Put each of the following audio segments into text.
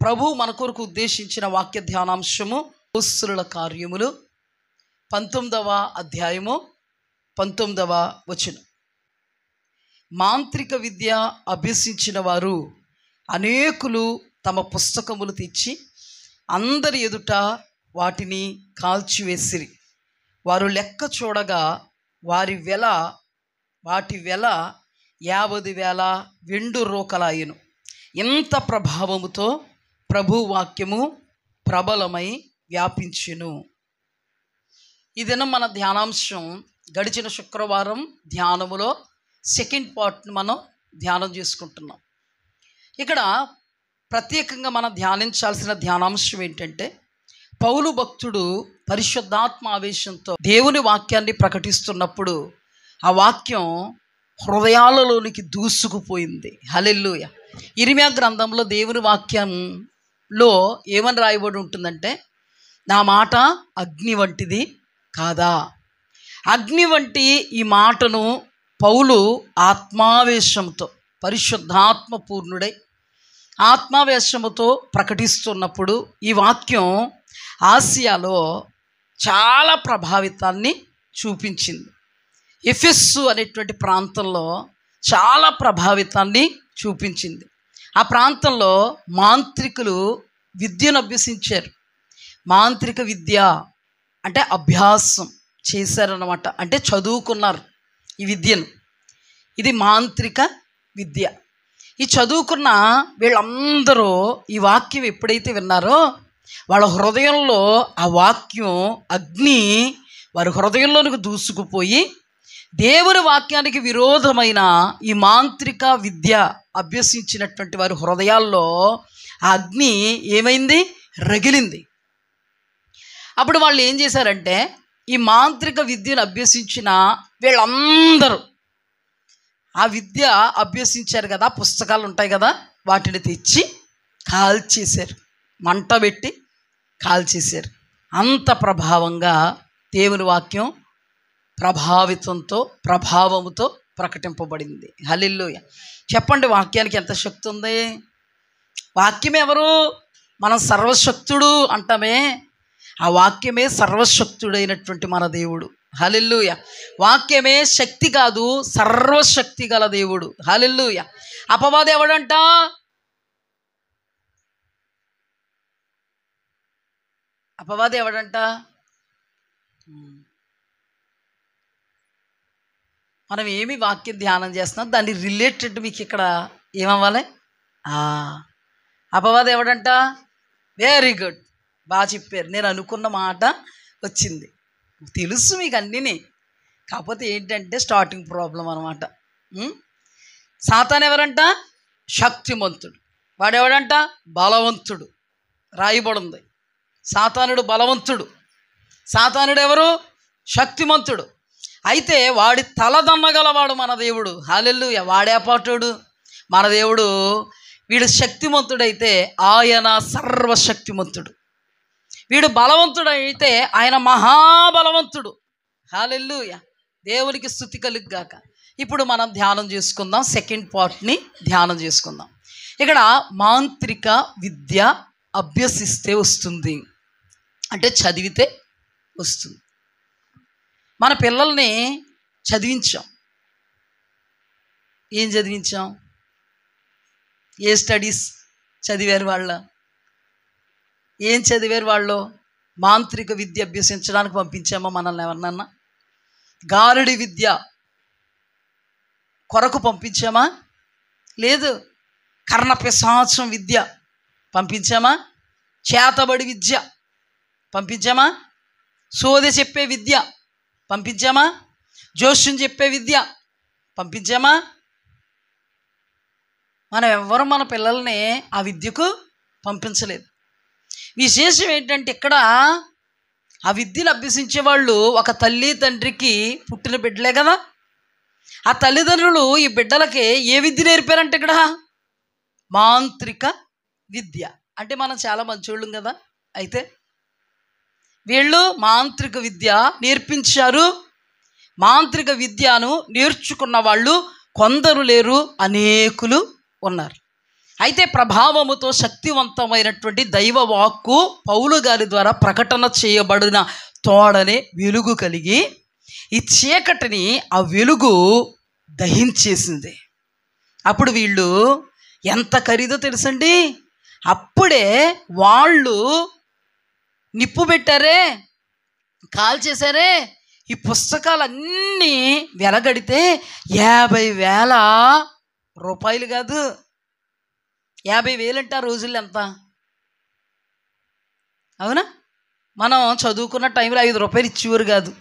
ప్రభు మన కొరకు ఉద్దేశించిన వాక్య ధ్యానాంశము అపోస్తలుల కార్యములు 19వ అధ్యాయము 19వ వచనం. మాంత్రిక విద్య అభ్యసించిన వారు అనేకులు తమ పుస్తకములు తెచ్చి అందరి ఎదుట వాటిని కాల్చివేసిరి. వారు లెక్క చూడగా వాటి వెల 50,000 వెండి రూకలాయెను. ఇంత ప్రభావముతో ప్రభు వాక్యము ప్రబలమై వ్యాపించెను. ఈ దినం మన ధ్యానాంశం గడిచిన శుక్రవారం ధ్యానములో సెకండ్ పార్ట్ని మనం ధ్యానం చేసుకుంటున్నాం. ఇక్కడ ప్రత్యేకంగా మనం ధ్యానించాల్సిన ధ్యానాంశం ఏంటంటే, పౌలు భక్తుడు పరిశుద్ధాత్మ ఆవేశంతో దేవుని వాక్యాన్ని ప్రకటిస్తున్నప్పుడు ఆ వాక్యం హృదయాలలోనికి దూసుకుపోయింది. హల్లెలూయా. ఇర్మీయా గ్రంథంలో దేవుని వాక్యంలో ఏమని రాయబడి ఉంటుందంటే, నా మాట అగ్ని వంటిది కాదా. అగ్ని వంటి ఈ మాటను పౌలు ఆత్మావేశంతో, పరిశుద్ధాత్మ పూర్ణుడై ఆత్మావేశముతో ప్రకటిస్తున్నప్పుడు ఈ వాక్యం ఆసియాలో చాలా ప్రభావితాన్ని చూపించింది. ఎఫెస్సు అనేటువంటి ప్రాంతంలో చాలా ప్రభావితాన్ని చూపించింది. ఆ ప్రాంతంలో మాంత్రికులు విద్యను అభ్యసించారు. మాంత్రిక విద్య అంటే అభ్యాసం చేశారన్నమాట, అంటే చదువుకున్నారు ఈ విద్యను. ఇది మాంత్రిక విద్య. ఈ చదువుకున్న వీళ్ళందరూ ఈ వాక్యం ఎప్పుడైతే విన్నారో వాళ్ళ హృదయంలో ఆ వాక్యం అగ్ని వారి హృదయంలోనికి దూసుకుపోయి దేవుని వాక్యానికి విరోధమైన ఈ మాంత్రిక విద్య అభ్యసించినటువంటి వారి హృదయాల్లో ఆ అగ్ని ఏమైంది? రగిలింది. అప్పుడు వాళ్ళు ఏం చేశారంటే, ఈ మాంత్రిక విద్యను అభ్యసించిన వీళ్ళందరూ ఆ విద్య అభ్యసించారు కదా, పుస్తకాలు ఉంటాయి కదా, వాటిని తెచ్చి కాల్చేశారు. మంట పెట్టి కాల్చేశారు. అంత ప్రభావంగా దేవుని వాక్యం ప్రభావముతో ప్రకటింపబడింది. హల్లెలూయా. చెప్పండి, వాక్యానికి ఎంత శక్తి ఉంది? వాక్యం ఎవరు? మనం సర్వశక్తుడు అంటామే, ఆ వాక్యమే సర్వశక్తుడైనటువంటి మన దేవుడు. హల్లెలూయా. వాక్యమే శక్తి కాదు, సర్వశక్తి గల దేవుడు. హల్లెలూయా. అపవాది ఎవడంట? అపవాది ఎవడంట? మనం ఏమి వాక్యం ధ్యానం చేస్తున్నాం, దాన్ని రిలేటెడ్ మీకు ఇక్కడ ఏమవ్వాలి? అపవాది ఎవడంట? వెరీ గుడ్, బాగా చెప్పారు. నేను అనుకున్న మాట వచ్చింది. తెలుసు మీకు అన్నీని, కాకపోతే ఏంటంటే స్టార్టింగ్ ప్రాబ్లం అనమాట. సాతాను ఎవరంట? శక్తిమంతుడు. వాడెవడంట? బలవంతుడు. రాయబడింది, సాతానుడు బలవంతుడు. సాతానుడు ఎవరు? శక్తిమంతుడు. అయితే వాడి తలదన్నగలవాడు మన దేవుడు. హల్లెలూయా. వాడేపాటుడు? మన దేవుడు. వీడు శక్తిమంతుడైతే ఆయన సర్వశక్తిమంతుడు. వీడు బలవంతుడైతే ఆయన మహాబలవంతుడు. హల్లెలూయా. దేవునికి స్తుతి కలుగుగాక. ఇప్పుడు మనం ధ్యానం చేసుకుందాం, సెకండ్ పార్ట్ని ధ్యానం చేసుకుందాం. ఇక్కడ మాంత్రిక విద్య అభ్యసిస్తే వస్తుంది, అంటే చదివితే వస్తుంది. మన పిల్లల్ని చదివించాం. ఏం చదివించాం? ఏ స్టడీస్ చదివారు వాళ్ళు? ఏం చదివారు వాళ్ళు? మాంత్రిక విద్య అభ్యసించడానికి పంపించామా మనల్ని ఎవరినన్నా? గారడి విద్య కొరకు పంపించామా? లేదు. కర్ణపిశాచం విద్య పంపించామా? చేతబడి విద్య పంపించామా? సోదె చెప్పే విద్య పంపించామా? జోష్యం చెప్పే విద్య పంపించామా? మనం ఎవ్వరు మన పిల్లల్ని ఆ విద్యకు పంపించలేదు. విశేషం ఏంటంటే, ఇక్కడ ఆ విద్యను అభ్యసించే వాళ్ళు ఒక తల్లి తండ్రికి పుట్టిన బిడ్డలే కదా. ఆ తల్లిదండ్రులు ఈ బిడ్డలకి ఏ విద్య నేర్పారంటే ఇక్కడ మాంత్రిక విద్య. అంటే మనం చాలా మంచోళ్ళం కదా. అయితే వీళ్ళు మాంత్రిక విద్య నేర్పించారు. మాంత్రిక విద్యను నేర్చుకున్న వాళ్ళు కొందరు లేరు, అనేకులు ఉన్నారు. అయితే ప్రభావముతో శక్తివంతమైనటువంటి దైవ వాక్కు పౌలు గారి ద్వారా ప్రకటన చేయబడిన తోడనే వెలుగు కలిగి ఈ చీకటిని ఆ వెలుగు దహించేసింది. అప్పుడు వీళ్ళు ఎంత ఖరీదో తెలుసండి. అప్పుడే వాళ్ళు నిప్పు పెట్టారే, కాల్చేశారే, ఈ పుస్తకాలన్నీ వెలగడితే 50,000 రూపాయలు కాదు, 50,000 అంటే ఆ రోజుల్లో ఎంత? అవునా? మనం చదువుకున్న టైంలో 5 రూపాయలు ఇచ్చేవారు కాదు.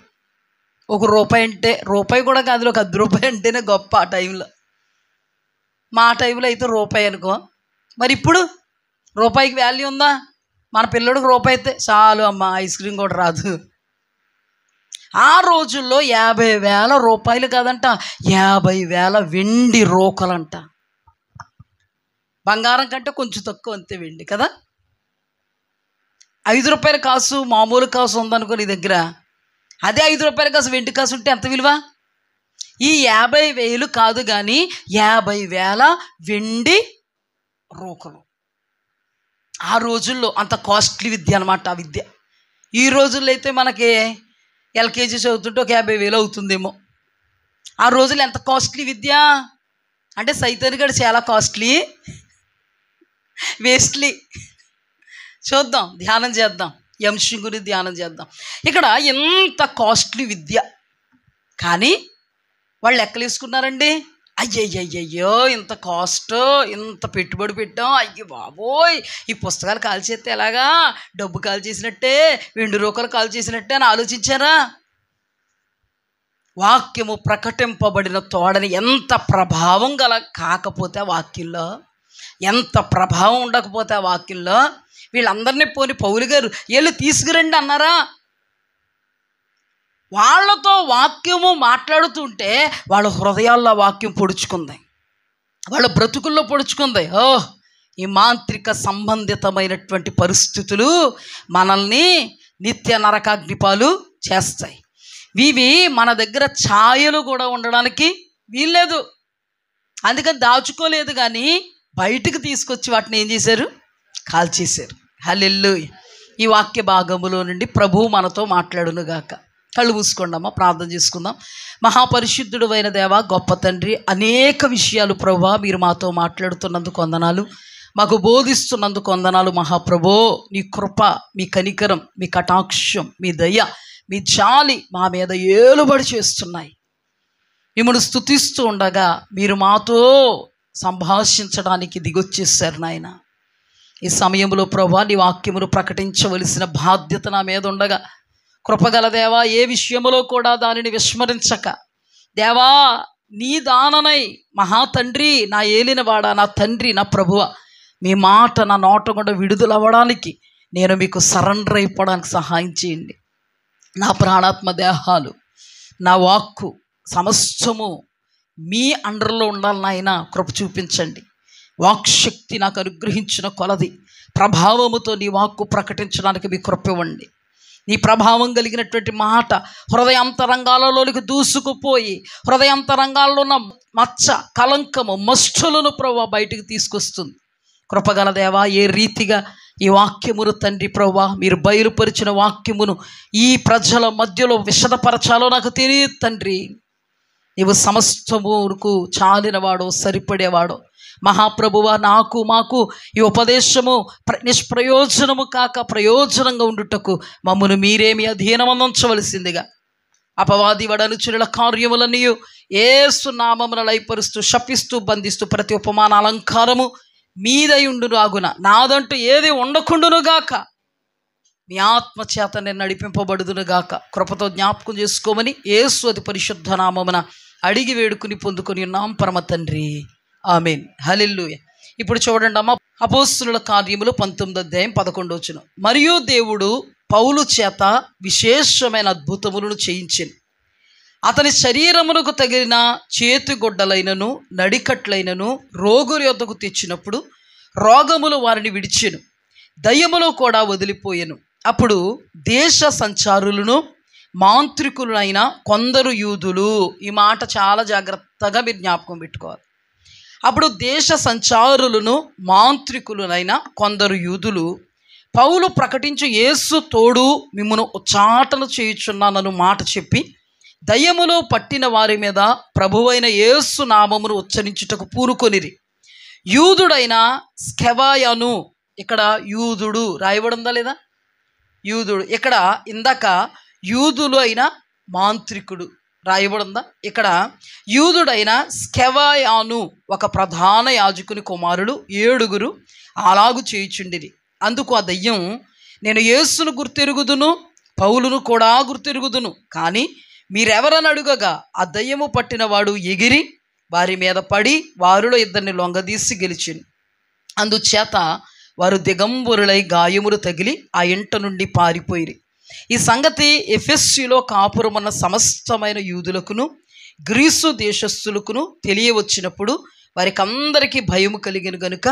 1 రూపాయి అంటే, రూపాయి కూడా కాదు, 1 10 రూపాయి అంటేనే గొప్ప ఆ టైంలో. మా టైంలో అయితే రూపాయి అనుకో. మరి ఇప్పుడు రూపాయికి వాల్యూ ఉందా? మన పిల్లడికి రూపాయి అయితే చాలు అమ్మ, ఐస్ క్రీమ్ కూడా రాదు. ఆ రోజుల్లో 50,000 రూపాయలు కాదంట, 50,000 వెండి రోకలంట. బంగారం కంటే కొంచెం తక్కువ అంతే వెండి కదా. 5 రూపాయల కాసు, మామూలు కాసు ఉందనుకో నీ దగ్గర, అదే 5 రూపాయల కాసు వెండి కాసు ఉంటే ఎంత విలువ? ఈ 50,000 కాదు కానీ 50,000 వెండి రోకలు. ఆ రోజుల్లో అంత కాస్ట్లీ విద్య అనమాట ఆ విద్య. ఈ రోజుల్లో అయితే మనకి ఎల్కేజీ చదువుతుంటే ఒక 50,000 అవుతుందేమో. ఆ రోజుల్లో ఎంత కాస్ట్లీ విద్య అంటే సైతాన్ గడు చాలా కాస్ట్లీ, వేస్ట్లీ. చూద్దాం, ధ్యానం చేద్దాం, ఈ అంశం గురించి ధ్యానం చేద్దాం. ఇక్కడ ఎంత కాస్ట్లీ విద్య, కానీ వాళ్ళు లెక్కలేసుకున్నారండి. అయ్యయ్యయ్యో ఇంత కాస్ట్, ఇంత పెట్టుబడి పెట్టాం, అయ్యో బాబోయ్ ఈ పుస్తకాలు కాల్చేస్తే ఎలాగా, డబ్బు కాల్చేసినట్టే, వెండి రూకలు కాల్చేసినట్టే అని ఆలోచించారా? వాక్యము ప్రకటింపబడిన తోడని ఎంత ప్రభావం గల కాకపోతే ఆ వాక్యంలో, ఎంత ప్రభావం ఉండకపోతే ఆ వాక్యంలో, వీళ్ళందరినీ పోని పౌలు గారు వీళ్ళు తీసుకురండి అన్నారా? వాళ్ళతో వాక్యము మాట్లాడుతుంటే వాళ్ళ హృదయాల్లో వాక్యం పొడుచుకుంది, వాళ్ళ బ్రతుకుల్లో పొడుచుకుంది. ఈ మాంత్రిక సంబంధితమైనటువంటి పరిస్థితులు మనల్ని నిత్య నరకాగ్నిపాలు చేస్తాయి. ఇవి మన దగ్గర ఛాయలు కూడా ఉండడానికి వీల్లేదు, అందుకని దాచుకోలేదు, కానీ బయటికి తీసుకొచ్చి వాటిని ఏం చేశారు? కాల్చేశారు. హల్లెలూయా. ఈ వాక్య భాగములో నుండి ప్రభువు మనతో మాట్లాడునుగాక. కళ్ళు మూసుకోండమ్మా, ప్రార్థన చేసుకుందాం. మహాపరిశుద్ధుడు అయిన దేవా, గొప్ప తండ్రి, అనేక విషయాలు ప్రభువా మీరు మాతో మాట్లాడుతున్నందుకు వందనాలు, మాకు బోధిస్తున్నందుకు వందనాలు. మహాప్రభో, నీ కృప, మీ కనికరం, మీ కటాక్షం, మీ దయ, మీ జాలి మా మీద ఏలుబడి చేస్తున్నాయి. మిమ్మల్ని స్తుతిస్తూ ఉండగా మీరు మాతో సంభాషించడానికి దిగొచ్చేసారు నాయన. ఈ సమయంలో ప్రభువా నీ వాక్యమును ప్రకటించవలసిన బాధ్యత నా మీద ఉండగా, కృపగల దేవా ఏ విషయములో కూడా దానిని విస్మరించక, దేవా నీ దాననై మహాతండ్రి, నా ఏలినవాడా, నా తండ్రి, నా ప్రభువ, మీ మాట నా నోట గుండా విడుదలవ్వడానికి నేను మీకు సరెండర్ అయిపోవడానికి సహాయం చేయండి. నా ప్రాణాత్మ దేహాలు, నా వాక్కు సమస్తము మీ అండర్లో ఉండాలి నాయన. కృప చూపించండి. వాక్శక్తి నాకు అనుగ్రహించిన కొలది ప్రభావముతో నీ వాక్కు ప్రకటించడానికి మీ కృప ఇవ్వండి. నీ ప్రభావం కలిగినటువంటి మాట హృదయాంతరంగాలలోనికి దూసుకుపోయి హృదయాంతరంగాల్లో ఉన్న మచ్చ, కలంకము, మస్తులను ప్రభువా బయటికి తీసుకొస్తుంది. కృపగల దేవా, ఏ రీతిగా ఈ వాక్యమును తండ్రి ప్రభువా మీరు బయలుపరిచిన వాక్యమును ఈ ప్రజల మధ్యలో విశదపరచాలో నాకు తెలియదు తండ్రి. నీవు సమస్తముకు చాలినవాడో, సరిపడేవాడో. మహాప్రభువా, నాకు మాకు ఈ ఉపదేశము నిష్ప్రయోజనము కాక ప్రయోజనంగా ఉండుటకు మమ్మను మీరే మీ అధీనమందించవలసిందిగా అపవాది వడనుచుల కార్యములన్నీ యేసు నామమున లయపరుస్తూ, శపిస్తూ, బంధిస్తూ ప్రతి ఉపమాన అలంకారము మీదయుండును ఆగున, నాదంటూ ఏది ఉండకుండునుగాక. మీ ఆత్మచేత నేను నడిపింపబడుదునుగాక. కృపతో జ్ఞాపకం చేసుకోమని యేసు అతి పరిశుద్ధ నామమున అడిగి వేడుకుని పొందుకొని ఉన్నాం పరమ తండ్రి. ఆమేన్. హల్లెలూయా. ఇప్పుడు చూడండి అమ్మ, అపోస్తలుల కార్యములు 19:11. మరియు దేవుడు పౌలు చేత విశేషమైన అద్భుతములను చేయించెను. అతని శరీరమునకు తగిలిన చేతిగొడ్డలైనను నడికట్లైనను రోగుల యొద్దకు తెచ్చినప్పుడు రోగములు వారిని విడిచెను, దయ్యములు కూడా వదిలిపోయెను. అప్పుడు దేశ సంచారులను మాంత్రికులైన కొందరు యూదులు. ఈ మాట చాలా జాగ్రత్తగా మీరు జ్ఞాపకం పెట్టుకోవాలి. అప్పుడు దేశ సంచారులను మాంత్రికులైన కొందరు యూదులు పౌలు ప్రకటించు యేసు తోడు మిమ్మును ఉచ్చాటన చేయుచున్నానను మాట చెప్పి దయ్యములో పట్టిన వారి మీద ప్రభువైన యేసు నామమును ఉచ్చరించుటకు పూనుకొనిరి. యూదుడైన స్కెవాయను, ఇక్కడ యూదుడు రాయబడిందా లేదా? యూదుడు. ఇక్కడ ఇందాక యూదులు అయిన మాంత్రికుడు రాయబడిందా? ఇక్కడ యూదుడైన స్కెవాయాను ఒక ప్రధాన యాజకుని కుమారులు 7 అలాగు చేయుచుండిరి. అందుకు ఆ దయ్యం, నేను యేసును గుర్తెరుగుదును, పౌలును కూడా గుర్తెరుగుదును, కానీ మీరెవరని అడుగగా ఆ దయ్యము పట్టిన వాడు ఎగిరి వారి మీద పడి వారిలో 2 లొంగదీసి గెలిచింది. అందుచేత వారు దిగంబరులై గాయములు తగిలి ఆ ఇంట నుండి పారిపోయిరి. ఈ సంగతి ఎఫెస్సులో కాపురమున్న సమస్తమైన యూదులకును గ్రీసు దేశస్థులకును తెలియవచ్చినప్పుడు వారికి అందరికీ భయము కలిగిన గనుక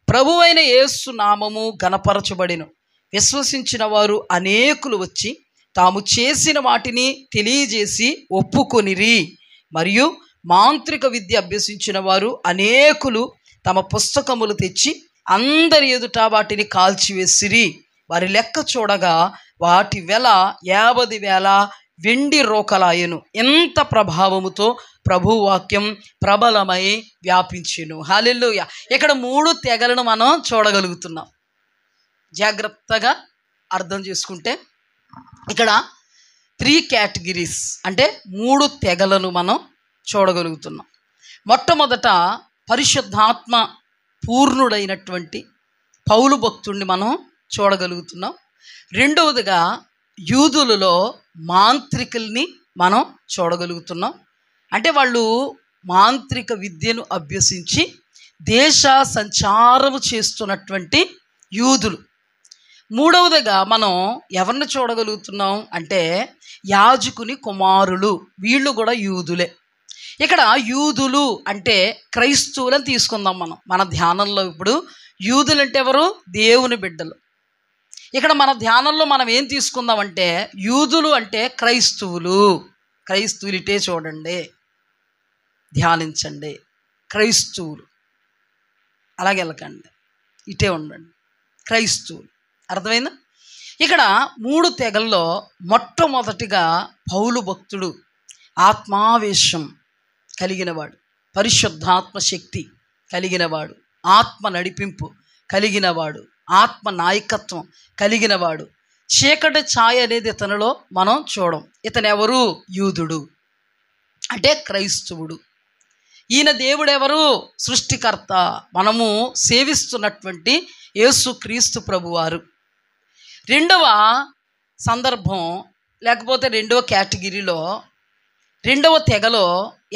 ప్రభువైన యేసు నామము గణపరచబడెను. విశ్వసించిన వారు అనేకులు వచ్చి తాము చేసిన వాటిని తెలియజేసి ఒప్పుకొనిరి. మరియు మాంత్రిక విద్య అభ్యసించిన వారు అనేకులు తమ పుస్తకములు తెచ్చి అందరి ఎదుట వాటిని కాల్చివేసిరి. వారి లెక్క చూడగా వాటి వెల 50,000 వెండి రోకలాయను. ఎంత ప్రభావముతో ప్రభువాక్యం ప్రబలమై వ్యాపించెను. హల్లెలూయా. ఇక్కడ 3 తెగలను మనం చూడగలుగుతున్నాం. జాగ్రత్తగా అర్థం చేసుకుంటే ఇక్కడ 3 కేటగిరీస్ అంటే 3 తెగలను మనం చూడగలుగుతున్నాం. మొట్టమొదట పరిశుద్ధాత్మ పూర్ణుడైనటువంటి పౌలు భక్తుడిని మనం చూడగలుగుతున్నాం. రెండవదిగా యూదులలో మాంత్రికుల్ని మనం చూడగలుగుతున్నాం. అంటే వాళ్ళు మాంత్రిక విద్యను అభ్యసించి దేశ సంచారము చేస్తున్నటువంటి యూదులు. మూడవదిగా మనం ఎవరిని చూడగలుగుతున్నాం అంటే యాజకుని కుమారులు. వీళ్ళు కూడా యూదులే. ఇక్కడ యూదులు అంటే క్రైస్తవులని తీసుకుందాం మనం మన ధ్యానంలో. ఇప్పుడు యూదులు అంటే ఎవరు? దేవుని బిడ్డలు. ఇక్కడ మన ధ్యానంలో మనం ఏం తీసుకుందామంటే యూదులు అంటే క్రైస్తవులు. క్రైస్తవులు ఇటే చూడండి, ధ్యానించండి. క్రైస్తవులు అలాగే వెళ్ళకండి, ఇటే ఉండండి. క్రైస్తవులు అర్థమైందా? ఇక్కడ 3 తెగల్లో మొట్టమొదటిగా పౌలు భక్తుడు ఆత్మావేశం కలిగినవాడు, పరిశుద్ధాత్మ శక్తి కలిగినవాడు, ఆత్మ నడిపింపు కలిగినవాడు, ఆత్మ నాయకత్వం కలిగినవాడు. చీకటి ఛాయ అనేది ఇతనిలో మనం చూడం. ఇతను ఎవరు? యూదుడు అంటే క్రైస్తవుడు. ఈయన దేవుడెవరు? సృష్టికర్త, మనము సేవిస్తున్నటువంటి యేసు క్రీస్తు ప్రభువారు. రెండవ సందర్భం లేకపోతే రెండవ కేటగిరీలో, రెండవ తెగలో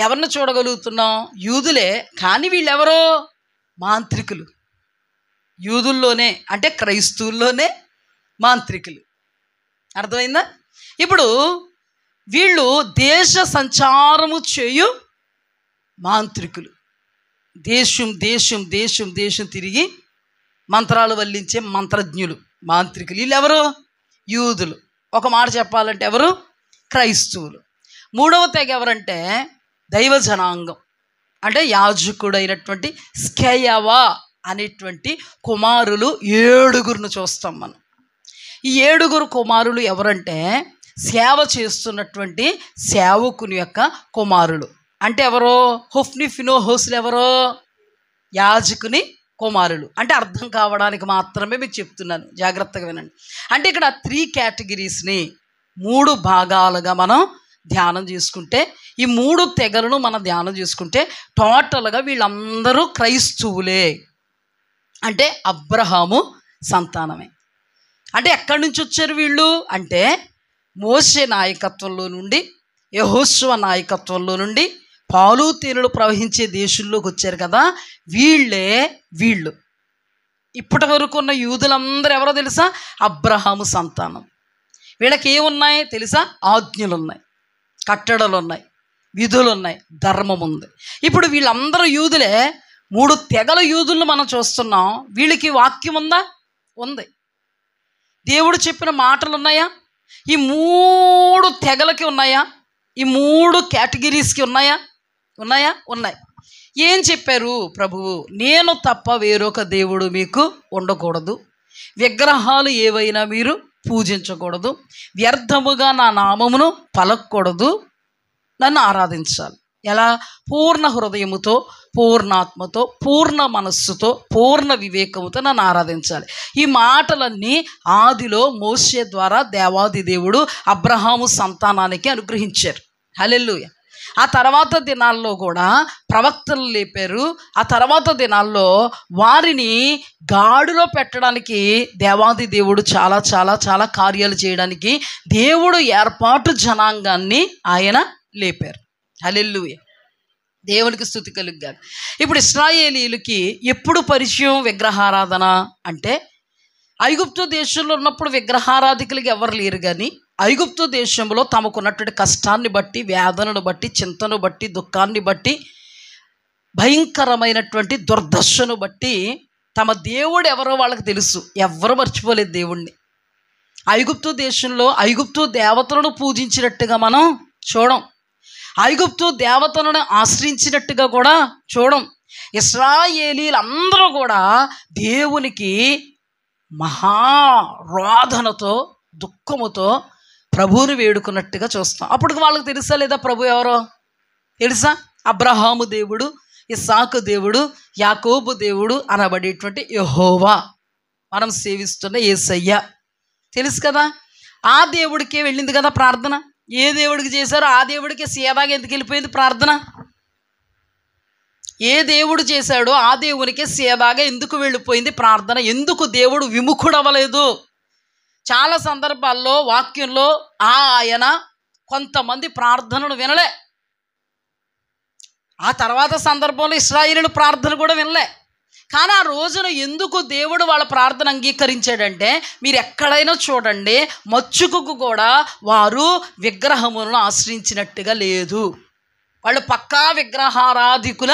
ఎవరిని చూడగలుగుతున్నాం? యూదులే, కానీ వీళ్ళెవరో మాంత్రికులు. యూదుల్లోనే అంటే క్రైస్తవుల్లోనే మాంత్రికులు. అర్థమైందా? ఇప్పుడు వీళ్ళు దేశ సంచారము చేయు మాంత్రికులు. దేశం దేశం దేశం దేశం తిరిగి మంత్రాలు వల్లించే మంత్రజ్ఞులు, మాంత్రికులు. వీళ్ళెవరు? యూదులు. ఒక మాట చెప్పాలంటే ఎవరు? క్రైస్తవులు. మూడవ తెగ ఎవరంటే దైవ జనాంగం. అంటే యాజకుడైనటువంటి స్కెయవా అనేటువంటి కుమారులు 7 చూస్తాం మనం. ఈ 7 కుమారులు ఎవరంటే సేవ చేస్తున్నటువంటి సేవకుని యొక్క కుమారులు. అంటే ఎవరో? హొఫ్ని ఫినోహోస్లు ఎవరో? యాజకుని కుమారులు. అంటే అర్థం కావడానికి మాత్రమే మీకు చెప్తున్నాను, జాగ్రత్తగా వినండి. అంటే ఇక్కడ 3 కేటగిరీస్ని 3 భాగాలుగా మనం ధ్యానం చేసుకుంటే, ఈ 3 తెగలను మనం ధ్యానం చేసుకుంటే టోటల్గా వీళ్ళందరూ క్రైస్తవులే. అంటే అబ్రహాము సంతానమే. అంటే ఎక్కడి నుంచి వచ్చారు వీళ్ళు అంటే మోషే నాయకత్వంలో నుండి, యెహోషువ నాయకత్వంలో నుండి పాలు తేనెలు ప్రవహించే దేశంలోకి వచ్చారు కదా. వీళ్ళు ఇప్పటి వరకు ఉన్న యూదులందరూ ఎవరో తెలుసా? అబ్రహాము సంతానం. వీళ్ళకి ఏమున్నాయి తెలుసా? ఆజ్ఞలు ఉన్నాయి, కట్టడలు ఉన్నాయి, విధులు ఉన్నాయి, ధర్మం ఉంది. ఇప్పుడు వీళ్ళందరూ యూదులే. 3 తెగల యూదులను మనం చూస్తున్నాం. వీళ్ళకి వాక్యం ఉందా? ఉంది. దేవుడు చెప్పిన మాటలు ఉన్నాయా? ఈ 3 తెగలకి ఉన్నాయా? ఈ 3 కేటగిరీస్కి ఉన్నాయా? ఉన్నాయి. ఏం చెప్పారు ప్రభువు? నేను తప్ప వేరొక దేవుడు మీకు ఉండకూడదు, విగ్రహాలు ఏవైనా మీరు పూజించకూడదు, వ్యర్థముగా నా నామమును పలకూడదు, నన్ను ఆరాధించాలి. ఎలా? పూర్ణ హృదయముతో, పూర్ణాత్మతో, పూర్ణ మనస్సుతో, పూర్ణ వివేకముతో నన్ను ఆరాధించాలి. ఈ మాటలన్నీ ఆదిలో మోషే ద్వారా దేవాది దేవుడు అబ్రహాము సంతానానికి అనుగ్రహించారు. హల్లెలూయా. ఆ తర్వాత దినాల్లో కూడా ప్రవక్తలు లేపారు. ఆ తర్వాత దినాల్లో వారిని గాడిలో పెట్టడానికి దేవాది దేవుడు చాలా చాలా చాలా కార్యాలు చేయడానికి దేవుడు ఏర్పాటు జనాంగాన్ని ఆయన లేపారు. హల్లెలూయా. దేవునికి స్తుతి కలుగుగాక. ఇప్పుడు ఇశ్రాయేలీయులకి ఎప్పుడు పరిచయం విగ్రహారాధన అంటే, ఐగుప్తు దేశంలో ఉన్నప్పుడు విగ్రహారాధికులకి ఎవరు లేరు, కానీ ఐగుప్తు దేశంలో తమకున్నటువంటి కష్టాన్ని బట్టి, వేదనను బట్టి, చింతను బట్టి, దుఃఖాన్ని బట్టి, భయంకరమైనటువంటి దుర్దశను బట్టి తమ దేవుడు ఎవరో వాళ్ళకి తెలుసు. ఎవ్వరు మర్చిపోలేదు దేవుణ్ణి. ఐగుప్తు దేశంలో ఐగుప్తు దేవతలను పూజించినట్టుగా మనం చూడం, ఐగుప్తు దేవతలను ఆశ్రయించినట్టుగా కూడా చూడం. ఇశ్రాయేలీలందరూ కూడా దేవునికి మహారోధనతో, దుఃఖముతో ప్రభువుని వేడుకున్నట్టుగా చూస్తాం. అప్పుడు వాళ్ళకి తెలుసా లేదా ప్రభు ఎవరో? తెలుసా? అబ్రహాము దేవుడు, ఇస్సాకు దేవుడు, యాకోబు దేవుడు అనబడేటువంటి యెహోవా, మనం సేవిస్తున్న యేసయ్య తెలుసు కదా. ఆ దేవుడికే వెళ్ళింది కదా ప్రార్థన. ఏ దేవుడికి చేశారో ఆ దేవుడికే సీదాగా ఎందుకు వెళ్ళిపోయింది ప్రార్థన? ఏ దేవుడు చేశాడో ఆ దేవునికే సీదాగా ఎందుకు వెళ్ళిపోయింది ప్రార్థన? ఎందుకు దేవుడు విముఖుడవ్వలేదు? చాలా సందర్భాల్లో వాక్యంలో ఆయన కొంతమంది ప్రార్థనను వినలే. ఆ తర్వాత సందర్భంలో ఇశ్రాయేలీయుల ప్రార్థన కూడా వినలే. కానీ ఆ రోజున ఎందుకు దేవుడు వాళ్ళ ప్రార్థన అంగీకరించాడంటే, మీరు ఎక్కడైనా చూడండి, మచ్చుకు కూడా వారు విగ్రహములను ఆశ్రయించినట్టుగా లేదు. వాళ్ళు పక్కా విగ్రహారాధికుల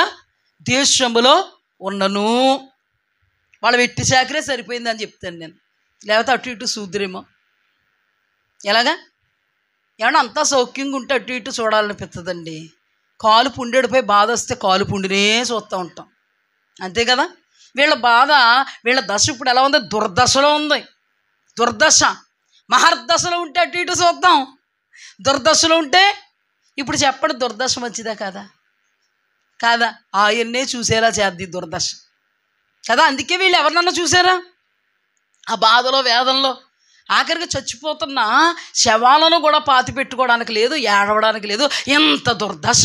దేశములో ఉన్నను. వాళ్ళు వెట్టి చాకరే సరిపోయిందని చెప్తాను నేను. లేకపోతే అటు ఇటు సూద్రేమో. ఎలాగా? ఏమన్నా అంతా సౌఖ్యంగా ఉంటే అటు ఇటు చూడాలనిపిస్తుందండి. కాలు పుండెడిపోయి బాధ వస్తే కాలు పుండినే చూస్తూ ఉంటాం, అంతే కదా. వీళ్ళ బాధ, వీళ్ళ దశ ఇప్పుడు ఎలా ఉంది? దుర్దశలో ఉంది. దుర్దశ. మహర్దశలో ఉంటే అటు ఇటు చూద్దాం, దుర్దశలో ఉంటే ఇప్పుడు చెప్పండి, దుర్దశ మంచిదా కాదా? కాదా? ఆయన్నే చూసేలా చేద్ది దుర్దశ కదా. అందుకే వీళ్ళు ఎవరినన్నా చూసారా? ఆ బాధలో, వేదనలో, ఆఖరికి చచ్చిపోతున్న శవాలను కూడా పాతి పెట్టుకోవడానికి లేదు, ఏడవడానికి లేదు. ఎంత దుర్దశ!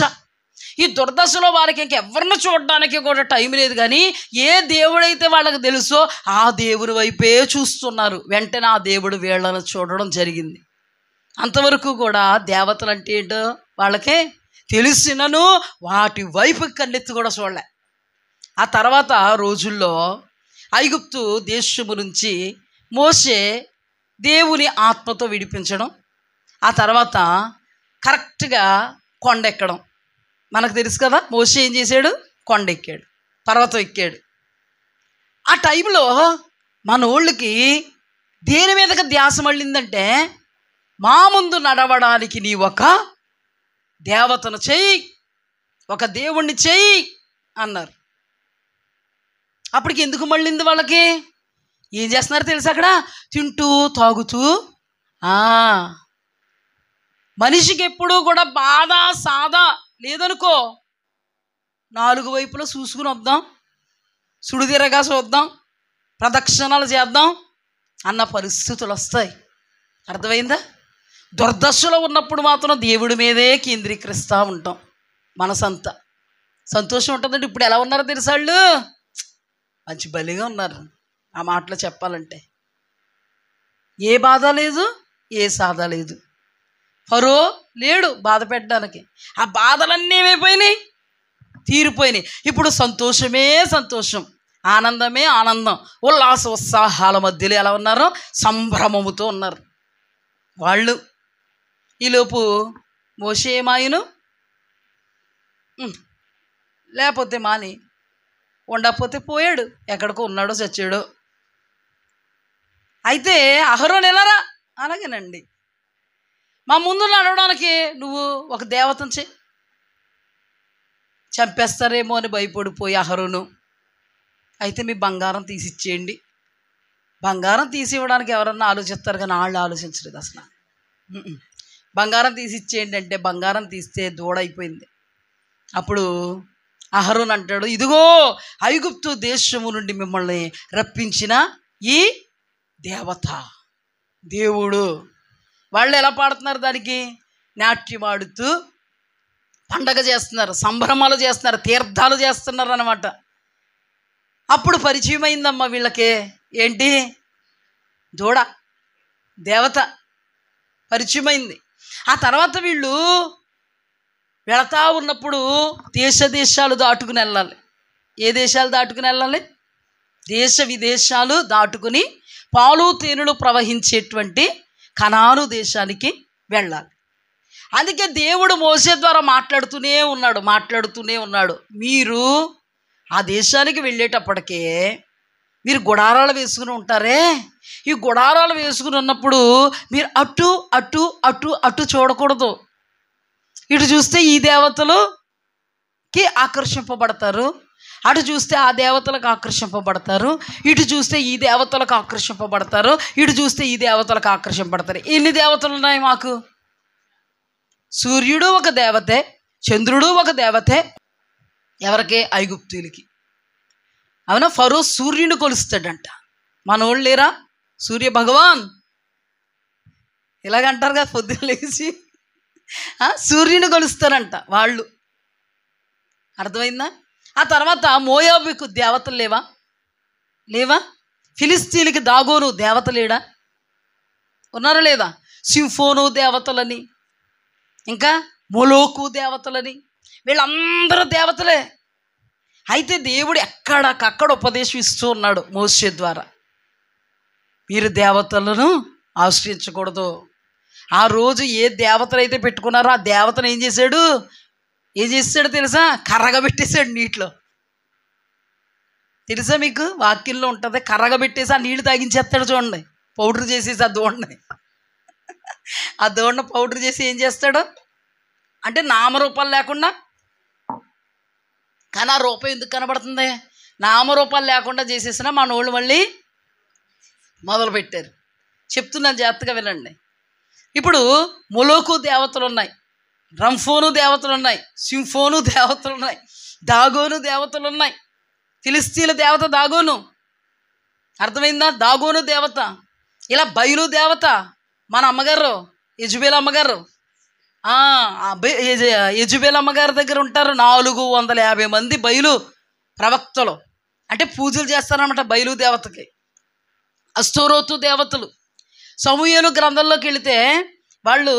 ఈ దుర్దశలో వారికి ఇంకెవరిని చూడడానికి కూడా టైం లేదు. కానీ ఏ దేవుడైతే వాళ్ళకి తెలుసో ఆ దేవుని వైపే చూస్తున్నారు. వెంటనే ఆ దేవుడు వీళ్ళను చూడడం జరిగింది. అంతవరకు కూడా దేవతలు అంటే ఏంటో వాళ్ళకే తెలిసినను వాటి వైపు కన్నెత్తి కూడా చూడలే. ఆ తర్వాత రోజుల్లో ఐగుప్తు దేశము నుంచి మోషే దేవుని ఆత్మతో విడిపించడం, ఆ తర్వాత కరెక్ట్గా కొండెక్కడం. మనకు తెలుసు కదా, మోషే ఏం చేశాడు? కొండ ఎక్కాడు, పర్వతం ఎక్కాడు. ఆ టైంలో మన వాళ్ళకి దేని మీదకి ధ్యాస మళ్ళిందంటే, మా ముందు నడవడానికి నీ ఒక దేవతను చెయ్యి, ఒక దేవుణ్ణి చెయ్యి అన్నారు. అప్పటికి ఎందుకు మళ్ళింది వాళ్ళకి? ఏం చేస్తున్నారు తెలుసు? అక్కడ తింటూ తాగుతూ, మనిషికి ఎప్పుడూ కూడా బాధ సాదా లేదనుకో, 4 వైపులా చూసుకుని వద్దాం, సుడిదిరగా చూద్దాం, ప్రదక్షిణాలు చేద్దాం అన్న పరిస్థితులు వస్తాయి. అర్థమైందా? దుర్దశలో ఉన్నప్పుడు మాత్రం దేవుడి మీదే కేంద్రీకరిస్తూ ఉంటాం. మనసంతా సంతోషం ఉంటుందండి. ఇప్పుడు ఎలా ఉన్నారో తెలుసా? వాళ్ళు మంచి బలిగా ఉన్నారు. ఆ మాటలో చెప్పాలంటే ఏ బాధ లేదు, ఏ సాధ లేదు. ఫరో లేడు బాధ పెట్టడానికి. ఆ బాధలన్నీ ఏమైపోయినాయి? తీరిపోయినాయి. ఇప్పుడు సంతోషమే సంతోషం, ఆనందమే ఆనందం, ఉల్లాస ఉత్సాహాల మధ్యలో ఎలా ఉన్నారో సంభ్రమముతో ఉన్నారు వాళ్ళు. ఈలోపు మోషే మాయను లేకపోతే మాని, ఉండకపోతే పోయాడు, ఎక్కడికో ఉన్నాడో చచ్చాడో. అయితే అహరోను ఎలారా? అలాగేనండి, మా ముందు నడవడానికి నువ్వు ఒక దేవతను చెయ్యి. చంపేస్తారేమో అని భయపడిపోయి అహరోను, అయితే మీ బంగారం తీసిచ్చేయండి. బంగారం తీసి ఇవ్వడానికి ఎవరన్నా ఆలోచిస్తారు, కానీ వాళ్ళు ఆలోచించలేదు అసలు. బంగారం తీసి ఇచ్చేయండి అంటే బంగారం తీస్తే దూడైపోయింది. అప్పుడు అహరోను అంటాడు, ఇదిగో ఐగుప్తు దేశము నుండి మిమ్మల్ని రప్పించిన ఈ దేవత, దేవుడు. వాళ్ళు ఎలా పాడుతున్నారు, దానికి నాట్యం ఆడుతూ పండగ చేస్తున్నారు, సంభ్రమాలు చేస్తున్నారు, తీర్థాలు చేస్తున్నారు అన్నమాట. అప్పుడు పరిచయం అయిందమ్మా వీళ్ళకి, ఏంటి, దూడ దేవత పరిచయం అయింది. ఆ తర్వాత వీళ్ళు వెళతా ఉన్నప్పుడు దేశాలు దాటుకుని వెళ్ళాలి. ఏ దేశాలు దాటుకుని వెళ్ళాలి? దేశ విదేశాలు దాటుకుని పాలు తేనెలు ప్రవహించేటువంటి కనాను దేశానికి వెళ్ళాలి. అందుకే దేవుడు మోసే ద్వారా మాట్లాడుతూనే ఉన్నాడు. మీరు ఆ దేశానికి వెళ్ళేటప్పటికే మీరు గుడారాలు వేసుకుని ఉంటారే, ఈ గుడారాలు వేసుకుని ఉన్నప్పుడు మీరు అటు అటు అటు అటు చూడకూడదు. ఇటు చూస్తే ఈ దేవతలకి ఆకర్షింపబడతారు, అటు చూస్తే ఆ దేవతలకు ఆకర్షింపబడతారు, ఇటు చూస్తే ఈ దేవతలకు ఆకర్షింపబడతారు, ఇటు చూస్తే ఈ దేవతలకు ఆకర్షింపబడతారు. ఎన్ని దేవతలు ఉన్నాయి మాకు? సూర్యుడు ఒక దేవతే, చంద్రుడు ఒక దేవతే. ఎవరికి? ఐగుప్తీయులకి. అవునా? ఫరో సూర్యుని కొలుస్తాడంట. మనోళ్ళు లేరా? సూర్య భగవాన్ ఇలాగంటారు కదా, పొద్దున్న లేచి సూర్యుని కొలుస్తారంట వాళ్ళు. అర్థమైందా? ఆ తర్వాత మోయాబుకు దేవతలు లేవా? ఫిలిస్తీన్లకి దాగోను దేవత లేడా? ఉన్నారా లేదా? సింఫోను దేవతలని, ఇంకా మొలోకు దేవతలని, వీళ్ళందరూ దేవతలే. అయితే దేవుడు ఎక్కడకక్కడ ఉపదేశం ఇస్తూ ఉన్నాడు మోషే ద్వారా, మీరు దేవతలను ఆశ్రయించకూడదు. ఆ రోజు ఏ దేవతలు అయితే పెట్టుకున్నారో ఆ దేవతను ఏం చేశాడు తెలుసా? కర్రగబెట్టేశాడు నీటిలో. తెలుసా మీకు? వాక్యంలో ఉంటుంది, కర్రగబెట్టేసి ఆ నీళ్లు తాగించేస్తాడు. చూడండి, పౌడర్ చేసేసి ఆ దోణ్ణి పౌడర్ చేసి ఏం చేస్తాడు అంటే నామరూపాలు లేకుండా. కానీ ఆ రూపం ఎందుకు కనబడుతుంది? నామరూపాలు లేకుండా చేసేసిన మనోళ్ళు మళ్ళీ మొదలుపెట్టారు. చెప్తున్నాను, జాగ్రత్తగా వినండి. ఇప్పుడు మొలోకు దేవతలు ఉన్నాయి, రంఫోను దేవతలు ఉన్నాయి, సింఫోను దేవతలు ఉన్నాయి, దాగోను దేవతలు ఉన్నాయి. ఫిలిస్తీన్ల దేవత దాగోను, అర్థమైందా? దాగోను దేవత. ఇలా బయలు దేవత, మన అమ్మగారు యజుబేల్ అమ్మగారు, యజుబేల్ అమ్మగారి దగ్గర ఉంటారు 450 మంది బయలు ప్రవక్తలు, అంటే పూజలు చేస్తారన్నమాట బయలు దేవతకి. అష్టోరోతు దేవతలు. సమూయేలు గ్రంథంలోకి వెళితే వాళ్ళు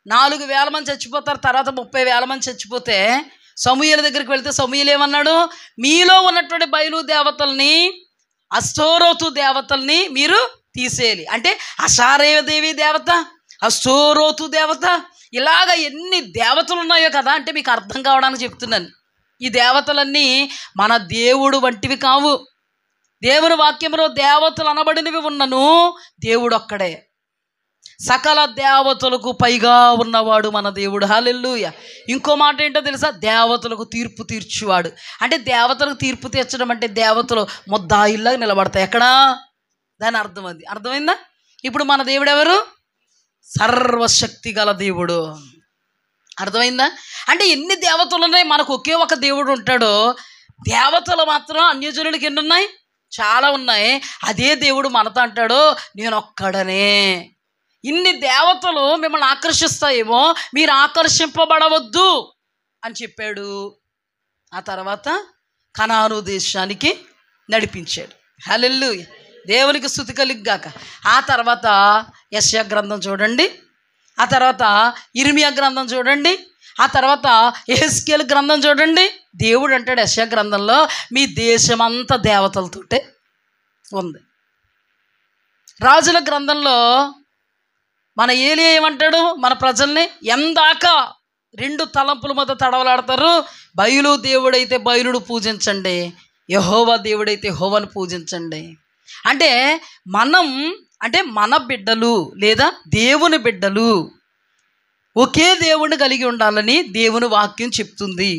4,000 మంది చచ్చిపోతారు, తర్వాత 30,000 మంది చచ్చిపోతే సమూయేలు దగ్గరికి వెళితే సమూయేలు ఏమన్నాడు? మీలో ఉన్నటువంటి బయలు దేవతల్ని, అష్టోరోతు దేవతల్ని మీరు తీసేయాలి. అంటే అషారేదేవి దేవత, అష్టోరోతు దేవత, ఇలాగ ఎన్ని దేవతలు ఉన్నాయో కదా. అంటే మీకు అర్థం కావడానికి చెప్తున్నాను. ఈ దేవతలన్నీ మన దేవుడు వంటివి కావు. దేవుని వాక్యంలో దేవతలు అనబడినవి ఉన్నను, దేవుడు ఒక్కడే. సకల దేవతలకు పైగా ఉన్నవాడు మన దేవుడు. హల్లెలూయా. ఇంకో మాట ఏంటో తెలుసా? దేవతలకు తీర్పు తీర్చువాడు. అంటే దేవతలకు తీర్పు తీర్చడం అంటే దేవతలు ముద్దాయిల్లాగా నిలబడతాయి. ఎక్కడా? దాని అర్థం అది. అర్థమైందా? ఇప్పుడు మన దేవుడు ఎవరు? సర్వశక్తి గల దేవుడు. అర్థమైందా? అంటే ఎన్ని దేవతలు ఉన్నాయి, మనకు ఒకే ఒక దేవుడు ఉంటాడు. దేవతలు మాత్రం అన్యజనులకి ఎన్ని ఉన్నాయి? చాలా ఉన్నాయి. అదే దేవుడు మనతో అంటాడు, నేను ఒక్కడనే. ఇన్ని దేవతలు మిమ్మల్ని ఆకర్షిస్తాయేమో, మీరు ఆకర్షింపబడవద్దు అని చెప్పాడు. ఆ తర్వాత కనాను దేశానికి నడిపించాడు. హల్లెలూయా, దేవునికి స్తుతి కలుగుగాక. ఆ తర్వాత యెషయా గ్రంథం చూడండి, ఆ తర్వాత ఇర్మియా గ్రంథం చూడండి, ఆ తర్వాత యెహెజ్కేలు గ్రంథం చూడండి. దేవుడు అంటాడు యెషయా గ్రంథంలో, మీ దేశమంతా దేవతలతోటే ఉంది. రాజుల గ్రంథంలో మన ఏలియా ఏమంటాడు? మన ప్రజల్ని ఎందాక 2 తలంపుల మధ్య తడవలాడతారు. బయలు దేవుడైతే బయలుడు పూజించండి, యెహోవా దేవుడైతే యెహోవాను పూజించండి. అంటే మన బిడ్డలు లేదా దేవుని బిడ్డలు ఒకే దేవుణ్ణి కలిగి ఉండాలని దేవుని వాక్యం చెప్తుంది.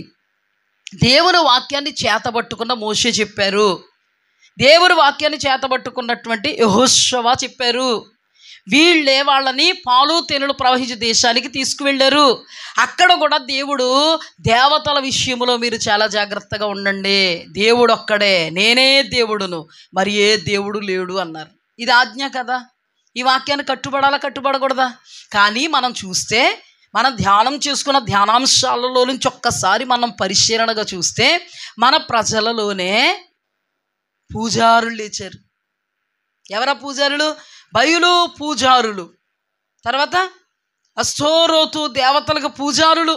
దేవుని వాక్యాన్ని చేతబట్టుకున్న మోషే చెప్పారు. దేవుని వాక్యాన్ని చేతబట్టుకున్నటువంటి యెహోషువ చెప్పారు. వీళ్ళే వాళ్ళని పాలు తేనెలు ప్రవహించే దేశానికి తీసుకువెళ్ళారు. అక్కడ కూడా దేవుడు దేవతల విషయంలో మీరు చాలా జాగ్రత్తగా ఉండండి, దేవుడు ఒక్కడే, నేనే దేవుడును, మరి ఏ దేవుడు లేడు అన్నారు. ఇది ఆజ్ఞ కదా. ఈ వాక్యాన్ని కట్టుబడాలా కట్టుబడకూడదా? కానీ మనం చూస్తే, మనం ధ్యానం చేసుకున్న ధ్యానాంశాలలో నుంచి ఒక్కసారి మనం పరిశీలనగా చూస్తే మన ప్రజలలోనే పూజారులు లేచారు. ఎవరా పూజారులు? బయలు పూజారులు, తర్వాత అస్తోరోతు దేవతలకు పూజారులు,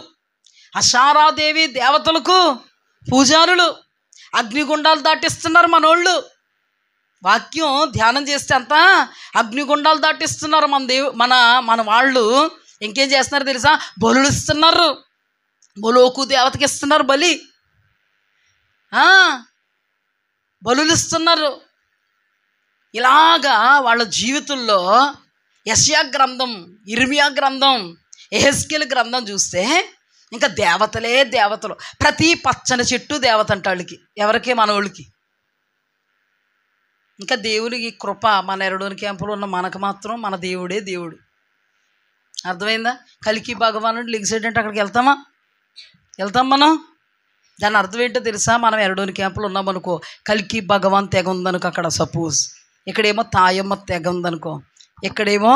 అషారాదేవి దేవతలకు పూజారులు. అగ్నిగుండాలు దాటిస్తున్నారు మనోళ్ళు. వాక్యం ధ్యానం చేస్తే అంతా అగ్నిగుండాలు దాటిస్తున్నారు మన వాళ్ళు. ఇంకేం చేస్తున్నారు తెలుసా? బలులు ఇస్తున్నారు. బలోకు దేవతకి ఇస్తున్నారు బలి, బలులు ఇస్తున్నారు. ఇలాగా వాళ్ళ జీవితంలో యెషయా గ్రంథం, ఇర్మియా గ్రంథం, యెహెజ్కేలు గ్రంథం చూస్తే ఇంకా దేవతలే దేవతలు. ప్రతి పచ్చని చెట్టు దేవత అంట వాళ్ళకి. ఎవరికి? మనోళ్ళకి. ఇంకా దేవునికి కృప మన ఎరడోని క్యాంపులో ఉన్న మనకు మాత్రం మన దేవుడే దేవుడు. అర్థమైందా? కలికి భగవానుడు లిగిసేటంటే అక్కడికి వెళ్తాం మనం. దాని అర్థం ఏంటో తెలుసా? మనం ఎరడోని క్యాంపులో ఉన్నామనుకో, కలికి భగవాన్ తెగ ఉందనుకో అక్కడ, సపోజ్ ఇక్కడేమో తాయమ్మ తెగ ఉందనుకో, ఇక్కడేమో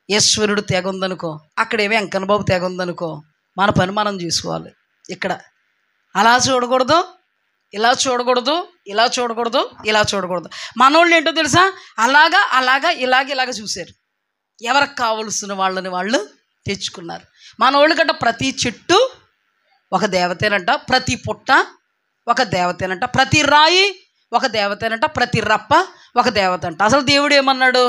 ఈశ్వరుడు తెగ ఉందనుకో, అక్కడేమో వెంకన్నబాబు తెగ ఉందనుకో, మన పని మనం చేసుకోవాలి. ఇక్కడ అలా చూడకూడదు, ఇలా చూడకూడదు, ఇలా చూడకూడదు, ఇలా చూడకూడదు. మనోళ్ళు ఏంటో తెలుసా? అలాగా ఇలాగ చూశారు. ఎవరికి కావలసిన వాళ్ళని వాళ్ళు తెచ్చుకున్నారు. మనోళ్ళ కంటే ప్రతి చెట్టు ఒక దేవతేనంట, ప్రతి పుట్ట ఒక దేవతేనంట, ప్రతి రాయి ఒక దేవతేనంట, ప్రతి రప్ప ఒక దేవత అంట. అసలు దేవుడు ఏమన్నాడు?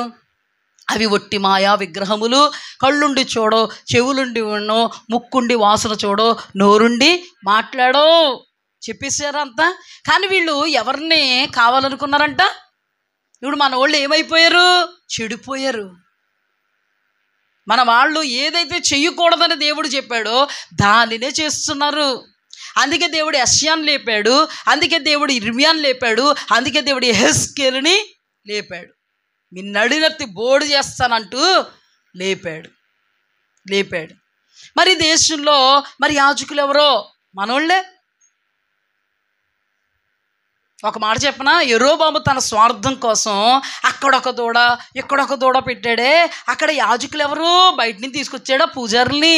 అవి ఒట్టి మాయా విగ్రహములు, కళ్ళుండి చూడో, చెవులుండి ఉన్నో, ముక్కుండి వాసన చూడో, నోరుండి మాట్లాడో చెప్పేశారంతా. కానీ వీళ్ళు ఎవరిని కావాలనుకున్నారంట? ఇప్పుడు మన వాళ్ళు ఏమైపోయారు? చెడిపోయారు. మన వాళ్ళు ఏదైతే చెయ్యకూడదని దేవుడు చెప్పాడో దానినే చేస్తున్నారు. అందుకే దేవుడు యెషయాను లేపాడు, అందుకే దేవుడు ఇర్మియాను లేపాడు, అందుకే దేవుడు యెహెజ్కేలుని లేపాడు. మీ నడినెత్తి బోడు చేస్తానంటూ లేపాడు. మరి దేశంలో మరి యాజకులు ఎవరో? మనోళ్ళే. ఒక మాట చెప్పనా? యెరోబాము తన స్వార్థం కోసం అక్కడొక దూడ ఇక్కడొక దూడ పెట్టాడే. అక్కడ యాజకులు ఎవరు? బయట నుంచి తీసుకొచ్చాడా పూజారుల్ని.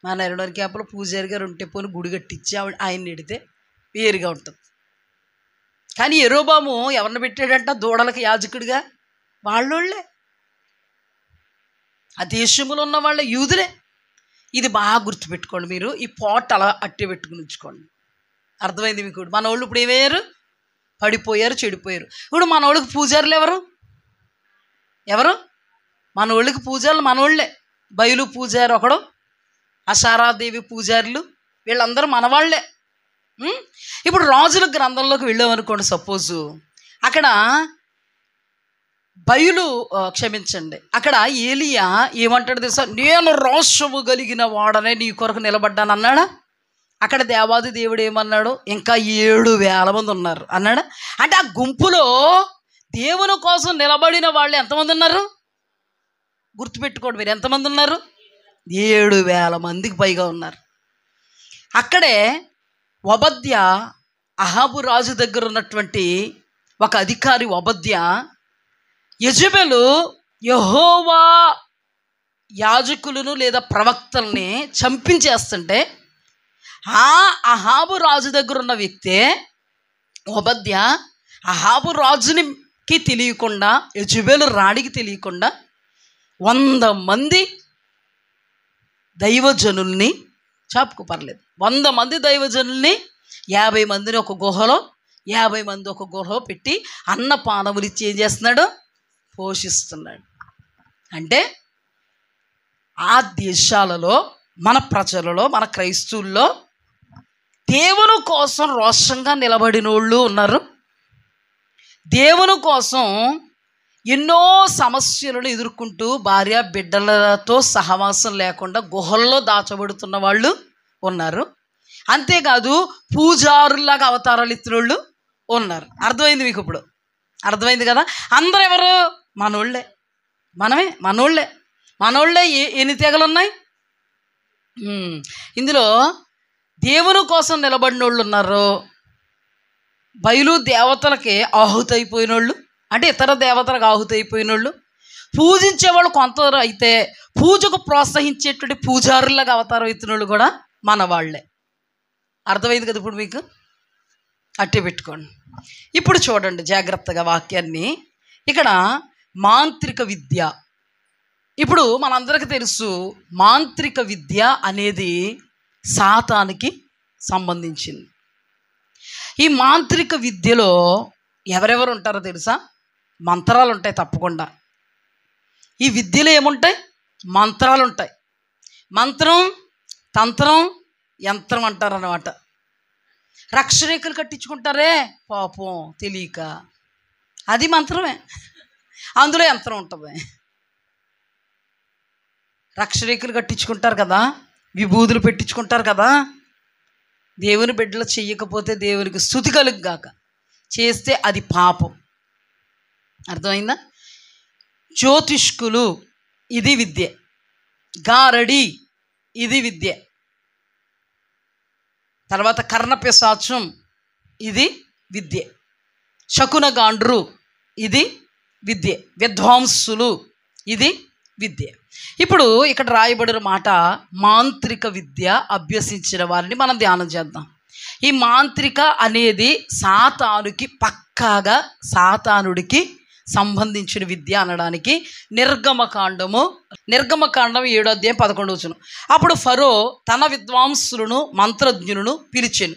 మన ఎరడోని క్యాంపులో పూజారి గారు ఉంటే పోని గుడి కట్టించి ఆయన ఎడితే వేరుగా ఉంటుంది. కానీ యెరోబాము ఎవరిని పెట్టాడంట దూడలకు యాజకుడిగా? వాళ్ళోళ్ళే, ఆ దేశంలో ఉన్న వాళ్ళే, యూదులే. ఇది బాగా గుర్తుపెట్టుకోండి మీరు. ఈ పాట్ అలా అట్టి పెట్టుకుని ఉంచుకోండి. అర్థమైంది మీకు? మన వాళ్ళు ఇప్పుడు ఏమయ్యారు? పడిపోయారు, చెడిపోయారు. ఇప్పుడు మన వాళ్ళకి పూజారులు ఎవరు? మన వాళ్ళకి పూజారులు మనోళ్ళే. బయలు పూజారు ఒకడు, అషారాదేవి పూజారులు, వీళ్ళందరూ మనవాళ్లే. ఇప్పుడు రాజుల గ్రంథంలోకి వెళ్ళామనుకోండి, సపోజు అక్కడ అక్కడ ఏలియా ఏమంటాడు తెలుసా? నేను రోషము కలిగిన వాడనే నీ కొరకు నిలబడ్డాను అన్నాడా? అక్కడ దేవాది దేవుడు ఏమన్నాడు? ఇంకా 7,000 మంది ఉన్నారు అన్నాడా? అంటే ఆ గుంపులో దేవుని కోసం నిలబడిన వాళ్ళు ఎంతమంది ఉన్నారు? గుర్తుపెట్టుకోండి మీరు, ఎంతమంది ఉన్నారు? 7,000 మందికి పైగా ఉన్నారు. అక్కడే ఒబద్య, అహాబు రాజు దగ్గర ఉన్నటువంటి ఒక అధికారి ఒబద్య, యెజెబెలు యెహోవా యాజకులను లేదా ప్రవక్తల్ని చంపించేస్తుంటే ఆ అహాబు రాజు దగ్గర ఉన్న వ్యక్తే ఒబద్య అహాబు రాజునికి తెలియకుండా, యెజెబెలు రాణికి తెలియకుండా 100 మంది దైవజనుల్ని పర్లేదు 100 మంది దైవజనుల్ని 50 మందిని ఒక గుహలో 50 మంది ఒక గుహలో పెట్టి అన్నపానములు ఇచ్చి ఏం చేస్తున్నాడు? పోషిస్తున్నాడు. అంటే ఆ దేశాలలో మన ప్రజలలో, మన క్రైస్తవుల్లో దేవుని కోసం రోషంగా నిలబడిన వాళ్ళు ఉన్నారు. దేవుని కోసం ఎన్నో సమస్యలను ఎదుర్కొంటూ భార్య బిడ్డలతో సహవాసం లేకుండా గుహల్లో దాచబడుతున్న వాళ్ళు ఉన్నారు. అంతేకాదు పూజారుల్లాగా అవతారాలు ఎత్తినోళ్ళు ఉన్నారు. అర్థమైంది మీకు? ఇప్పుడు అర్థమైంది కదా? అందరూ ఎవరు? మనోళ్ళే, మనోళ్ళే. ఎన్ని తెగలు ఉన్నాయి ఇందులో? దేవుని కోసం నిలబడిన వాళ్ళు ఉన్నారు, బయలు దేవతలకి ఆహుతి అయిపోయిన వాళ్ళు, అంటే ఇతర దేవతలకు ఆహుతి అయిపోయిన వాళ్ళు, పూజించేవాళ్ళు కొంత అయితే పూజకు ప్రోత్సహించేటువంటి పూజారులాగా అవతారం ఎత్తిన వాళ్ళు కూడా మన వాళ్ళే. అర్థమైంది కదా ఇప్పుడు మీకు? అట్టే పెట్టుకోండి. ఇప్పుడు చూడండి జాగ్రత్తగా వాక్యాన్ని. ఇక్కడ మాంత్రిక విద్య. ఇప్పుడు మనందరికీ తెలుసు మాంత్రిక విద్య అనేది సాతానికి సంబంధించింది. ఈ మాంత్రిక విద్యలో ఎవరెవరు ఉంటారో తెలుసా? మంత్రాలు ఉంటాయి తప్పకుండా. ఈ విద్యలో ఏముంటాయి? మంత్రాలు ఉంటాయి. మంత్రం, తంత్రం, యంత్రం అంటారన్నమాట. రక్షరేఖలు కట్టించుకుంటారే పాపం తెలియక, అది మంత్రమే, అందులో యంత్రం ఉంటుంది. రక్షరేఖలు కట్టించుకుంటారు కదా, విభూదులు పెట్టించుకుంటారు కదా. దేవుని బిడ్డలు చెయ్యకపోతే దేవునికి స్తుతి కలుగుగాక, చేస్తే అది పాపం. అర్థమైందా? జ్యోతిష్కులు, ఇది విద్య. గారడి, ఇది విద్య. తర్వాత కర్ణపిశాచం, ఇది విద్య. శకునగాండ్రు, ఇది విద్య. విద్వాంసులు, ఇది విద్య. ఇప్పుడు ఇక్కడ రాయబడిన మాట మాంత్రిక విద్య అభ్యసించిన వారిని మనం ధ్యానం చేద్దాం. ఈ మాంత్రిక అనేది సాతానుకి పక్కాగా సాతానుడికి సంబంధించిన విద్య అనడానికి నిర్గమకాండం 7:11. అప్పుడు ఫరో తన విద్వాంసులను మంత్రజ్ఞులను పిలిచెను.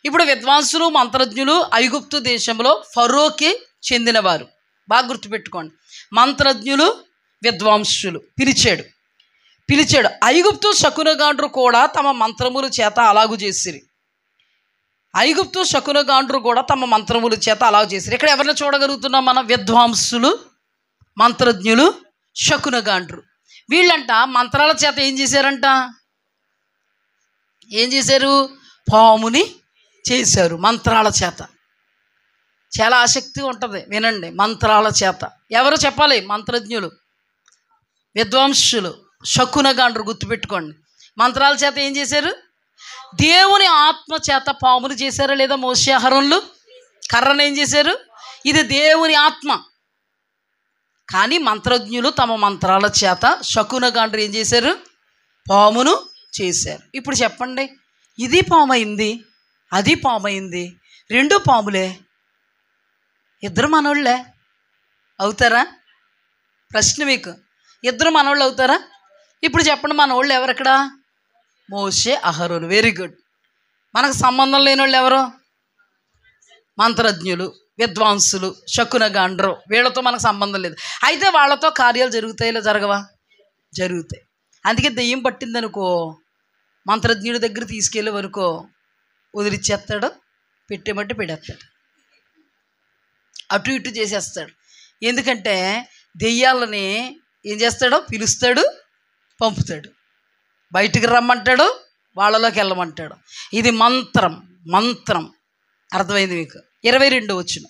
ఇప్పుడు విద్వాంసులు మంత్రజ్ఞులు ఐగుప్తు దేశంలో ఫరోకి చెందినవారు. బాగా గుర్తుపెట్టుకోండి. మంత్రజ్ఞులు, విద్వాంసులు పిలిచాడు. ఐగుప్తు శకునగాండ్రు కూడా తమ మంత్రముల చేత అలాగు చేసిరి. ఇక్కడ ఎవరిని చూడగలుగుతున్నాం మనం? విద్వాంసులు, మంత్రజ్ఞులు, శకునగాండ్రు. వీళ్ళంట మంత్రాల చేత ఏం చేశారు? పాముని చేశారు మంత్రాల చేత. చాలా ఆసక్తిగా ఉంటుంది, వినండి. మంత్రాల చేత ఎవరు చెప్పాలి? మంత్రజ్ఞులు, విద్వాంసులు, శకునగాండ్రు. గుర్తుపెట్టుకోండి. మంత్రాల చేత ఏం చేశారు? దేవుని ఆత్మ చేత పాములు చేశారా లేదా? మోషే అహరోన్లు కర్రను ఏం చేశారు? ఇది దేవుని ఆత్మ. కానీ మంత్రజ్ఞులు తమ మంత్రాల చేత, శకునగాండ్రు ఏం చేశారు? పామును చేశారు. ఇప్పుడు చెప్పండి, ఇది పామైంది, అది పామైంది, రెండు పాములే, ఇద్దరు మనోళ్ళే అవుతారా? ప్రశ్న మీకు. ఇద్దరు మనోళ్ళు అవుతారా? ఇప్పుడు చెప్పండి, మనోళ్ళు ఎవరెక్కడ? మోషే అహరోను. Very good. మనకు సంబంధం లేని వాళ్ళు ఎవరు? మంత్రజ్ఞులు, విద్వాంసులు, శకునగాండ్రు. వీళ్ళతో మనకు సంబంధం లేదు. అయితే వాళ్ళతో కార్యాలు జరుగుతాయిలో జరగవా? జరుగుతాయి. అందుకే దెయ్యం పట్టిందనుకో, మంత్రజ్ఞుడి దగ్గర తీసుకెళ్ళే వరకు వదిలిచ్చేస్తాడు, పెట్టేమంటే పెడేస్తాడు, అటు ఇటు చేసేస్తాడు. ఎందుకంటే దెయ్యాలని ఏం చేస్తాడో పిలుస్తాడు, పంపుతాడు, బయటికి రమ్మంటాడు, వాళ్ళలోకి వెళ్ళమంటాడు. ఇది మంత్రం. అర్థమైంది మీకు? 22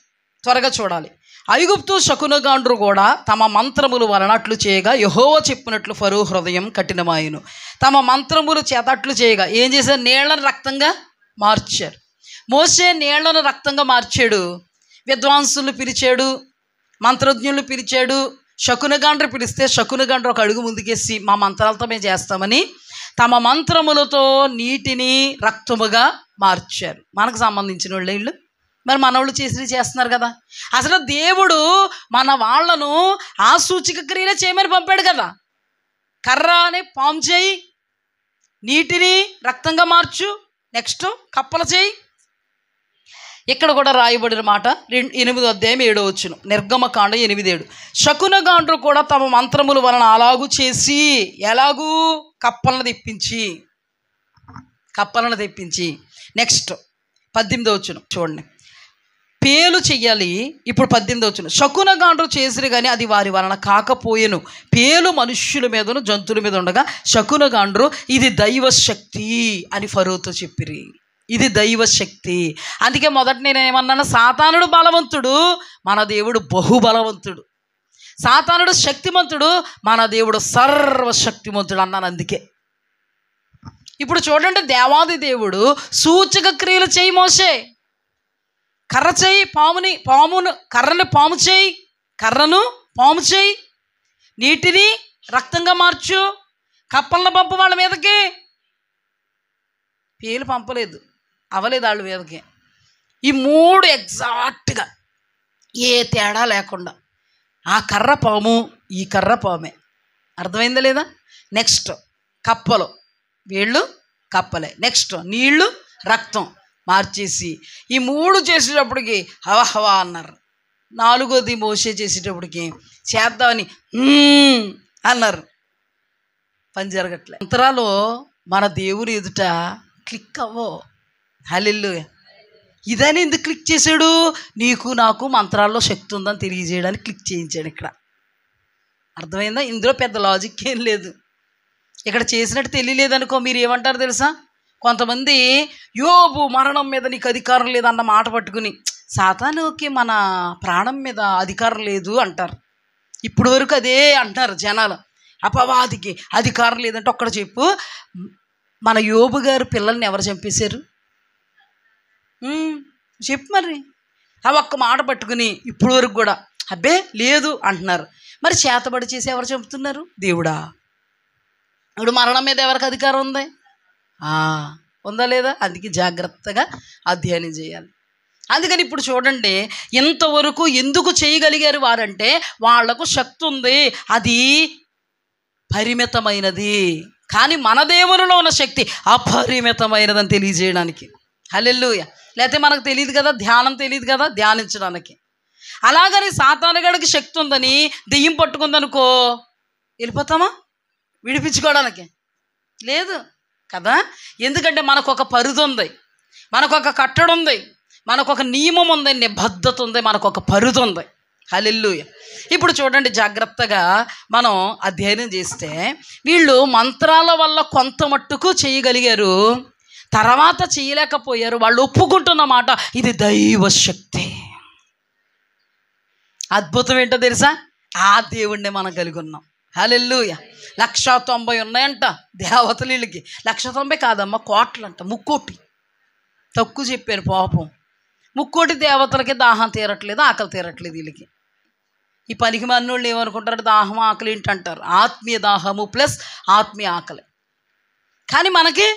త్వరగా చూడాలి. ఐగుప్తు శకునగాండ్రు కూడా తమ మంత్రములు వలన అట్లు చేయగా యెహోవా చెప్పినట్లు ఫరో హృదయం కఠినమాయెను. తమ మంత్రములు చేత అట్లు చేయగా ఏం చేశారు? నీళ్లను రక్తంగా మార్చారు. మోషే నీళ్లను రక్తంగా మార్చాడు. విద్వాంసులు పిలిచాడు, మంత్రజ్ఞులు పిలిచాడు. శకునగాండ్రు పిలిస్తే శకునగాండ్రు ఒక అడుగు ముందుకేసి మా మంత్రాలతో మేము చేస్తామని తమ మంత్రములతో నీటిని రక్తముగా మార్చారు. మనకు సంబంధించిన వాళ్ళు వీళ్ళు. మరి మనోళ్ళు చేస్తున్నారు కదా. అసలు దేవుడు మన వాళ్లను ఆ సూచిక క్రియలే చేయమని పంపాడు కదా. కర్ర అని పాము చేయి, నీటిని రక్తంగా మార్చు, నెక్స్ట్ కప్పల చేయి. ఇక్కడ కూడా రాయబడిన మాట 8:7 నిర్గమకాండం 8:7. శకునగాండ్రు కూడా తమ మంత్రముల వలన అలాగూ చేసి, ఎలాగూ కప్పలను తెప్పించి. నెక్స్ట్ 18 చూడండి. పేలు చెయ్యాలి. ఇప్పుడు 18 వచ్చిన శకునగాండ్రు చేసిరు కానీ అది వారి వలన కాకపోయెను. పేలు మనుష్యుల మీదను జంతువుల మీద ఉండగా శకునగాండ్రు ఇది దైవశక్తి అని ఫరోతో చెప్పిరి. ఇది దైవశక్తి. అందుకే మొదట నేనేమన్నాను, సాతానుడు బలవంతుడు, మన దేవుడు బహుబలవంతుడు. సాతానుడు శక్తిమంతుడు, మన దేవుడు సర్వశక్తిమంతుడు అన్నాను. అందుకే ఇప్పుడు చూడండి, దేవాది దేవుడు సూచక క్రియలు చేయి మోసే, కర్ర చేయి పామును కర్రని పాము చేయి, కర్రను పాము చేయి, నీటిని రక్తంగా మార్చు, కప్పలను పంపు వాళ్ళ మీదకి. పేలు పంపలేదు, అవలేదు వాళ్ళ మీదకి. ఈ 3 ఎగ్జాక్ట్గా ఏ తేడా లేకుండా, ఆ కర్ర పాము, ఈ కర్ర పామే. అర్థమైందా లేదా? నెక్స్ట్ కప్పలు, వీళ్ళు కప్పలే. నెక్స్ట్ నీళ్లు రక్తం మార్చేసి ఈ 3 చేసేటప్పటికి హవా అన్నారు. 4వది మోసే చేసేటప్పటికి చేద్దామని అన్నారు. పని జరగట్లే. మంత్రాలు మన దేవుని ఎదుట క్లిక్ అవ్వో. హల్లెలూయా. ఇదని ఎందుకు క్లిక్ చేశాడు? నీకు నాకు మంత్రాల్లో శక్తి ఉందని తెలియజేయడానికి క్లిక్ చేయించాడు. ఇక్కడ అర్థమైందా? ఇందులో పెద్ద లాజిక్ ఏం లేదు. ఇక్కడ చేసినట్టు తెలియలేదనుకో, మీరు ఏమంటారు తెలుసా? కొంతమంది యోబు మరణం మీద నీకు అధికారం లేదన్న మాట పట్టుకుని సాతానుకి మన ప్రాణం మీద అధికారం లేదు అంటారు. ఇప్పుడు వరకు అదే అంటారు జనాలు. అపవాదికి అధికారం లేదంటే ఒక్కడ చెప్పు, మన యోబు గారు పిల్లల్ని ఎవరు చంపేశారు చెప్పు. మరి ఆ ఒక్క మాట పట్టుకుని ఇప్పుడు వరకు కూడా అబ్బే లేదు అంటున్నారు. మరి చేతబడి చేసి ఎవరు చంపుతున్నారు? దేవుడా. ఇప్పుడు మరణం మీద ఎవరికి అధికారం ఉంది? ఉందా లేదా? అందుకే జాగ్రత్తగా అధ్యయనం చేయాలి. అందుకని ఇప్పుడు చూడండి, ఇంతవరకు ఎందుకు చేయగలిగారు వారంటే వాళ్లకు శక్తి ఉంది, అది పరిమితమైనది. కానీ మన దేవునిలో ఉన్న శక్తి అపరిమితమైనదని తెలియజేయడానికి. హల్లెలూయా. లేకపోతే మనకు తెలియదు కదా, ధ్యానం తెలియదు కదా ధ్యానించడానికి. అలాగని సాతానుగాడికి శక్తి ఉందని దెయ్యం పట్టుకుందనుకో వెళ్ళిపోతామా? విడిపించుకోవడానికి లేదు కదా. ఎందుకంటే మనకు ఒక పరిధి ఉంది, మనకు ఒక కట్టడి ఉంది, మనకు ఒక నియమం ఉంది, నిబద్ధత ఉంది, మనకు ఒక పరిధి ఉంది. హల్లెలూయా. ఇప్పుడు చూడండి, జాగ్రత్తగా మనం అధ్యయనం చేస్తే వీళ్ళు మంత్రాల వల్ల కొంత మట్టుకు చేయగలిగారు, తర్వాత చేయలేకపోయారు. వాళ్ళు ఒప్పుకుంటున్న మాట ఇది దైవశక్తి. అద్భుతం ఏంటో తెలుసా? ఆ దేవుణ్ణి మనం కలిగి ఉన్నాం. హల్లెలూయా. 190 ఉన్నాయంట దేవతలు వీళ్ళకి. 190 కాదమ్మా, కోట్లంట. 3,000,000 తక్కువ చెప్పాను పాపం. 3,000,000 దేవతలకి దాహం తీరట్లేదు, ఆకలి తీరట్లేదు వీళ్ళకి. ఈ పనికి మన్నోళ్ళు ఏమనుకుంటారు? దాహం ఆకలి ఏంటంటారు. ఆత్మీయ దాహము ప్లస్ ఆత్మీయ ఆకలి. కానీ మనకి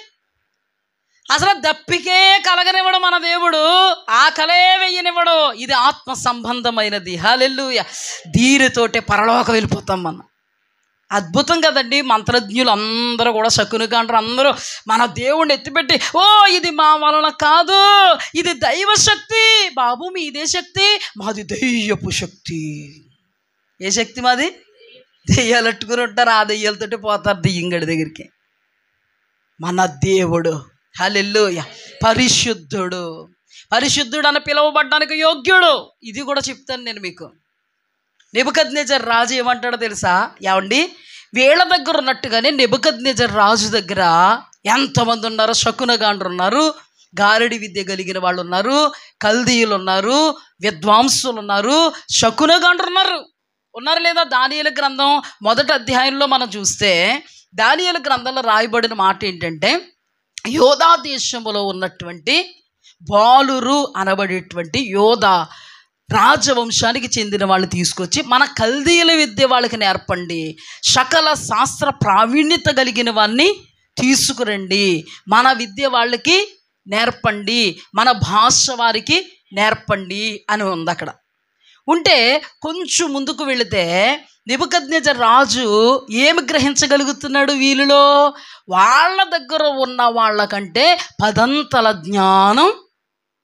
అసలు దప్పికే కలగనివ్వడు మన దేవుడు, ఆకలే వెయ్యనివ్వడు. ఇది ఆత్మ సంబంధమైనది. హల్లెలూయా. దీనితోటే పరలోకం వెళ్ళిపోతాం మనం. అద్భుతం కదండి. మంత్రజ్ఞులు అందరూ కూడా, శకునగాండ్రు అందరూ మన దేవుణ్ణి ఎత్తిపెట్టి, ఓ ఇది మా వలన కాదు, ఇది దైవశక్తి. బాబు మీదే శక్తి, మాది దెయ్యపు శక్తి. ఏ శక్తి మాది? దెయ్యాలట్టుకుని ఉంటారు, ఆ దెయ్యాలతోటి పోతారు దెయ్యంగడి దగ్గరికి. మన దేవుడు హల్లెలూయా పరిశుద్ధుడు. పరిశుద్ధుడు అని పిలువబడ్డానికి యోగ్యుడు. ఇది కూడా చెప్తాను నేను మీకు. నెబుకద్నెజర్ రాజు ఏమంటాడో తెలుసా? ఏమండి, వీళ్ళ దగ్గర ఉన్నట్టుగానే నెబుకద్నెజర్ రాజు దగ్గర ఎంతమంది ఉన్నారో? శకునగాండ్రు ఉన్నారు, గారడి విద్య కలిగిన వాళ్ళు ఉన్నారు, కల్దీయులు ఉన్నారు, విద్వాంసులు ఉన్నారు, శకునగాండ్రు ఉన్నారు లేదా? దానియేలు గ్రంథం 1వ అధ్యాయంలో మనం చూస్తే దానియేలు గ్రంథంలో రాయబడిన మాట ఏంటంటే, యోధా దేశంలో ఉన్నటువంటి బాలురు అనబడేటువంటి యోధా రాజవంశానికి చెందిన వాళ్ళు తీసుకొచ్చి మన కల్దీయుల విద్య వాళ్ళకి నేర్పండి, సకల శాస్త్ర ప్రావీణ్యత కలిగిన వారిని తీసుకురండి, మన విద్య వాళ్ళకి నేర్పండి, మన భాష వారికి నేర్పండి అని ఉంది. అక్కడ ఉంటే కొంచెం ముందుకు వెళితే నెబుకద్నెజర్ రాజు ఏమి గ్రహించగలుగుతున్నాడు? వీళ్ళలో వాళ్ళ దగ్గర ఉన్న వాళ్ళకంటే 10 అంతల జ్ఞానం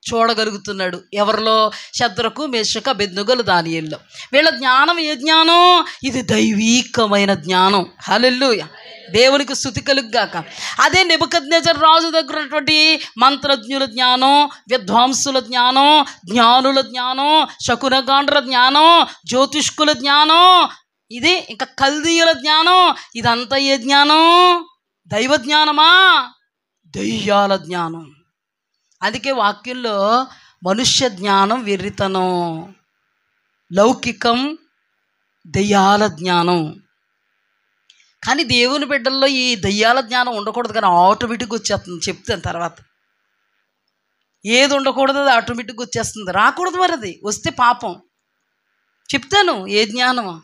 చూడగలుగుతున్నాడు. ఎవరిలో? శద్రకు, మేషక, అబేద్నెగోలు, దానియేలులో. వీళ్ళ జ్ఞానం ఏ జ్ఞానం? ఇది దైవీకమైన జ్ఞానం. హల్లెలూయా, దేవునికి స్తుతి కలుగుగాక. అదే నెబుకద్నెజర్ రాజు దగ్గర ఉన్నటువంటి మంత్రజ్ఞుల జ్ఞానం, విద్వాంసుల జ్ఞానం, జ్ఞానుల జ్ఞానం, శకునగాండ్ర జ్ఞానం, జ్యోతిష్కుల జ్ఞానం, ఇది ఇంకా కల్దీయుల జ్ఞానం, ఇదంతా ఏ జ్ఞానం? దైవ జ్ఞానమా? దయ్యాల జ్ఞానం. అందుకే వాక్యంలో మనుష్య జ్ఞానం వెర్రితనం, లౌకికం దయ్యాల జ్ఞానం. కానీ దేవుని బిడ్డల్లో ఈ దయ్యాల జ్ఞానం ఉండకూడదు, కానీ ఆటోమేటిక్గా వచ్చేస్తుంది. చెప్తాను తర్వాత. ఏది ఉండకూడదు అది ఆటోమేటిక్గా వచ్చేస్తుంది. రాకూడదు, మరి అది వస్తే పాపం. చెప్తాను ఏ జ్ఞానమో.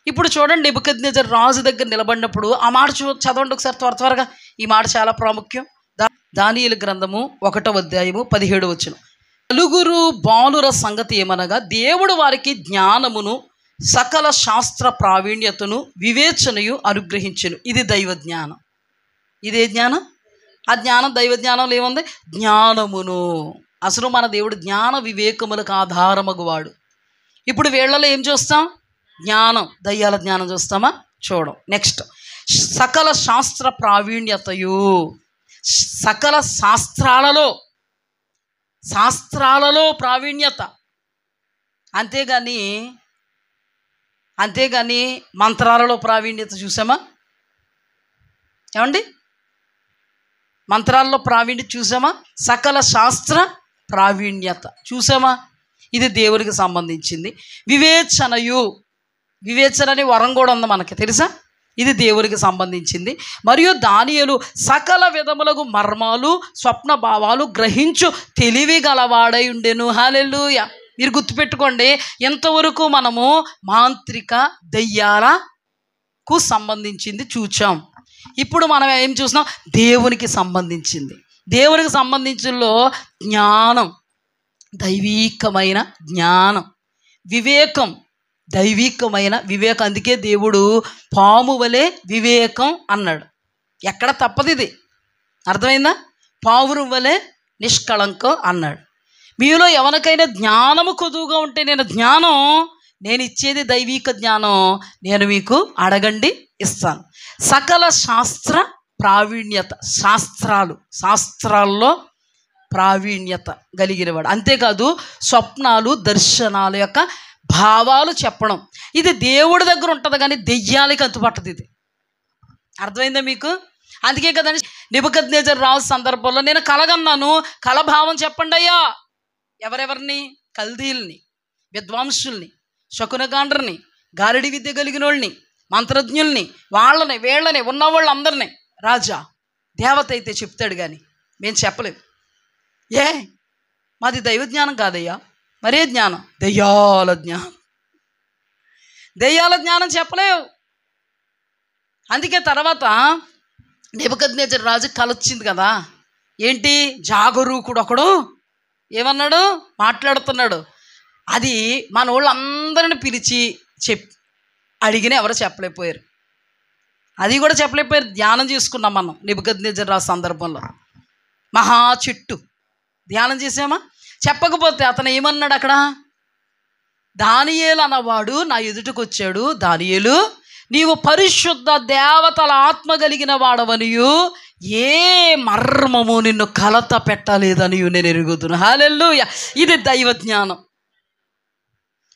ఇప్పుడు చూడండి, నెబుకద్నెజర్ రాజు దగ్గర నిలబడినప్పుడు ఆ మాట చదవండి ఒకసారి త్వరగా. ఈ మాట చాలా ప్రాముఖ్యం. దానియేలు గ్రంథము 1వ అధ్యాయము 17వ వచనం. నలుగురు బాలుర సంగతి ఏమనగా, దేవుడు వారికి జ్ఞానమును సకల శాస్త్ర ప్రావీణ్యతను వివేచనయు అనుగ్రహించెను. ఇది దైవ జ్ఞానం. ఇదే జ్ఞానం. ఆ జ్ఞానం దైవ జ్ఞానంలో ఏముంది? జ్ఞానమును. అసలు మన దేవుడు జ్ఞాన వివేకములకు ఆధారమగువాడు. ఇప్పుడు వీళ్ళలో ఏం చూస్తాం? జ్ఞానం. దయ్యాల జ్ఞానం చూస్తామా? చూడం. నెక్స్ట్, సకల శాస్త్ర ప్రావీణ్యతయు. సకల శాస్త్రాలలో ప్రావీణ్యత. అంతేగాని మంత్రాలలో ప్రావీణ్యత చూసామా? ఏమండి, మంత్రాల్లో ప్రావీణ్యత చూసామా? సకల శాస్త్ర ప్రావీణ్యత చూసామా? ఇది దేవునికి సంబంధించింది. వివేచన అనే వరం కూడా ఉంది మనకి, తెలుసా? ఇది దేవునికి సంబంధించింది. మరియు దానియేలు సకల విధములకు మర్మాలు, స్వప్న భావాలు గ్రహించు తెలివి గలవాడై ఉండెను. హల్లెలూయా. మీరు గుర్తుపెట్టుకోండి, ఎంతవరకు మనము మాంత్రిక దయ్యాలకు సంబంధించింది చూచాం. ఇప్పుడు మనం ఏం చూసినాం? దేవునికి సంబంధించింది. దేవునికి సంబంధించిలో జ్ఞానం, దైవీకమైన జ్ఞానం, వివేకం, దైవీకమైన వివేకం. అందుకే దేవుడు పాము వలె వివేకం అన్నాడు. ఎక్కడ తప్పదు, ఇది అర్థమైందా? పావురం వలె నిష్కళంకం అన్నాడు. మీలో ఎవరికైనా జ్ఞానము కొదువుగా ఉంటే, నేను ఇచ్చేది దైవీక జ్ఞానం, నేను మీకు అడగండి ఇస్తాను. సకల శాస్త్ర ప్రావీణ్యత, శాస్త్రాల్లో ప్రావీణ్యత కలిగినవాడు. అంతేకాదు స్వప్నాలు, దర్శనాల యొక్క భావాలు చెప్పడం. ఇది దేవుడి దగ్గర ఉంటుంది, కానీ దెయ్యాలకి అంతుపట్టదు. ఇది అర్థమైందా మీకు? అందుకే కదండి నెబుకద్నెజర్ రాజు సందర్భంలో నేను కలగన్నాను, కలభావం చెప్పండి అయ్యా. ఎవరెవరిని? కల్దీల్ని, విద్వాంసుల్ని, శకునగాండ్రని, గారడి విద్య కలిగిన వాళ్ళని, మంత్రజ్ఞుల్ని, వీళ్ళని ఉన్నవాళ్ళందరినీ. రాజా దేవత అయితే చెప్తాడు, కానీ మేము చెప్పలేము. మాది దైవ జ్ఞానం కాదయ్యా. మరే జ్ఞానం? దయ్యాల జ్ఞానం చెప్పలేవు. అందుకే తర్వాత నెబుకద్నెజర్ రాజు కలొచ్చింది కదా. ఏంటి? జాగరూకుడు ఒకడు ఏమన్నాడు? మాట్లాడుతున్నాడు. అది మన వాళ్ళందరిని పిలిచి అడిగిన ఎవరు చెప్పలేకపోయారు. అది కూడా చెప్పలేకపోయారు. ధ్యానం చేసుకున్నాం మనం నెబుకద్నెజర్ రాజు సందర్భంలో. మహా చెట్టు ధ్యానం చేసామా? చెప్పకపోతే అతను ఏమన్నాడు అక్కడ? దానియేలు అన్నవాడు నా ఎదుటకు వచ్చాడు. దానియేలు, నీవు పరిశుద్ధ దేవతల ఆత్మ కలిగిన వాడవనియు, ఏ మర్మము నిన్ను కలత పెట్టలేదనియు నేను ఎరుగుతున్నా. హల్లెలూయా. ఇది దైవ జ్ఞానం.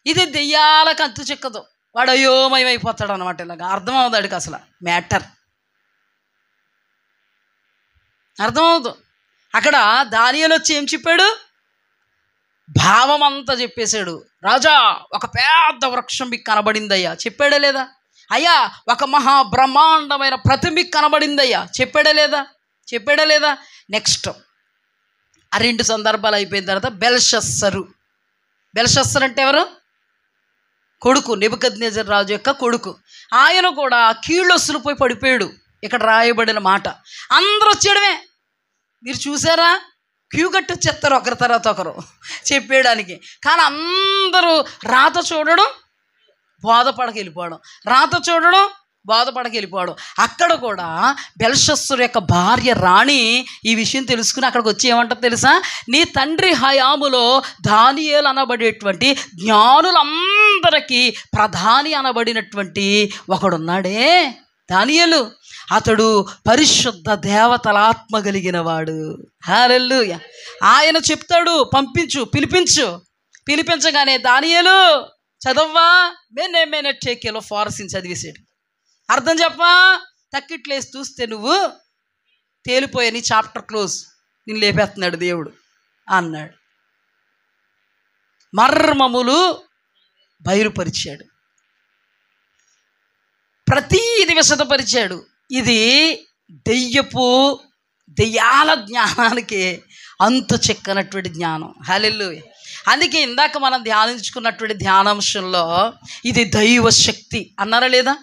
ఇది దెయ్యాలకు అంతు చిక్కదు. వాడు అయోమయమైపోతాడు అనమాట. ఇలాగా అర్థమవుతాడికి అసలు మ్యాటర్ అర్థమవుతుంది. అక్కడ దానియేలు వచ్చి ఏం చెప్పాడు? భావం అంతా చెప్పేశాడు. రాజా, ఒక పెద్ద వృక్షం మీకు కనబడిందయ్యా. చెప్పాడా లేదా? అయ్యా, ఒక మహా బ్రహ్మాండమైన ప్రతిమ మీకు కనబడిందయ్యా. చెప్పాడా లేదా? నెక్స్ట్ ఆ 2 సందర్భాలు అయిపోయిన తర్వాత బెల్షస్సరు అంటే ఎవరు? కొడుకు, నెబుకద్నెజర్ రాజు యొక్క కొడుకు. ఆయన కూడా కీళ్ళొస్సులు పోయి పడిపోయాడు. ఇక్కడ రాయబడిన మాట. అందరూ వచ్చేయడమే. మీరు చూసారా? క్యూ కట్టి వచ్చేస్తారు ఒకరి తర్వాత ఒకరు చెప్పేయడానికి. కానీ అందరూ రాత చూడడం, బోధపడక వెళ్ళిపోవడం, రాత చూడడం, బాధపడక వెళ్ళిపోవడం. అక్కడ కూడా బెల్షస్సరు యొక్క భార్య రాణి ఈ విషయం తెలుసుకుని అక్కడికి వచ్చి ఏమంటారు తెలుసా? నీ తండ్రి హయాములో దానియేలు అనబడేటువంటి జ్ఞానులందరికీ ప్రధాని అనబడినటువంటి ఒకడున్నాడే దానియేలు, అతడు పరిశుద్ధ దేవతల ఆత్మ కలిగిన వాడు. హల్లెలూయా. ఆయన చెప్తాడు, పంపించు, పిలిపించగానే దానియేలు చదవ్వా మేనే టేకేలో ఫారసిన్ చదివేసాడు. అర్థం చెప్పా, తక్కిట్లేసి చూస్తే నువ్వు తేలిపోయా, నీ చాప్టర్ క్లోజ్, నేను లేపేస్తున్నాడు దేవుడు అన్నాడు. మర్మములు బయలుపరిచాడు, ప్రతీది విశదపరిచాడు. ఇది దెయ్యాల జ్ఞానానికి అంతు చెక్కనటువంటి జ్ఞానం. హల్లెలూయా. అందుకే ఇందాక మనం ధ్యానించుకున్నటువంటి ధ్యానాంశంలో ఇది దైవ శక్తి అన్నారా లేదా?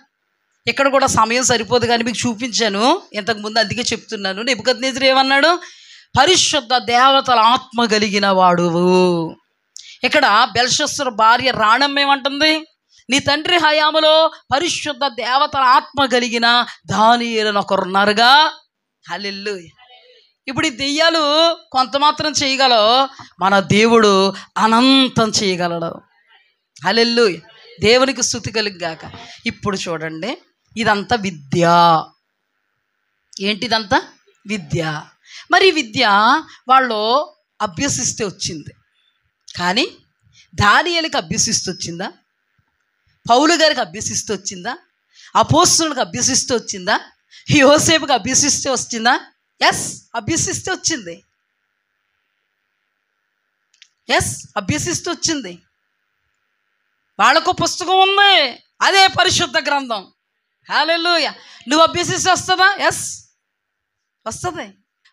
ఇక్కడ కూడా సమయం సరిపోదు కానీ మీకు చూపించాను ఇంతకుముందు, అందుకే చెప్తున్నాను. నెబుకద్నెజరు ఏమన్నాడు? పరిశుద్ధ దేవతల ఆత్మ కలిగిన వాడువు. ఇక్కడ బెల్షస్సరు భార్య రాణమ్మ ఏమంటుంది? నీ తండ్రి హయాములో పరిశుద్ధ దేవతల ఆత్మ కలిగిన దానియేలు ఒకరున్నారుగా. హల్లెలూయా. ఇప్పుడు ఈ దెయ్యాలు కొంత మాత్రం చేయగలవు, మన దేవుడు అనంతం చేయగలడు. హల్లెలూయా. దేవునికి స్తుతి కలుగుగాక. ఇప్పుడు చూడండి, ఇదంతా విద్య. ఏంటిదంతా? విద్య. మరి విద్య వాళ్ళు అభ్యసిస్తే వచ్చింది, కానీ దానియేలుకి అభ్యసిస్తూ వచ్చిందా? పౌలు గారికి అభ్యసిస్తూ వచ్చిందా? అపోస్తలులకు అభ్యసిస్తూ వచ్చిందా? యోసేపుకి అభ్యసిస్తే వచ్చిందా? ఎస్, అభ్యసిస్తే వచ్చింది. ఎస్, అభ్యసిస్తూ వచ్చింది. వాళ్ళకు పుస్తకం ఉంది, అదే పరిశుద్ధ గ్రంథం. హల్లెలూయా. నువ్వు అభ్యసిస్తే వస్తుందా? ఎస్, వస్తుంది.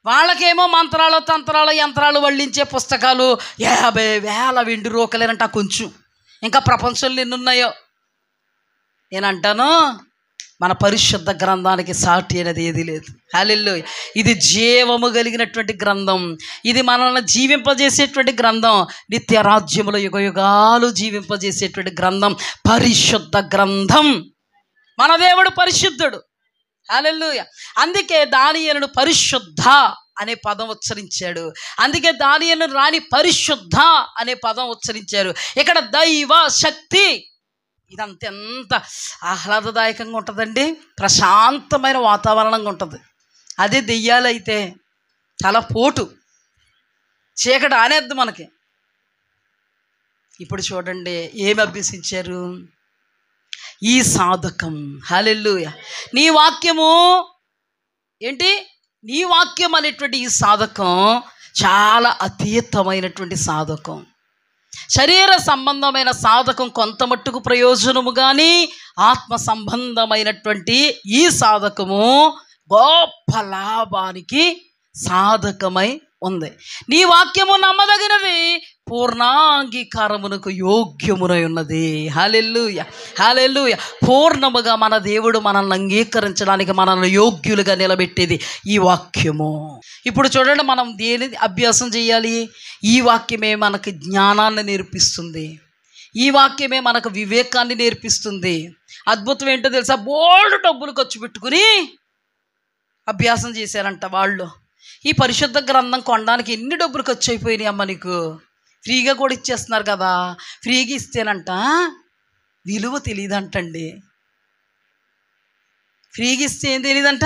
వాళ్ళకేమో మంత్రాలు, తంత్రాలు, యంత్రాలు వల్లించే పుస్తకాలు 50,000 వెండి రూకలేనంట కొంచెం. ఇంకా ప్రపంచంలో ఎన్నున్నాయో. నేనంటాను, మన పరిశుద్ధ గ్రంథానికి సాటి అనేది ఏది లేదు. హల్లెలూయా. ఇది జీవము కలిగినటువంటి గ్రంథం, ఇది మనల్ని జీవింపజేసేటువంటి గ్రంథం, నిత్య రాజ్యములో యుగయుగాలు జీవింపజేసేటువంటి గ్రంథం, పరిశుద్ధ గ్రంథం. మన దేవుడు పరిశుద్ధుడు. హల్లెలూయా. అందుకే దానియేలును పరిశుద్ధ అనే పదం ఉచ్చరించాడు. అందుకే దానియేలును రాణి పరిశుద్ధ అనే పదం ఉచ్చరించారు. ఇక్కడ దైవ శక్తి. ఇదంతా ఎంత ఆహ్లాదదాయకంగా ఉంటుందండి, ప్రశాంతమైన వాతావరణంగా ఉంటుంది. అదే దెయ్యాలైతే చాలా పోటు, చీకటి ఆనేద్దు మనకి. ఇప్పుడు చూడండి ఏమి అభ్యసించారు? ఈ సాధకం. హల్లెలూయా. నీ వాక్యము ఏంటి? నీ వాక్యం అనేటువంటి ఈ సాధకం చాలా అతీతమైనటువంటి సాధకం. శరీర సంబంధమైన సాధకం కొంత మట్టుకు ప్రయోజనము, కానీ ఆత్మ సంబంధమైనటువంటి ఈ సాధకము గొప్ప లాభానికి సాధకమై ఉంది. నీ వాక్యము నమ్మదగినది, పూర్ణాంగీకారమునకు యోగ్యమునై ఉన్నది. హల్లెలూయా. హల్లెలూయా. పూర్ణముగా మన దేవుడు మనల్ని అంగీకరించడానికి మనల్ని యోగ్యులుగా నిలబెట్టేది ఈ వాక్యము. ఇప్పుడు చూడండి, మనం దేని అభ్యాసం చేయాలి? ఈ వాక్యమే మనకు జ్ఞానాన్ని నేర్పిస్తుంది, ఈ వాక్యమే మనకు వివేకాన్ని నేర్పిస్తుంది. అద్భుతం ఏంటో తెలుసా? బోల్డ్ డబ్బులు ఖర్చు పెట్టుకుని అభ్యాసం చేశారంట వాళ్ళు. ఈ పరిశుద్ధ గ్రంథం కొనడానికి ఎన్ని డబ్బులు ఖర్చు అయిపోయినాయి అమ్మ నీకు? ఫ్రీగా కూడా ఇచ్చేస్తున్నారు కదా. ఫ్రీగా ఇస్తేనంట విలువ తెలియదంటండి. ఫ్రీగా ఇస్తే ఏం తెలియదంట.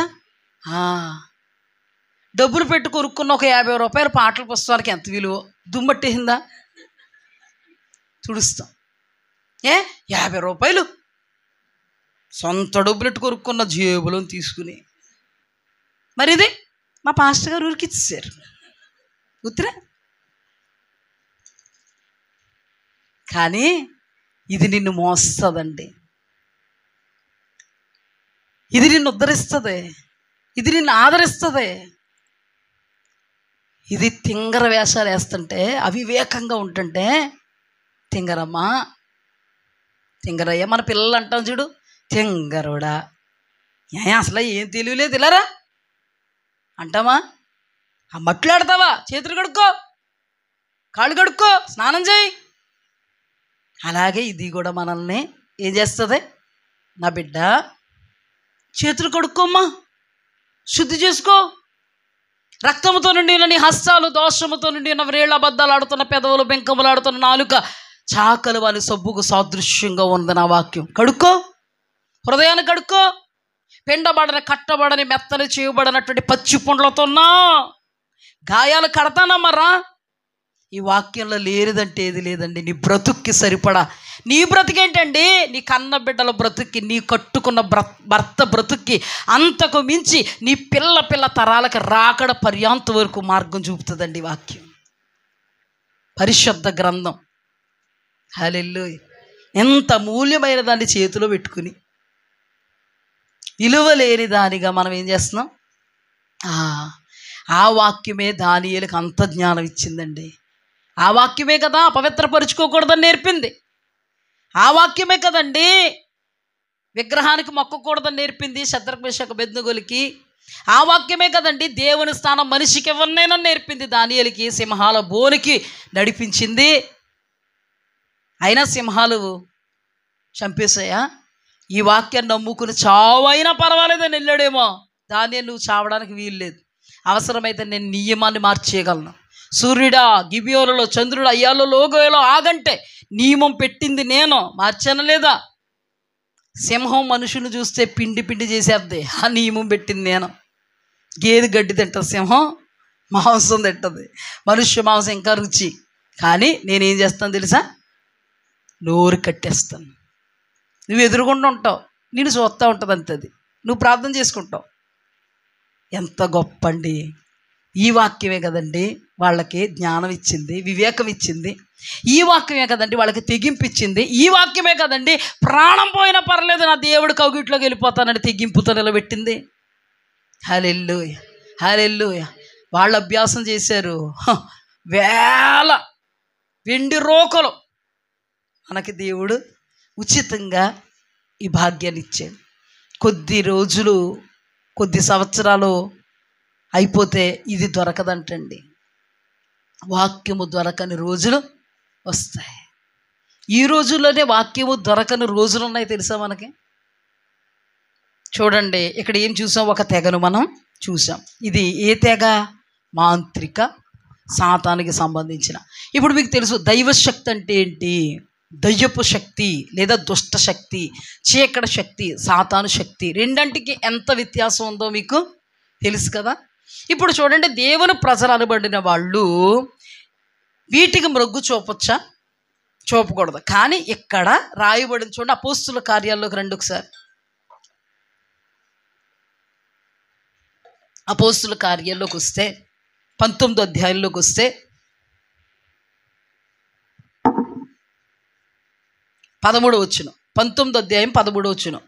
డబ్బులు పెట్టి కొనుక్కున్న ఒక 50 రూపాయల పాటల పుస్తకానికి ఎంత విలువ? దుమ్మట్టేసిందా? తుడుస్తాం. 50 రూపాయలు సొంత డబ్బులు పెట్టి కొనుక్కున్న జేబులో తీసుకుని, మరి ఇది మా పాస్టర్ గారు ఊరికి ఇచ్చేసారు ఉత్తరే. కానీ ఇది నిన్ను మోస్తుందండి, ఇది నిన్ను ఉద్ధరిస్తుంది, ఇది నిన్ను ఆదరిస్తుంది. ఇది తింగర వేషాలు వేస్తుంటే, అవివేకంగా ఉంటుంటే, తింగరమ్మా, తింగరయ్య, మన పిల్లలు అంటాం చూడు, తింగరుడా, అసలు ఏం తెలియలేదు ఇలారా అంటామా? మట్లాడతావా? చేతులు కడుక్కో, కాళ్ళు కడుక్కో, స్నానం చేయి. అలాగే ఇది కూడా మనల్ని ఏం చేస్తుంది? నా బిడ్డ, చేతులు కడుక్కోమ్మా, శుద్ధి చేసుకో. రక్తముతో నుండి ఉన్న నీ హస్తాలు, దోషముతో నుండి ఉన్న వ్రేళ్ళ అబద్ధాలు ఆడుతున్న పెదవులు, బెంకములు ఆడుతున్న నాలుక చాకలు వాని సబ్బుకు సాదృశ్యంగా ఉంది నా వాక్యం. కడుక్కో, హృదయాన్ని కడుక్కో. పిండబడని, కట్టబడని, మెత్తని చేయబడినటువంటి పచ్చి పుండ్లతోన్నా గాయాలు కడతానమ్మరా. ఈ వాక్యంలో లేనిదంటే ఏది లేదండి. నీ బ్రతుక్కి సరిపడా. నీ బ్రతికేంటండి? నీ కన్న బిడ్డల బ్రతుక్కి, నీ కట్టుకున్న భర్త బ్రతుక్కి, అంతకు మించి నీ పిల్ల తరాలకు రాకడ పర్యాంత వరకు మార్గం చూపుతుందండి వాక్యం, పరిశుద్ధ గ్రంథం. హల్లెలూయా. ఎంత మూల్యమైన దాన్ని చేతిలో పెట్టుకుని విలువ లేని దానిగా మనం ఏం చేస్తున్నాం? ఆ వాక్యమే దానియేలుకు అంత జ్ఞానం ఇచ్చిందండి. ఆ వాక్యమే కదా అపవిత్రపరుచుకోకూడదని నేర్పింది. ఆ వాక్యమే కదండి విగ్రహానికి మొక్కకూడదని నేర్పింది శద్రక్ మేషక్ అబేద్నెగోలకి. ఆ వాక్యమే కదండి దేవుని స్థానం మనిషికి ఎవరినైనా నేర్పింది దానియేలుకి. సింహాల బోనికి నడిపించింది. అయినా సింహాలు చంపేశాయా? ఈ వాక్యాన్ని నమ్ముకుని చావైనా పర్వాలేదని వెళ్ళాడేమో. దాన్ని నువ్వు చావడానికి వీల్లేదు. అవసరమైతే నేను నియమాన్ని మార్చేయగలను. సూర్యుడా గిబియోనులో, చంద్రుడు అయ్యాలో లోగోయలో ఆగంటే నియమం పెట్టింది నేను, మార్చాను లేదా? సింహం మనుషుని చూస్తే పిండి పిండి చేసేద్ది, ఆ నియమం పెట్టింది నేను. గేదె గడ్డి తింటుంది, సింహం మాంసం తింటుంది. మనుష్య మాంసం ఇంకా రుచి. కానీ నేనేం చేస్తాను తెలుసా? నోరు కట్టేస్తాను. నువ్వు ఎదురుగుండా ఉంటావు, నేను చూస్తూ ఉంటుంది అంతే. అది నువ్వు ప్రార్థన చేసుకుంటావు. ఎంత గొప్ప అండి! ఈ వాక్యమే కదండి వాళ్ళకి జ్ఞానం ఇచ్చింది, వివేకం ఇచ్చింది. ఈ వాక్యమే కదండి వాళ్ళకి తెగింపు ఇచ్చింది. ఈ వాక్యమే కదండి ప్రాణం పోయినా పర్లేదు నా దేవుడి కౌగిట్లోకి వెళ్ళిపోతానని తెగింపుతో నిలబెట్టింది. హల్లెలూయా, హల్లెలూయా. వాళ్ళు అభ్యాసం చేశారు. వేల వెండి రోకలు మనకి దేవుడు ఉచితంగా ఈ భాగ్యాన్ని ఇచ్చాడు. కొద్ది రోజులు, కొద్ది సంవత్సరాలు అయిపోతే ఇది దొరకదంటండి. వాక్యము దొరకని రోజులు వస్తాయి. ఈ రోజుల్లోనే వాక్యము దొరకని రోజులు ఉన్నాయి తెలుసా మనకి? చూడండి, ఇక్కడ ఏం చూసాం? ఒక తెగను మనం చూసాం. ఇది ఏ తెగ? మాంత్రిక, సాతానికి సంబంధించిన. ఇప్పుడు మీకు తెలుసు దైవశక్తి అంటే ఏంటి? దయ్యపు శక్తి లేదా దుష్ట శక్తి, చీకటి శక్తి, సాతాను శక్తి. రెండంటికి ఎంత వ్యత్యాసం ఉందో మీకు తెలుసు కదా. ఇప్పుడు చూడండి, దేవుని ప్రజలు అనబడిన వాళ్ళు వీటికి మొగ్గు చూపొచ్చా? చూపకూడదు. కానీ ఇక్కడ రాయబడిన చూడండి, అపోస్తుల కార్యాల్లోకి రండి ఒకసారి. అపోస్తుల కార్యాల్లోకి వస్తే 19వ అధ్యాయంలోకి వస్తే 13వ వచనం. 19వ అధ్యాయం 13వ వచనం.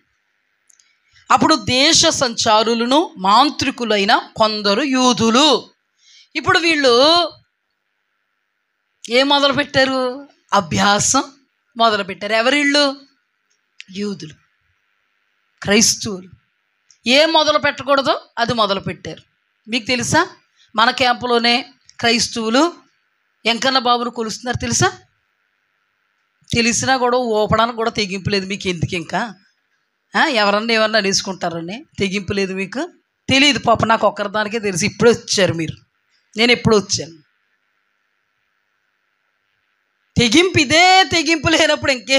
అప్పుడు దేశ సంచారులను మాంత్రికులైన కొందరు యూదులు. ఇప్పుడు వీళ్ళు ఏం మొదలుపెట్టారు? అభ్యాసం మొదలుపెట్టారు. ఎవరిళ్ళు? యూదులు, క్రైస్తవులు. ఏం మొదలు పెట్టకూడదో అది మొదలుపెట్టారు. మీకు తెలుసా, మన క్యాంపులోనే క్రైస్తవులు ఎంకన్న బాబును కొలుస్తున్నారు తెలుసా? తెలిసినా కూడా ఊపడానికి కూడా తెగింపు లేదు మీకు. ఎందుకు ఇంకా ఎవరన్నా ఏమన్నా అనేసుకుంటారని తెగింపు లేదు మీకు? తెలియదు పాప, నాకు ఒక్కరిదానికే తెలుసు. ఇప్పుడే వచ్చారు మీరు, నేను ఎప్పుడూ వచ్చాను. తెగింపు ఇదే తెగింపు లేనప్పుడు ఇంకే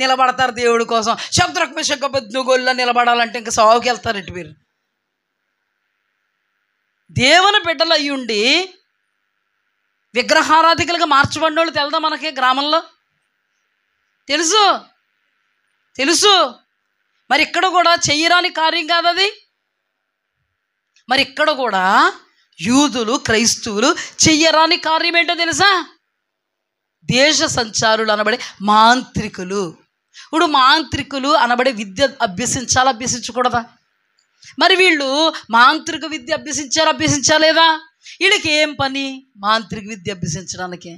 నిలబడతారు దేవుడి కోసం? శద్రక్ మేషక్ అబేద్నెగోల్లో నిలబడాలంటే ఇంకా సాగుకి వెళ్తారు ఇటు మీరు. దేవుని బిడ్డలు అయ్యుండి విగ్రహారాధికులుగా మార్చబడిన వాళ్ళు తెలదా మనకి? గ్రామంలో తెలుసు, తెలుసు. మరి ఇక్కడ కూడా చెయ్యరాని కార్యం కాదు అది. మరి ఇక్కడ కూడా యూదులు, క్రైస్తవులు చెయ్యరాని కార్యం ఏంటో తెలుసా? దేశ సంచారులు అనబడే మాంత్రికులు. ఇప్పుడు మాంత్రికులు అనబడే విద్య అభ్యసించాలా, అభ్యసించకూడదా? మరి వీళ్ళు మాంత్రిక విద్య అభ్యసించాలేదా? వీళ్ళకి ఏం పని? మాంత్రిక విద్య అభ్యసించడానికి.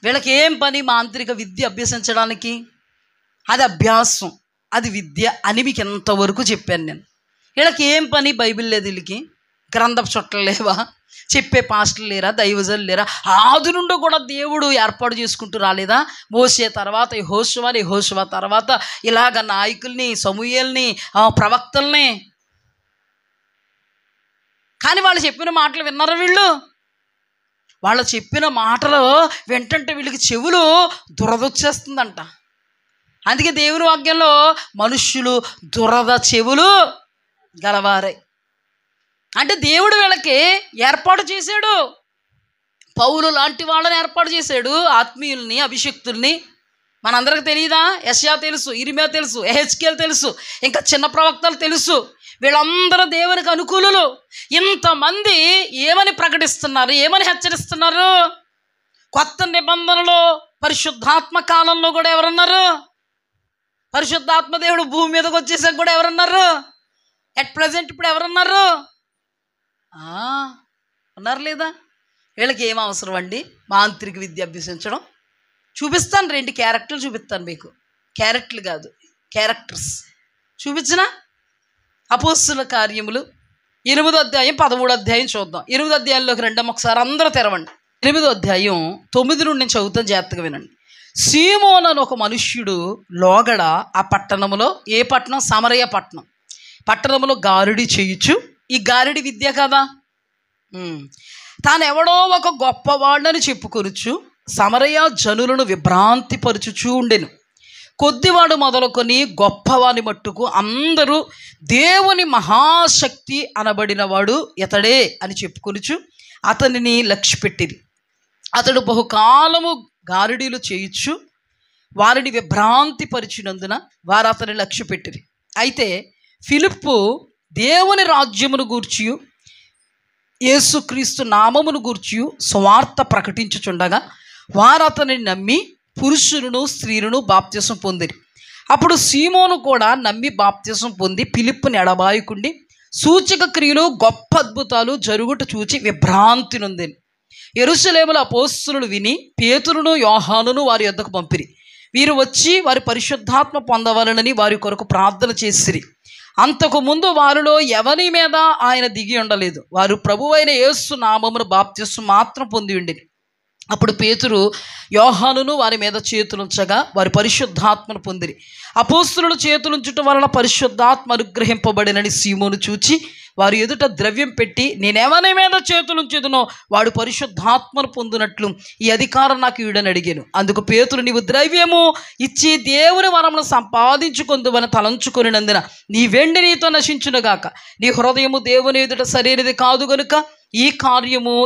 వీళ్ళకి ఏం పని? మాంత్రిక విద్య అభ్యసించడానికి. అది అభ్యాసం, అది విద్య అని మీకు ఎంతవరకు చెప్పాను నేను. వీళ్ళకి ఏం పని? బైబిల్ లేదు వీళ్ళకి, గ్రంథపు చుట్టలు లేవా? చెప్పే పాస్టర్లు లేరా? దైవజనులు లేరా? ఆది నుండి కూడా దేవుడు ఏర్పాటు చేసుకుంటూ రాలేదా? మోసే తర్వాత యెహోషువ తర్వాత ఇలాగ నాయకుల్ని, సమూయేల్ని, ప్రవక్తల్ని. కానీ వాళ్ళు చెప్పిన మాటలు విన్నారా వీళ్ళు? వాళ్ళు చెప్పిన మాటలు వెంటంటే వీళ్ళకి చెవులు దురదొచ్చేస్తుందంట. అందుకే దేవుని వాక్యంలో మనుష్యులు దురద చెవులు గలవారై, అంటే దేవుడు వీళ్ళకి ఏర్పాటు చేశాడు. పౌలు లాంటి వాళ్ళని ఏర్పాటు చేశాడు, ఆత్మీయుల్ని, అభిషక్తుల్ని. మనందరికి తెలియదా? యెషయా తెలుసు, ఇర్మీయా తెలుసు, యెహెజ్కేలు తెలుసు, ఇంకా చిన్న ప్రవక్తలు తెలుసు. వీళ్ళందరూ దేవునికి అనుకూలులు. ఇంతమంది ఏమని ప్రకటిస్తున్నారు, ఏమని హెచ్చరిస్తున్నారు? కొత్త నిబంధనలో పరిశుద్ధాత్మ కాలంలో కూడా ఎవరున్నారు? పరిశుద్ధాత్మ దేవుడు భూమి మీదకి వచ్చేసాక కూడా ఎవరున్నారు? ఎట్ ప్రజెంట్ ఇప్పుడు ఎవరున్నారు? ఉన్నారు లేదా? వీళ్ళకి ఏం అవసరం అండి మాంత్రిక విద్య అభ్యసించడం? చూపిస్తాను, 2 క్యారెక్టర్లు చూపిస్తాను మీకు. క్యారెక్టర్లు కాదు, క్యారెక్టర్స్ చూపించిన. అపోస్తుల కార్యములు 8వ అధ్యాయం 13వ అధ్యాయం చూద్దాం. 8వ అధ్యాయంలోకి రండమ్మ, ఒకసారి అందరూ తెరవండి. 8వ అధ్యాయం 9 నుండి నేను చదువుతాను, జాగ్రత్తగా వినండి. సీమోను అని ఒక మనుష్యుడు లోగడ ఆ పట్టణములో, ఏ పట్టణం? సమరయ పట్టణం. పట్టణములో గారుడి చేయుచు, ఈ గారిడి విద్య కదా, తాను ఎవడో ఒక గొప్పవాడని చెప్పుకొనుచు సమరయ జనులను విభ్రాంతిపరుచుచూ ఉండెను. కొద్దివాడు మొదలుకొని గొప్పవాని మట్టుకు అందరూ దేవుని మహాశక్తి అనబడినవాడు ఇతడే అని చెప్పుకొనుచు అతనిని లక్ష్యపెట్టిరి. అతడు బహుకాలము గారుడీలు చేయుచు వారిని విభ్రాంతి పరిచినందున వారు అతని లక్ష్యపెట్టిరి. అయితే ఫిలిప్పు దేవుని రాజ్యమును గూర్చియు యేసుక్రీస్తు నామమును గూర్చియు సువార్త ప్రకటించుచుండగా వారు అతనిని నమ్మి పురుషులను స్త్రీలను బాప్తిసం పొందిరి. అప్పుడు సీమోను కూడా నమ్మి బాప్తిసం పొంది ఫిలిప్పుని ఎడబాయుకుండి సూచక క్రియలు గొప్ప అద్భుతాలు జరుగుట చూచి విభ్రాంతి నొందిరి. యెరూషలేములో అపోస్తలులు విని పేతురును యోహానును వారి యొద్దకు పంపిరి. వీరు వచ్చి వారి పరిశుద్ధాత్మ పొందవలనని వారి కొరకు ప్రార్థన చేసిరి. అంతకు ముందు వారిలో ఎవరి మీద ఆయన దిగి ఉండలేదు. వారు ప్రభువైన యేసు నామమును బాప్తిసం మాత్రం పొంది ఉండిరి. అప్పుడు పేతురు యోహానును వారి మీద చేతులుంచగా వారి పరిశుద్ధాత్మను పొందిరి. అపోస్తలులు చేతులుంచుట వలన పరిశుద్ధాత్మ అనుగ్రహింపబడినని సీమోను చూచి వారి ఎదుట ద్రవ్యం పెట్టి, నేనెవరి మీద చేతులుంచెదనో వాడు పరిశుద్ధాత్మను పొందినట్లు ఈ అధికారం నాకు ఈడని అడిగాను. అందుకు పేతురు, నీవు ద్రవ్యము ఇచ్చి దేవుని వరమును సంపాదించుకొందువని తలంచుకొనినందున నీ వెండి నీతో నశించునుగాక. నీ హృదయము దేవుని ఎదుట సరైనది కాదు గనుక ఈ కార్యము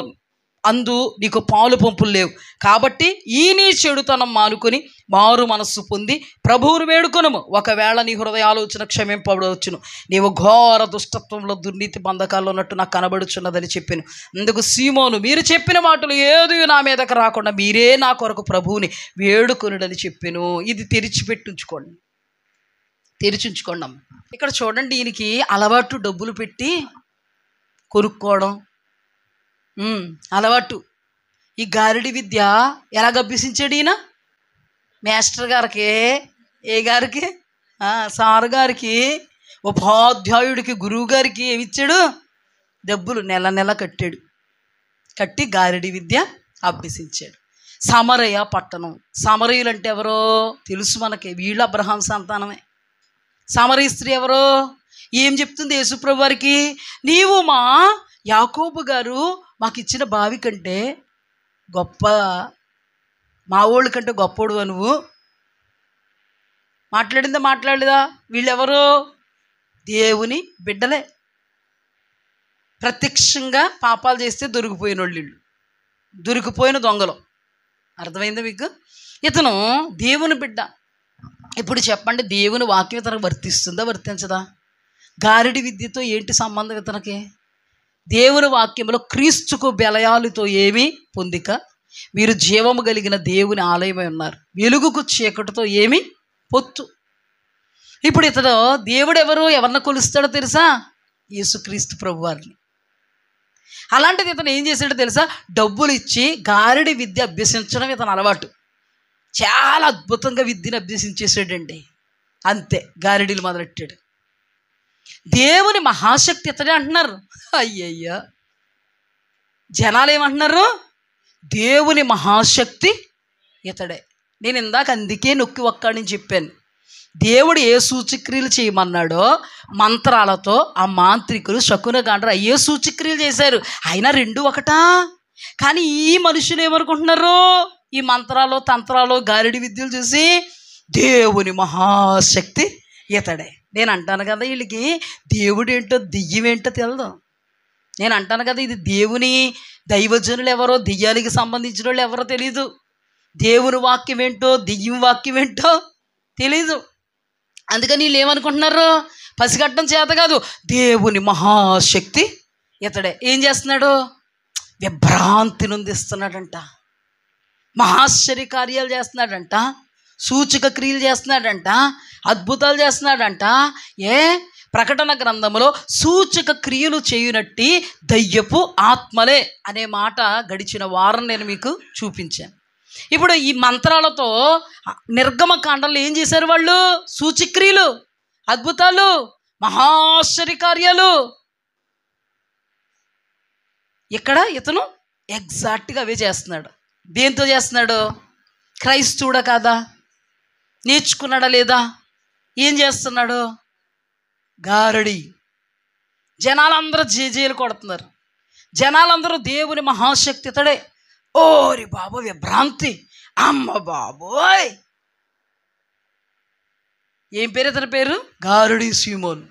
అందు నీకు పాలు పంపులు లేవు. కాబట్టి ఈ నీ చెడుతనం మానుకొని మారు మనస్సు పొంది ప్రభువును వేడుకొనుము. ఒకవేళ నీ హృదయ ఆలోచన క్షమింపబడవచ్చును. నీవు ఘోర దుష్టత్వంలో దుర్నీతి బంధకాల్లో ఉన్నట్టు నాకు కనబడుచున్నదని చెప్పాను. అందుకు సీమోను, మీరు చెప్పిన మాటలు ఏది నా మీదకి రాకుండా మీరే నా కొరకు ప్రభువుని వేడుకొనుడని చెప్పాను. ఇది తెరిచిపెట్టించుకోండి, తెరిచుంచుకోండి అమ్మ. ఇక్కడ చూడండి, ఈయనకి అలవాటు డబ్బులు పెట్టి కొనుక్కోవడం అలవాటు. ఈ గారిడి విద్య ఎలాగ అభ్యసించాడు ఈయన? మాస్టర్ గారికి, ఏ గారికి? సార్ గారికి, ఉపాధ్యాయుడికి, గురువు గారికి ఏమిచ్చాడు? డబ్బులు నెల నెల కట్టాడు. కట్టి గారిడి విద్య అభ్యసించాడు. సమరయ పట్టణం. సమరయులు అంటే ఎవరో తెలుసు మనకి, వీళ్ళు అబ్రహాం సంతానమే. సమరయ స్త్రీ ఎవరో? ఏం చెప్తుంది యేసుప్రభు వారికి? నీవు మా యాకోబు గారు మాకు ఇచ్చిన బావి కంటే గొప్ప, మా ఊళ్ళ కంటే గొప్పోడు నువ్వు. మాట్లాడిందా? మాట్లాడలేదా? వీళ్ళెవరు? దేవుని బిడ్డలే. ప్రత్యక్షంగా పాపాలు చేస్తే దొరికిపోయిన వాళ్ళు వీళ్ళు, దొరికిపోయిన దొంగలు. అర్థమైందా మీకు? ఇతను దేవుని బిడ్డ. ఇప్పుడు చెప్పండి, దేవుని వాక్యం ఇతనికి వర్తిస్తుందా, వర్తించదా? గారిడి విద్యతో ఏంటి సంబంధం ఇతనికి? దేవుని వాక్యంలో క్రీస్తుకు బెలయాలతో ఏమీ పొందిక, మీరు జీవము కలిగిన దేవుని ఆలయమై ఉన్నారు, వెలుగుకు చీకటితో ఏమి పొత్తు. ఇప్పుడు ఇతడు దేవుడు ఎవరిని కొలుస్తాడో తెలుసా? యేసుక్రీస్తు ప్రభువారిని. అలాంటిది ఇతను ఏం చేశాడో తెలుసా? డబ్బులు ఇచ్చి గారిడి విద్య అభ్యసించడం ఇతను అలవాటు. చాలా అద్భుతంగా విద్యను అభ్యసించేసాడండి. అంతే, గారిడీలు మొదలెట్టాడు. దేవుని మహాశక్తి ఇతడే అంటున్నారు. అయ్యయ్యా, జనాలు ఏమంటున్నారు? దేవుని మహాశక్తి ఇతడే. నేను ఇందాక అందుకే నొక్కి ఒక్కడి నుంచి చెప్పాను, దేవుడు ఏ సూచక్రియలు చేయమన్నాడో మంత్రాలతో ఆ మాంత్రికులు శకునగాండ్రు ఏ సూచక్రియలు చేశారు. అయినా రెండు ఒకటా? కానీ ఈ మనుషులు ఏమనుకుంటున్నారు? ఈ మంత్రాలు తంత్రాలు గారిడి విద్యలు చూసి దేవుని మహాశక్తి ఇతడే. నేను అంటాను కదా, వీళ్ళకి దేవుడు ఏంటో దెయ్యం ఏంటో తెలదు. నేను అంటాను కదా, ఇది దేవుని దైవజనులు ఎవరో, దెయ్యానికి సంబంధించిన వాళ్ళు ఎవరో తెలీదు. దేవుని వాక్యం ఏంటో దెయ్యం వాక్యం ఏంటో తెలీదు. అందుకని వీళ్ళు ఏమనుకుంటున్నారు? పసిగట్టడం చేత కాదు, దేవుని మహాశక్తి ఇతడే. ఏం చేస్తున్నాడు? విభ్రాంతి నొందిస్తున్నాడంట, మహాశ్చర్య కార్యాలు చేస్తున్నాడంట, సూచక క్రియలు చేస్తున్నాడంట, అద్భుతాలు చేస్తున్నాడంట. ప్రకటన గ్రంథంలో సూచక క్రియలు చేయునట్టి దయ్యపు ఆత్మలే అనే మాట గడిచిన వారం నేను మీకు చూపించాను. ఇప్పుడు ఈ మంత్రాలతో నిర్గమకాండంలో ఏం చేశారు వాళ్ళు? సూచక్రియలు, అద్భుతాలు, మహాశ్చర్య కార్యాలు. ఇక్కడ ఇతను ఎగ్జాక్ట్గా అవే చేస్తున్నాడు. దేంతో చేస్తున్నాడు? క్రైస్తవుడా కాదా? నేర్చుకున్నాడా లేదా? ఏం చేస్తున్నాడు? గారడి. జనాలందరూ జేజేలు కొడుతున్నారు, జనాలందరూ దేవుని మహాశక్తి ఇతడే. ఓరి బాబు విభ్రాంతి, అమ్మ బాబోయ్. ఏం పేరు ఇతని పేరు? గారడి సీమోన్.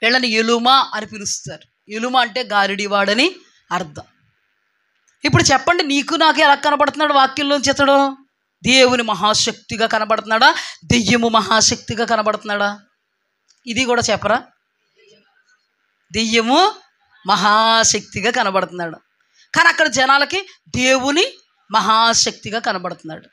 వీళ్ళని ఎలుమా అని పిలుస్తారు. ఎలుమ అంటే గారడి వాడని అర్థం. ఇప్పుడు చెప్పండి, నీకు నాకు ఎలా కనబడుతున్నాడు వాక్యంలోంచి ఇతడు? దేవుని మహాశక్తిగా కనబడుతున్నాడా? దెయ్యము మహాశక్తిగా కనబడుతున్నాడా? ఇది కూడా చెప్పరా? దెయ్యము మహాశక్తిగా కనబడుతున్నాడు, కానీ అక్కడ జనాలకి దేవుని మహాశక్తిగా కనబడుతున్నాడు.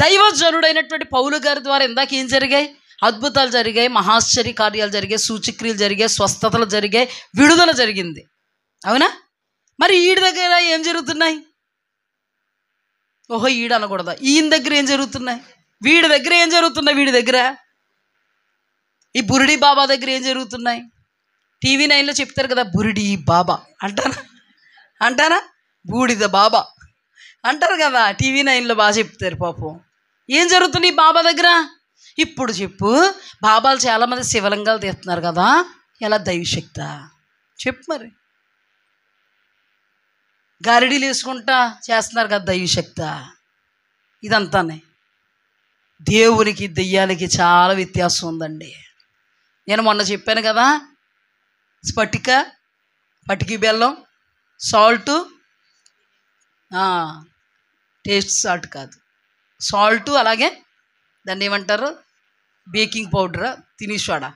దైవజనుడైనటువంటి పౌలు గారి ద్వారా ఇందాక ఏం జరిగాయి? అద్భుతాలు జరిగాయి, మహాశ్చర్య కార్యాలు జరిగాయి, సూచక్రియలు జరిగాయి, స్వస్థతలు జరిగాయి, విడుదల జరిగింది. అవునా? మరి ఈడి దగ్గర ఏం జరుగుతున్నాయి? ఓహో, ఈడు అనకూడదా? ఈయన దగ్గర ఏం జరుగుతున్నాయి? వీడి దగ్గర ఏం జరుగుతున్నాయి? వీడి దగ్గర ఈ బురిడి బాబా దగ్గర ఏం జరుగుతున్నాయి? టీవీ 9లో చెప్తారు కదా, బురిడి బాబా అంటారా? బూడిద బాబా అంటారు కదా, టీవీ 9లో బాగా చెప్తారు. పాపం ఏం జరుగుతుంది ఈ బాబా దగ్గర? ఇప్పుడు చెప్పు. బాబాలు చాలామంది శివలింగాలు తీస్తున్నారు కదా, ఎలా? దైవశక్త చెప్పు. మరి గారిడీలు వేసుకుంటా చేస్తున్నారు కదా, దైవశక్త. ఇదంతానే. దేవునికి దెయ్యాలకి చాలా వ్యత్యాసం ఉందండి. నేను మొన్న చెప్పాను కదా, పటికి బెల్లం, సాల్టు, టేస్ట్ సాల్ట్ కాదు, సాల్టు, అలాగే దాన్ని ఏమంటారు, బేకింగ్ పౌడరా, తినేసోడా,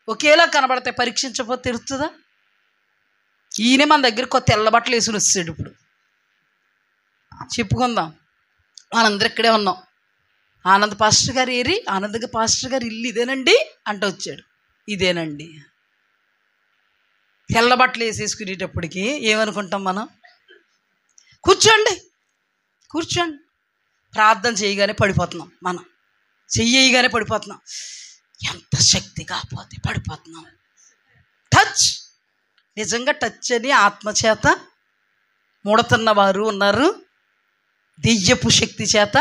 ఒకేలా కనబడతాయి. పరీక్షించకపోతే తెలుస్తుందా? ఈయనే మన దగ్గర కొత్త తెల్ల బట్టలు వేసుకుని వచ్చాడు. ఇప్పుడు చెప్పుకుందాం, మనందరూ ఇక్కడే ఉన్నాం. ఆనంద్ పాస్టర్ గారు ఏరి, ఆనంద్ పాస్టర్ గారు ఇల్లు ఇదేనండి అంట వచ్చాడు. ఇదేనండి. తెల్ల బట్టలు వేసేసుకునేటప్పటికి ఏమనుకుంటాం మనం? కూర్చోండి ప్రార్థన చేయగానే పడిపోతున్నాం. మనం చెయ్యగానే పడిపోతున్నాం. ఎంత శక్తి కాకపోతే పడిపోతున్నాం. టచ్, నిజంగా టచ్ అని ఆత్మచేత ముడుతున్న వారు ఉన్నారు, దెయ్యపు శక్తి చేత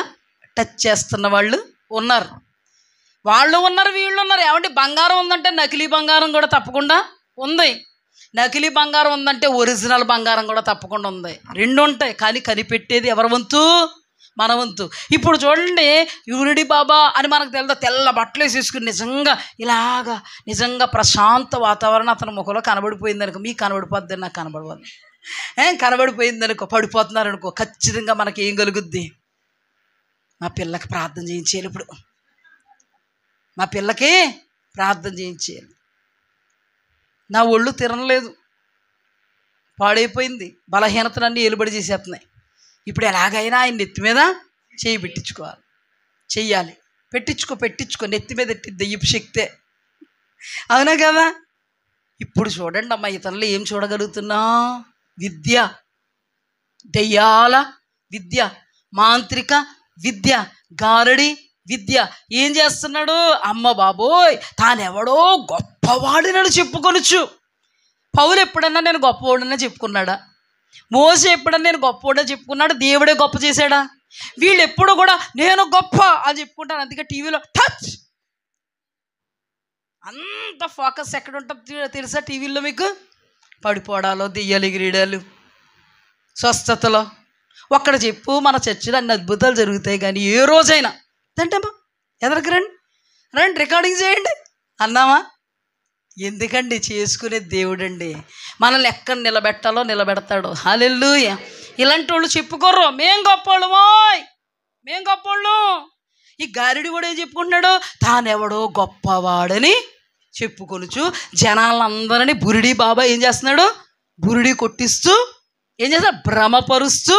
టచ్ చేస్తున్న వాళ్ళు ఉన్నారు. వీళ్ళు ఉన్నారు. ఏమంటే బంగారం ఉందంటే నకిలీ బంగారం కూడా తప్పకుండా ఉంది, నకిలీ బంగారం ఉందంటే ఒరిజినల్ బంగారం కూడా తప్పకుండా ఉంది. రెండు ఉంటాయి, కానీ కనిపెట్టేది ఎవరి వంతు? మన వంతు. ఇప్పుడు చూడండి, యూరిడి బాబా అని మనకు తెలుదా, తెల్ల బట్టలు వేసేసుకుని నిజంగా ప్రశాంత వాతావరణం అతని ముఖంలో కనబడిపోయింది అనుకో. మీకు కనబడిపోద్ది, నాకు కనబడవద్దు. కనబడిపోయింది అనుకో, పడిపోతున్నారు అనుకో, ఖచ్చితంగా మనకి ఏం కలుగుద్ది? మా పిల్లకి ప్రార్థన చేయించేయాలి. ఇప్పుడు మా పిల్లకి ప్రార్థన చేయించేయాలి. నా ఒళ్ళు తినలేదు, పాడైపోయింది, బలహీనతలన్నీ ఏలుబడి చేసేస్తున్నాయి. ఇప్పుడు ఎలాగైనా ఆయన నెత్తి మీద చేయి పెట్టించుకోవాలి, చెయ్యాలి. పెట్టించుకో, నెత్తి మీద ఎట్టి దెయ్యపు శక్తే. అవునా కదా? ఇప్పుడు చూడండి అమ్మా, ఇతరులు ఏం చూడగలుగుతున్నా? విద్య, దెయ్యాల విద్య, మాంత్రిక విద్య, గారడి విద్య ఏం చేస్తున్నాడు? అమ్మ బాబోయ్, తానెవడో గొప్పవాడినని చెప్పుకొనొచ్చు. పౌలు ఎప్పుడన్నా నేను గొప్పవాడినని చెప్పుకున్నాడా? మోసే ఎప్పుడన్నా నేను గొప్పవాడని చెప్పుకున్నాడు? దేవుడే గొప్ప చేశాడా? వీళ్ళు ఎప్పుడు కూడా నేను గొప్ప అని చెప్పుకుంటాను. అందుకే టీవీలో టచ్ అంత ఫోకస్ ఎక్కడ ఉంటుంది తెలుసా? టీవీలో మీకు పడిపోవడాలు, దెయ్యాలు ఎగిరేయడాలు, స్వస్థతలో. ఒక్కడ చెప్పు, మన చర్చిలో అన్ని అద్భుతాలు జరుగుతాయి. కానీ ఏ రోజైనా ఏంటమ్మా ఎదరికి రండి రికార్డింగ్ చేయండి అన్నామా? ఎందుకండి? చేసుకునే దేవుడండి. మనల్ని ఎక్కడ నిలబెట్టాలో నిలబెడతాడు. హల్లెలూయా. ఇలాంటి వాళ్ళు చెప్పుకోరు మేం గొప్పవాళ్ళమోయ్, మేం గొప్పవాళ్ళం. ఈ గారిడి కూడా ఏం చెప్పుకుంటున్నాడు? తానెవడో గొప్పవాడని చెప్పుకొనుచు జనాలందరినీ బురిడి బాబా ఏం చేస్తున్నాడు? బురిడి కొట్టిస్తూ ఏం చేస్తాడు? భ్రమపరుస్తూ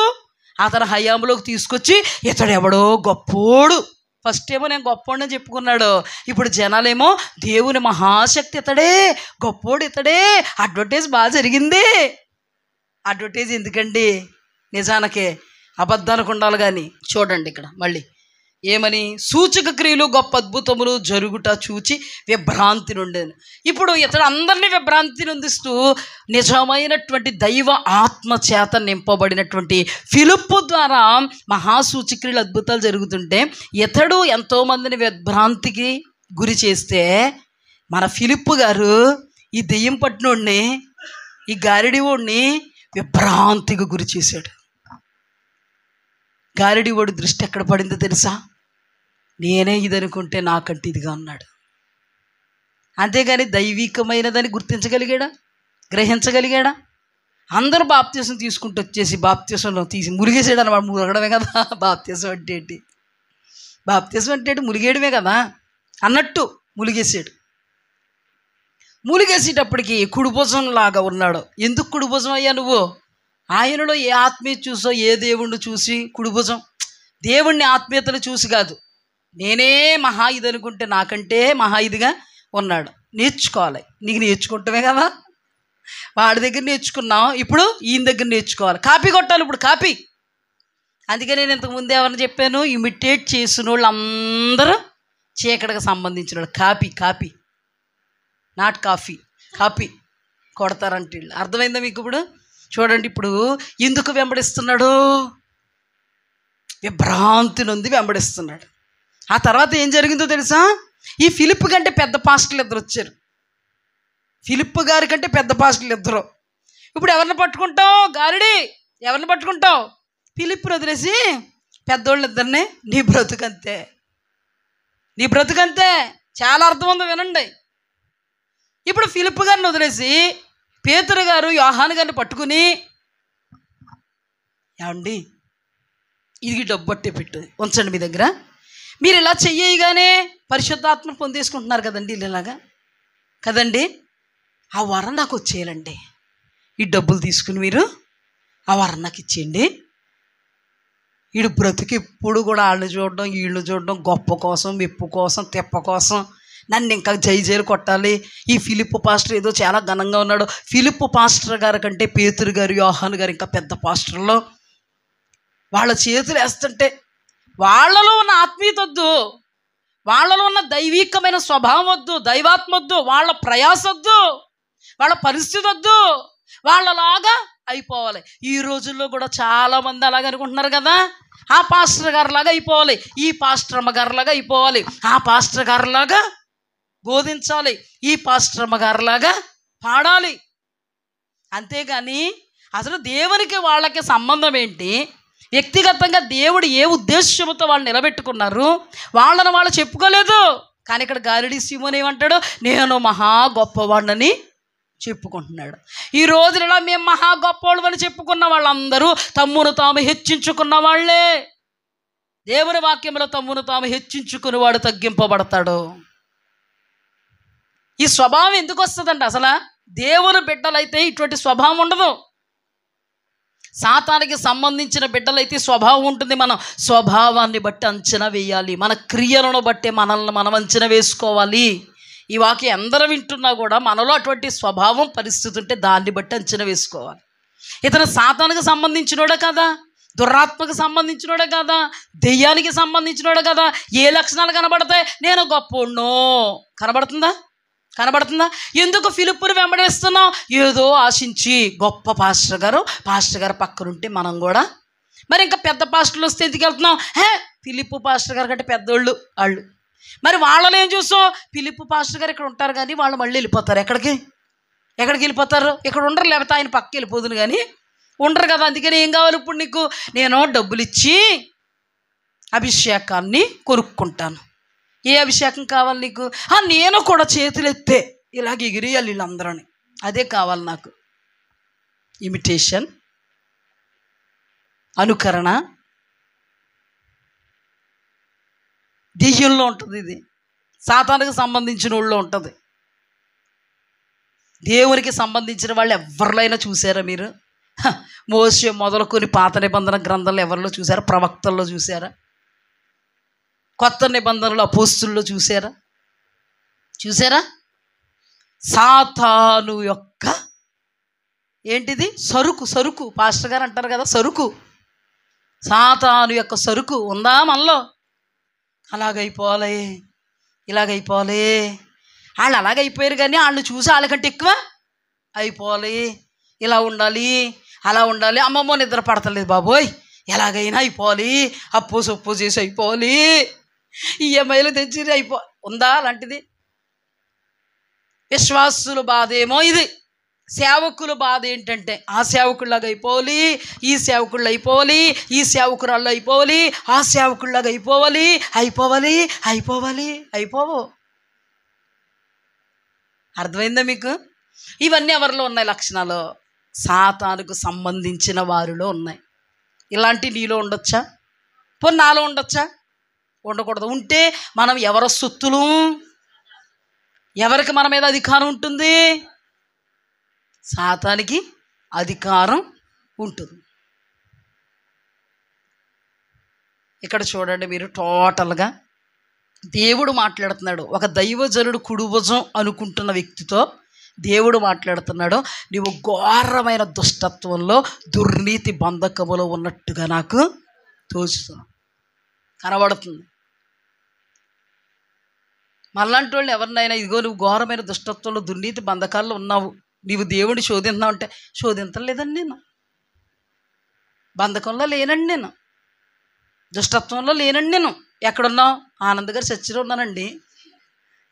అతని హయాంలోకి తీసుకొచ్చి ఇతడెవడో గొప్పోడు. ఫస్ట్ ఏమో నేను గొప్పోడని చెప్పుకున్నాడు. ఇప్పుడు జనాలేమో దేవుని మహాశక్తి ఇతడే, గొప్పోడు ఇతడే. అడ్వర్టైజ్ బాగా జరిగింది. అడ్వర్టైజ్ ఎందుకండి? నిజానికే అబద్ధానికి ఉండాలి. కానీ చూడండి ఇక్కడ మళ్ళీ ఏమని? సూచక క్రియలు గొప్ప అద్భుతములు జరుగుట చూచి విభ్రాంతి నుండేది. ఇప్పుడు ఇతడు అందరినీ విభ్రాంతి నొందిస్తూ నిజమైనటువంటి దైవ ఆత్మ చేత నింపబడినటువంటి ఫిలిప్పు ద్వారా మహాసూచక్రియలు అద్భుతాలు జరుగుతుంటే ఇతడు ఎంతోమందిని విభ్రాంతికి గురి చేస్తే మన ఫిలిప్పు గారు ఈ దెయ్యం పట్టినోడిని, ఈ గారిడివాడిని విభ్రాంతికి గురి చేశాడు. గారిడివాడు దృష్టి ఎక్కడ పడిందో తెలుసా? నేనే ఇది అనుకుంటే నాకంటే ఇదిగా ఉన్నాడు. అంతేగాని దైవికమైనదని గుర్తించగలిగాడా? గ్రహించగలిగాడా? అందరూ బాప్తీసం తీసుకుంటూ వచ్చేసి బాప్తీసంలో తీసి ములిగేసాడు అన్నమాట. ములగడమే కదా బాప్తీసం అంటే ఏంటి? బాప్తీసం అంటే ఏంటి? ములిగేయడమే కదా అన్నట్టు ములిగేసాడు. ములిగేసేటప్పటికి కుడిభుజం లాగా ఉన్నాడు. ఎందుకు కుడిభుజం అయ్యా నువ్వు? ఆయనలో ఏ ఆత్మీయ చూసో, ఏ దేవుణ్ణి చూసి కుడిభుజం? దేవుణ్ణి ఆత్మీయతను చూసి కాదు. నేనే మహా ఇది అనుకుంటే నాకంటే మహా ఇదిగా ఉన్నాడు. నేర్చుకోవాలి. నీకు నేర్చుకుంటామే కదా. వాడి దగ్గర నేర్చుకున్నాం, ఇప్పుడు ఈయన దగ్గర నేర్చుకోవాలి. కాపీ కొట్టాలి ఇప్పుడు, కాపీ. అందుకే నేను ఇంతకుముందు ఎవరిని చెప్పాను? ఇమిటేట్ చేసిన వాళ్ళు అందరూ చీకటికి సంబంధించిన వాళ్ళు. Copy copy not coffee, copy కొడతారంటే వీళ్ళు. అర్థమైందా మీకు? ఇప్పుడు చూడండి, ఇప్పుడు ఎందుకు వెంబడిస్తున్నాడు? విభ్రాంతి నొంది వెంబడిస్తున్నాడు. ఆ తర్వాత ఏం జరిగిందో తెలుసా? ఈ ఫిలిప్ కంటే పెద్ద పాస్టర్లు ఇద్దరు వచ్చారు. ఫిలిప్ గారి కంటే పెద్ద పాస్టర్లు ఇద్దరు. ఇప్పుడు ఎవరిని పట్టుకుంటావు? గారిడి ఎవరిని పట్టుకుంటావు? ఫిలిప్ని వదిలేసి పెద్దోళ్ళు ఇద్దరిని. నీ బ్రతుకంతే, నీ బ్రతుకంతే. చాలా అర్థం ఉందో వినండి. ఇప్పుడు ఫిలిప్ గారిని వదిలేసి పేతురు గారు యోహాను గారిని పట్టుకుని, ఏమండి ఇది డబ్బు బట్టే పెట్టు ఉంచండి మీ దగ్గర, మీరు ఇలా చెయ్యగానే పరిశుద్ధాత్మ పొందేసుకుంటున్నారు కదండి ఇలాగా కదండి, ఆ వరం నాకు వచ్చేయాలండి. ఈ డబ్బులు తీసుకుని మీరు ఆ వరం నాకు ఇచ్చేయండి. వీడు బ్రతుకు ఎప్పుడు కూడా వాళ్ళు చూడడం వీళ్ళు చూడడం, గొప్ప కోసం, మెప్పు కోసం, తెప్ప కోసం, నన్ను ఇంకా జైలు కొట్టాలి. ఈ ఫిలిప్ పాస్టర్ ఏదో చాలా ఘనంగా ఉన్నాడు. ఫిలిప్ పాస్టర్ గారి కంటే పేతురు గారు, యోహాను గారు ఇంకా పెద్ద పాస్టర్లో. వాళ్ళ చేతులు వేస్తుంటే వాళ్ళలో ఉన్న ఆత్మీయత వద్దు, వాళ్ళలో ఉన్న దైవికమైన స్వభావం వద్దు, దైవాత్మ వద్దు, వాళ్ళ ప్రయాస వద్దు, వాళ్ళ పరిస్థితి వద్దు, వాళ్ళలాగా అయిపోవాలి. ఈ రోజుల్లో కూడా చాలామంది అలాగ అనుకుంటున్నారు కదా. ఆ పాస్టర్ గారిలాగా అయిపోవాలి, ఈ పాస్టర్ అమ్మ గారిలాగా అయిపోవాలి, ఆ పాస్టర్ గారిలాగా బోధించాలి, ఈ పాస్టర్ అమ్మ గారిలాగా పాడాలి. అంతేగాని అసలు దేవునికి వాళ్ళకి సంబంధం ఏంటి? వ్యక్తిగతంగా దేవుడు ఏ ఉద్దేశంతో వాళ్ళు నిలబెట్టుకున్నారు, వాళ్ళని వాళ్ళు చెప్పుకోలేదు. కానీ ఇక్కడ గారిడి సీమోన్ ఏమంటాడు? నేను మహా గొప్పవాడిని చెప్పుకుంటున్నాడు. ఈ రోజున మేము మహా గొప్పవాళ్ళు అని చెప్పుకున్న వాళ్ళందరూ తమ్మును తాము హెచ్చించుకున్న వాళ్ళే. దేవుని వాక్యంలో తమ్మును తాము హెచ్చించుకుని వాడు తగ్గింపబడతాడు. ఈ స్వభావం ఎందుకు వస్తుందండి? అసలు దేవుని బిడ్డలైతే ఇటువంటి స్వభావం ఉండదు. సాతానికి సంబంధించిన బిడ్డలైతే స్వభావం ఉంటుంది. మనం స్వభావాన్ని బట్టి అంచనా వేయాలి, మన క్రియలను బట్టి మనల్ని మనం అంచనా వేసుకోవాలి. ఈ వాక్యం అందరూ వింటున్నా కూడా మనలో అటువంటి స్వభావం పరిస్థితి ఉంటే దాన్ని బట్టి అంచనా వేసుకోవాలి. ఇతను సాతానికి సంబంధించినోడా కదా, దురాత్మకు సంబంధించినోడే కదా, దెయ్యానికి సంబంధించినోడే కదా. ఏ లక్షణాలు కనబడతాయి? నేను గొప్పోడ్నో. కనబడుతుందా? ఎందుకు ఫిలిప్పుని వెంబడిస్తున్నావు? ఏదో ఆశించి. గొప్ప పాస్టర్ గారు పక్కనుంటే మనం కూడా, మరి ఇంకా పెద్ద పాస్టర్లు వస్తే ఎందుకు వెళ్తున్నాం? ఫిలిప్పు పాస్టర్ గారు కంటే పెద్దోళ్ళు వాళ్ళు. మరి వాళ్ళని ఏం చూస్తాం? ఫిలిప్పు పాస్టర్ గారు ఇక్కడ ఉంటారు కానీ వాళ్ళు మళ్ళీ వెళ్ళిపోతారు. ఎక్కడికి వెళ్ళిపోతారు? ఇక్కడ ఉండరు, లేకపోతే ఆయన పక్కకి వెళ్ళిపోదును కానీ ఉండరు కదా. అందుకని ఏం కావాలి ఇప్పుడు నీకు? నేను డబ్బులు ఇచ్చి అభిషేకాన్ని కొనుక్కుంటాను. ఏ అభిషేకం కావాలి నీకు? నేను కూడా చేతులు ఎత్తే ఇలాగ ఎగిరేయాలి వీళ్ళందరని. అదే కావాలి నాకు. ఇమిటేషన్, అనుకరణ దెయ్యంలో ఉంటుంది. ఇది సాతానుకు సంబంధించిన వాళ్ళు ఉంటుంది. దేవునికి సంబంధించిన వాళ్ళు ఎవరిలైనా చూసారా మీరు? మోషే మొదలుకొని పాత నిబంధన గ్రంథంలో ఎవరిలో చూసారా? ప్రవక్తల్లో చూసారా? కొత్త నిబంధనలు అపోస్తుల్లో చూసారా? సాతాను యొక్క ఏంటిది? సరుకు. పాస్టర్ గారు అంటారు కదా సరుకు. సాతాను యొక్క సరుకు ఉందా మనలో? అలాగైపోవాలి, ఇలాగైపోవాలి. వాళ్ళు అలాగైపోయారు కానీ వాళ్ళని చూసి వాళ్ళకంటే ఎక్కువ అయిపోవాలి. ఇలా ఉండాలి, అలా ఉండాలి. అమ్మమ్మో నిద్ర పడతలేదు బాబోయ్, ఎలాగైనా అయిపోవాలి, అప్పు సొప్పు చేసి అయిపోవాలి, ఈఎంఐలు తెచ్చి ఉందా అలాంటిది? విశ్వాసుల బాధ ఏమో ఇది. సేవకుల బాధ ఏంటంటే ఆ సేవకుల్లాగా అయిపోవాలి, ఈ సేవకుళ్ళు అయిపోవాలి, ఈ సేవకురాళ్ళు అయిపోవాలి, ఆ సేవకుల్లాగా అయిపోవు. అర్థమైందా మీకు? ఇవన్నీ ఎవరిలో ఉన్నాయి లక్షణాలు? సాతానుకు సంబంధించిన వారిలో ఉన్నాయి. ఇలాంటి నీలో ఉండొచ్చా? పోనీ నాలో ఉండొచ్చా? ఉండకూడదు. ఉంటే మనం ఎవరి సొత్తులు? ఎవరికి మన మీద అధికారం ఉంటుంది? సాతానికి అధికారం ఉంటుంది. ఇక్కడ చూడండి మీరు, టోటల్గా దేవుడు మాట్లాడుతున్నాడు. ఒక దైవజనుడు కుడిభుజం అనుకుంటున్న వ్యక్తితో దేవుడు మాట్లాడుతున్నాడు. నీవు ఘోరమైన దుష్టత్వంలో, దుర్నీతి బంధకములో ఉన్నట్టుగా నాకు తోచుతున్నావు, కనబడుతుంది. మళ్ళంటి వాళ్ళు ఎవరినైనా ఇదిగో నువ్వు ఘోరమైన దుష్టత్వంలో, దుర్నీతి బంధకాల్లో ఉన్నావు, నీవు దేవుడిని శోధిస్తున్నావు అంటే, శోధించలేదండి నేను, బంధకంలో లేనండి నేను, దుష్టత్వంలో లేనండి నేను. ఎక్కడున్నావు? ఆనంద్ గారు చర్చిలో ఉన్నానండి.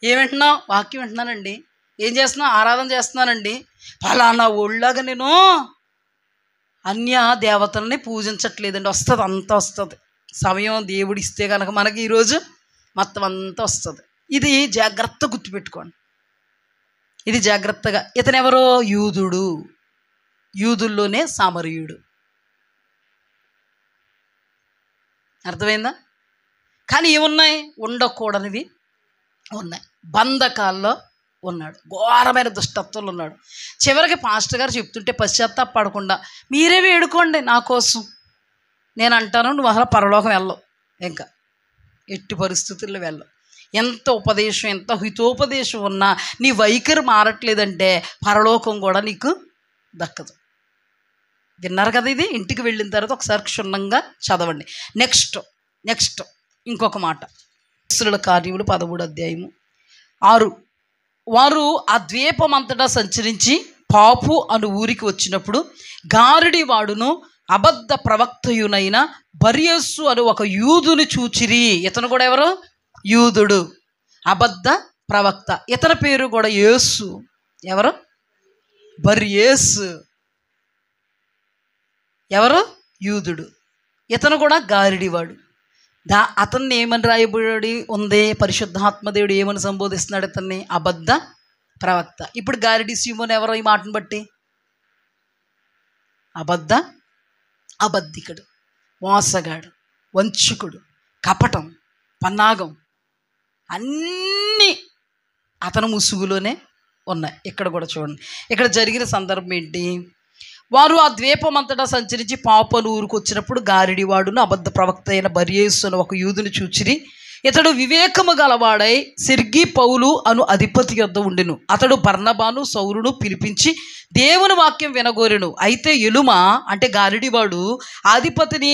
ఏం వింటున్నావు? వాక్యం వింటున్నానండి. ఏం చేస్తున్నావు? ఆరాధన చేస్తున్నానండి. ఫలానా ఒళ్ళలాగా నేను అన్య దేవతల్ని పూజించట్లేదండి. వస్తుంది, అంతా వస్తుంది. సమయం దేవుడు ఇస్తే కనుక మనకి ఈరోజు మొత్తం అంతా వస్తుంది. ఇది జాగ్రత్త గుర్తుపెట్టుకోండి. ఇది జాగ్రత్తగా. ఇతనెవరో? యూదుడు, యూదుల్లోనే సామరీయుడు. అర్థమైందా? కానీ ఏమున్నాయి? ఉండకూడనివి ఉన్నాయి. బంధకాల్లో ఉన్నాడు, ఘోరమైన దుష్టత్వంలో ఉన్నాడు. చివరికి పాస్టర్ గారు చెప్తుంటే పశ్చాత్తాపడకుండా మీరే వేడుకోండి నా కోసం. నేను అంటాను, నువ్వు అసలు పరలోకం వెళ్ళవు, ఇంకా ఎట్టి పరిస్థితుల్లో వెళ్ళవు. ఎంత ఉపదేశం, ఎంత హితోపదేశం ఉన్నా నీ వైఖరి మారట్లేదంటే పరలోకం కూడా నీకు దక్కదు. విన్నారు కదా? ఇది ఇంటికి వెళ్ళిన తర్వాత ఒకసారి క్షుణ్ణంగా చదవండి. నెక్స్ట్ ఇంకొక మాట, అపోస్తలుల కార్యములు 13వ అధ్యాయము 6. వారు ఆ ద్వీపమంతటా సంచరించి పాపు అను ఊరికి వచ్చినప్పుడు గారడి వాడును అబద్ధ ప్రవక్తయునైన బర్యేసు అను ఒక యూదుని చూచిరి. ఇతను కూడా ఎవరు? యూదుడు, అబద్ధ ప్రవక్త. ఇతని పేరు కూడా యేసు. ఎవరు? బర్యేసు. ఎవరు? యూదుడు. ఇతను కూడా గారిడివాడు. అతన్ని ఏమని రాయబడి ఉంది? పరిశుద్ధాత్మదేవుడు ఏమని సంబోధిస్తున్నాడు ఇతన్ని? అబద్ధ ప్రవక్త. ఇప్పుడు గారిడి సీమోన్ ఎవరో ఈ మాటను బట్టి? అబద్ధికుడు, మోసగాడు, వంచుకుడు, కపటం, పన్నాగం అన్నీ అతను ముసుగులోనే ఉన్నాయి. ఇక్కడ కూడా చూడండి, ఇక్కడ జరిగిన సందర్భం ఏంటి? వారు ఆ ద్వీపమంతటా సంచరించి పాపను ఊరికి వచ్చినప్పుడు గారిడివాడును అబద్ధ ప్రవక్త అయిన బర్యేసు అని ఒక యూదుని చూచిరి. ఇతడు వివేకము గలవాడై సెర్గి పౌలు అను అధిపతి యొద్ద ఉండెను. అతడు బర్నబాను సౌలును పిలిపించి దేవుని వాక్యం వినగోరెను. అయితే ఎలుమ అంటే గారిడివాడు అధిపతిని